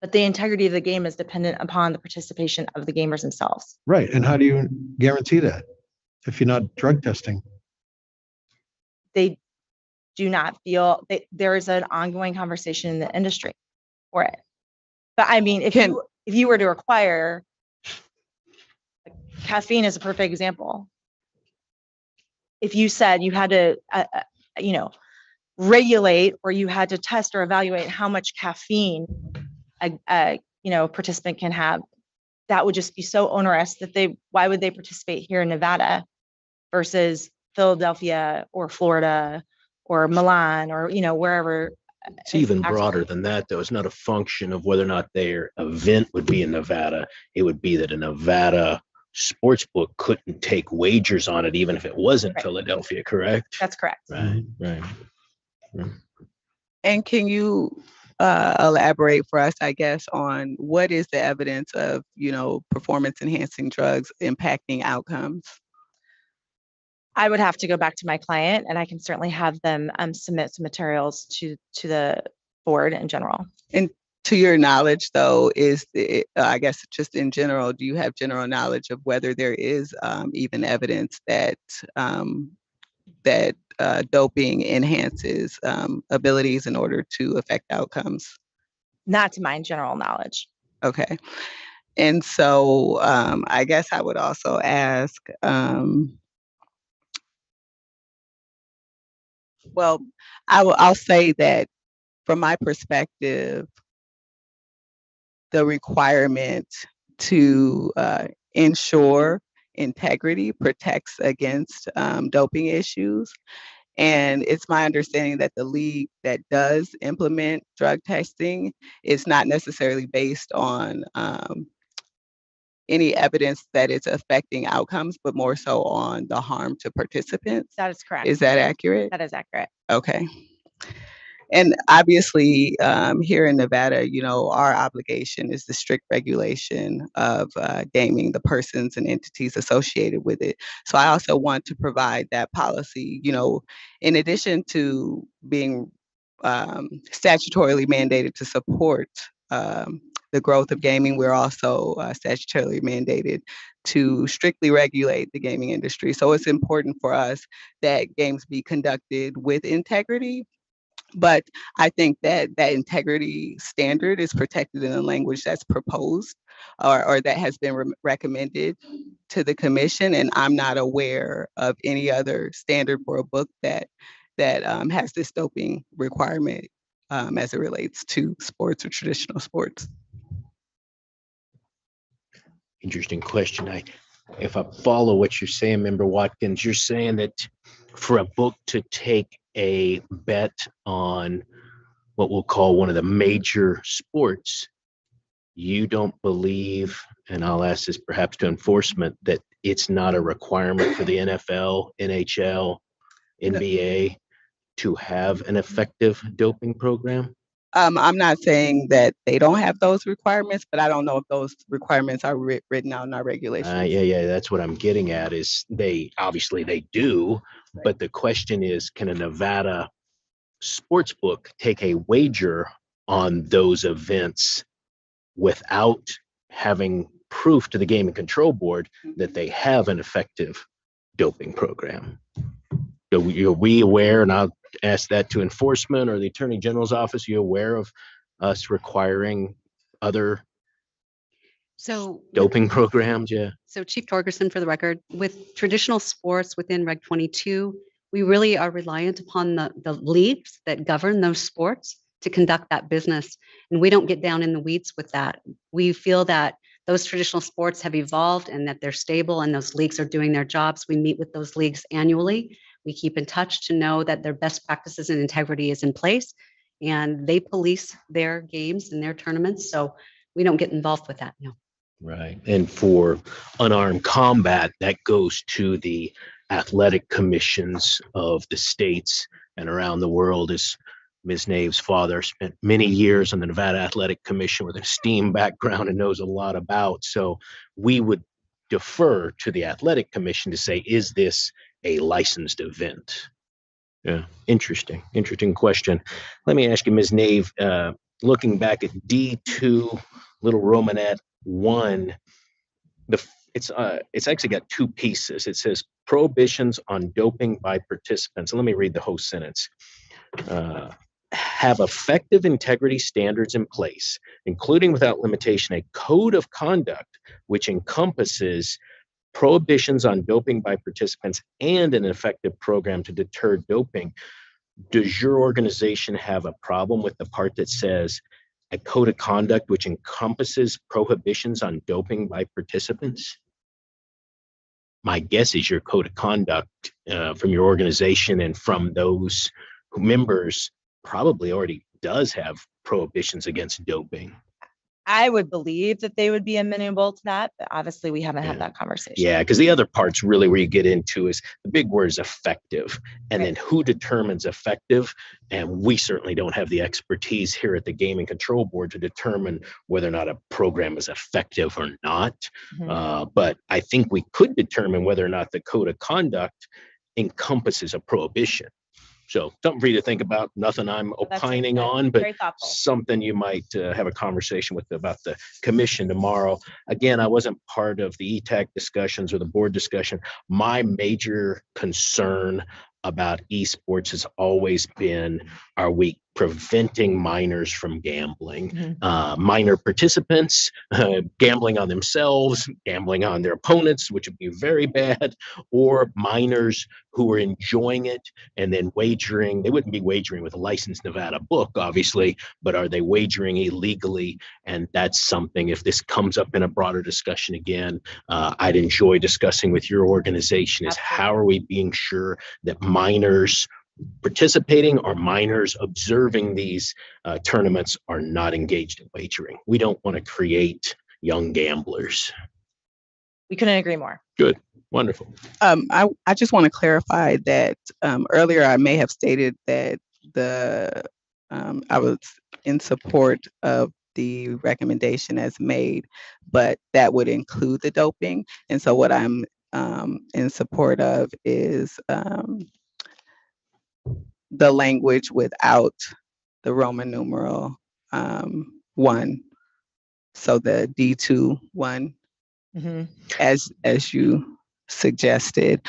But the integrity of the game is dependent upon the participation of the gamers themselves. Right. And how do you guarantee that if you're not drug testing? They do not feel that there is an ongoing conversation in the industry for it. But I mean, if you were to require, caffeine is a perfect example. If you said you had to, regulate, or you had to test or evaluate how much caffeine a participant can have, that would just be so onerous that why would they participate here in Nevada versus Philadelphia or Florida or Milan or wherever. It's even broader than that, though. It's not a function of whether or not their event would be in Nevada. It would be that a Nevada sportsbook couldn't take wagers on it, even if it wasn't Philadelphia, correct? That's correct. Right. And can you elaborate for us, I guess, on what is the evidence of, performance enhancing drugs impacting outcomes? I would have to go back to my client, and I can certainly have them submit some materials to the board in general. And to your knowledge, though, I guess just in general, do you have general knowledge of whether there is even evidence that doping enhances abilities in order to affect outcomes? Not to my general knowledge. Okay. And so I guess I would also ask, well, I'll say that from my perspective, the requirement to ensure integrity protects against doping issues. And it's my understanding that the league that does implement drug testing is not necessarily based on any evidence that it's affecting outcomes, but more so on the harm to participants. That is correct. Is that accurate? That is accurate. Okay. And obviously, here in Nevada, our obligation is the strict regulation of gaming, the persons and entities associated with it. So I also want to provide that policy, in addition to being statutorily mandated to support the growth of gaming, we're also statutorily mandated to strictly regulate the gaming industry. So it's important for us that games be conducted with integrity. But I think that integrity standard is protected in the language that's proposed or that has been recommended to the commission. And I'm not aware of any other standard for a book that has this doping requirement as it relates to sports or traditional sports. Interesting question. If I follow what you're saying, Member Watkins, you're saying that for a book to take a bet on what we'll call one of the major sports, you don't believe, and I'll ask this perhaps to enforcement, that it's not a requirement for the NFL, NHL, NBA to have an effective doping program? I'm not saying that they don't have those requirements, but I don't know if those requirements are written out in our regulations. Yeah, that's what I'm getting at is they do, but the question is, can a Nevada sports book take a wager on those events without having proof to the Gaming Control Board that they have an effective doping program? Are we aware, and I'll ask that to enforcement or the Attorney General's office, are you aware of us requiring other doping programs? Yeah. So Chief Torgerson, for the record, with traditional sports within Reg 22, we really are reliant upon the leagues that govern those sports to conduct that business. And we don't get down in the weeds with that. We feel that those traditional sports have evolved and that they're stable and those leagues are doing their jobs. We meet with those leagues annually. We keep in touch to know that their best practices and integrity is in place, and they police their games and their tournaments. So we don't get involved with that. No. Right. And for unarmed combat, that goes to the athletic commissions of the states and around the world. As Ms. Nave's father spent many years on the Nevada Athletic Commission with a STEAM background and knows a lot about. So we would defer to the athletic commission to say, is this a licensed event? Yeah, interesting question. Let me ask you, Ms. Nave, looking back at D2 little Romanet 1, it's actually got two pieces. It says prohibitions on doping by participants. And let me read the whole sentence. Have effective integrity standards in place, including without limitation a code of conduct which encompasses prohibitions on doping by participants and an effective program to deter doping. Does your organization have a problem with the part that says a code of conduct which encompasses prohibitions on doping by participants? My guess is your code of conduct from your organization and from those members probably already does have prohibitions against doping. I would believe that they would be amenable to that, but obviously we haven't had Yeah. that conversation. Yeah, because the other part's really where you get into is the big word is effective. And Right. then who determines effective? And we certainly don't have the expertise here at the Gaming Control Board to determine whether or not a program is effective or not. Mhm. But I think we could determine whether or not the code of conduct encompasses a prohibition. So something for you to think about, nothing I'm That's opining on, but very thoughtful. something you might have a conversation with about the commission tomorrow. Again, I wasn't part of the ETAC discussions or the board discussion. My major concern about esports has always been, are we preventing minors from gambling? Mhm. Minor participants gambling on themselves, gambling on their opponents, which would be very bad, or minors who are enjoying it and then wagering. They wouldn't be wagering with a licensed Nevada book, obviously, but are they wagering illegally? And that's something, if this comes up in a broader discussion again, I'd enjoy discussing with your organization is how are we being sure that minors participating or minors observing these tournaments are not engaged in wagering. We don't want to create young gamblers. We couldn't agree more. Good. Wonderful. I just want to clarify that earlier I may have stated that I was in support of the recommendation as made, but that would include the doping. And so what I'm in support of is the language without the Roman numeral 1. So the D2-1, Mhm. as you suggested,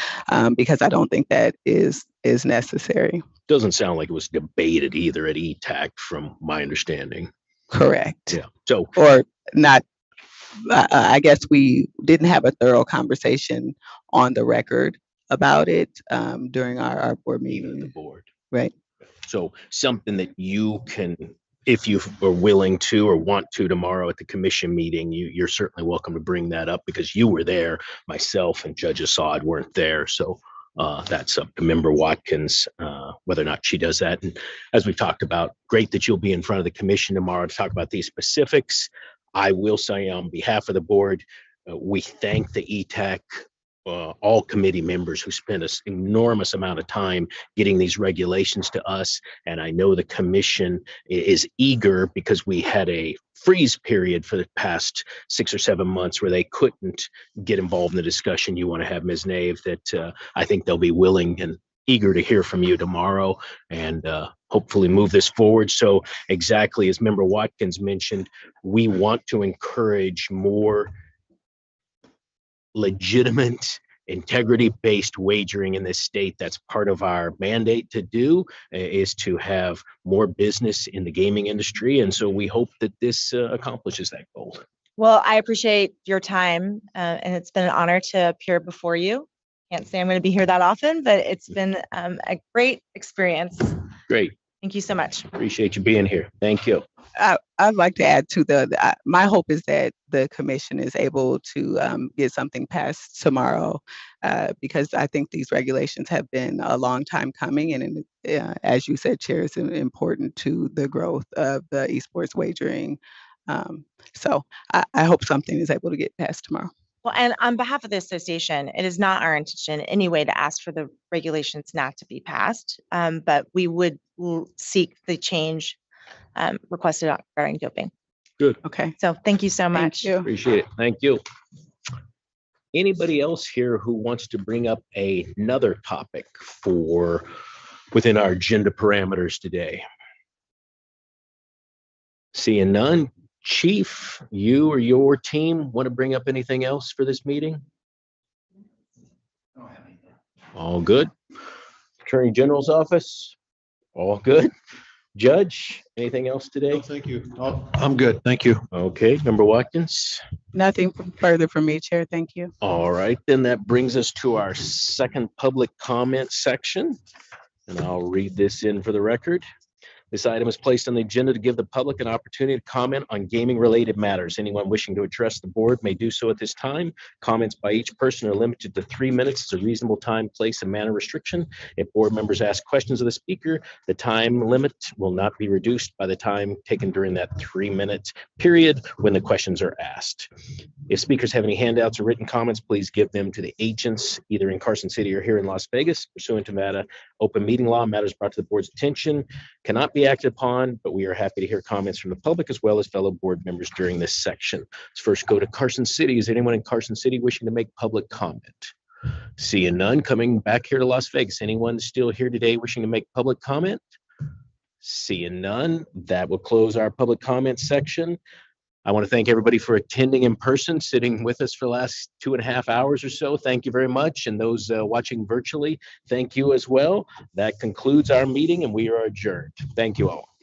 because I don't think that is necessary. Doesn't sound like it was debated either at ETAC from my understanding. Correct. Yeah. So, Or not, I guess we didn't have a thorough conversation on the record about it during our board even at the meeting. board. Right. So something that you can, if you are willing to or want to tomorrow at the commission meeting, you're certainly welcome to bring that up because you were there. Myself and Judge Assad weren't there. So that's up to Member Watkins, whether or not she does that. And as we've talked about, great that you'll be in front of the commission tomorrow to talk about these specifics. I will say on behalf of the board, we thank the ETAC, all committee members who spent an enormous amount of time getting these regulations to us. And I know the commission is eager because we had a freeze period for the past 6 or 7 months where they couldn't get involved in the discussion you want to have, Ms. Nave, that I think they'll be willing and eager to hear from you tomorrow and hopefully move this forward. So exactly as Member Watkins mentioned, we want to encourage more legitimate, integrity-based wagering in this state. That's part of our mandate to do, is to have more business in the gaming industry. And so we hope that this accomplishes that goal. Well, I appreciate your time, and it's been an honor to appear before you. Can't say I'm going to be here that often, but it's been a great experience. Great. Thank you so much. Appreciate you being here. Thank you. I'd like to add to my hope is that the commission is able to get something passed tomorrow, because I think these regulations have been a long time coming. And as you said, Chair, it's important to the growth of the esports wagering. So I hope something is able to get passed tomorrow. Well, and on behalf of the association, it is not our intention in any way to ask for the regulations not to be passed, but we would seek the change requested regarding doping. Good. Okay. So thank you so much. Thank you. Appreciate it. Thank you. Anybody else here who wants to bring up another topic for within our agenda parameters today? Seeing none. Chief, you or your team want to bring up anything else for this meeting? All good. Attorney General's office? All good. Judge, anything else today? No, thank you. I'm good. Thank you. Okay, Member Watkins? Nothing further from me, Chair. Thank you. All right, then that brings us to our second public comment section. And I'll read this in for the record. This item is placed on the agenda to give the public an opportunity to comment on gaming-related matters. Anyone wishing to address the board may do so at this time. Comments by each person are limited to 3 minutes. It's a reasonable time, place, and manner restriction. If board members ask questions of the speaker, the time limit will not be reduced by the time taken during that 3-minute period when the questions are asked. If speakers have any handouts or written comments, please give them to the agents either in Carson City or here in Las Vegas. Pursuant to Nevada open meeting law, matters brought to the board's attention cannot be acted upon, but we are happy to hear comments from the public as well as fellow board members during this section. Let's first go to Carson City. Is anyone in Carson City wishing to make public comment? Seeing none, coming back here to Las Vegas. Anyone still here today wishing to make public comment? Seeing none, that will close our public comment section. I want to thank everybody for attending in person, sitting with us for the last 2.5 hours or so. Thank you very much. And those watching virtually, thank you as well. That concludes our meeting and we are adjourned. Thank you all.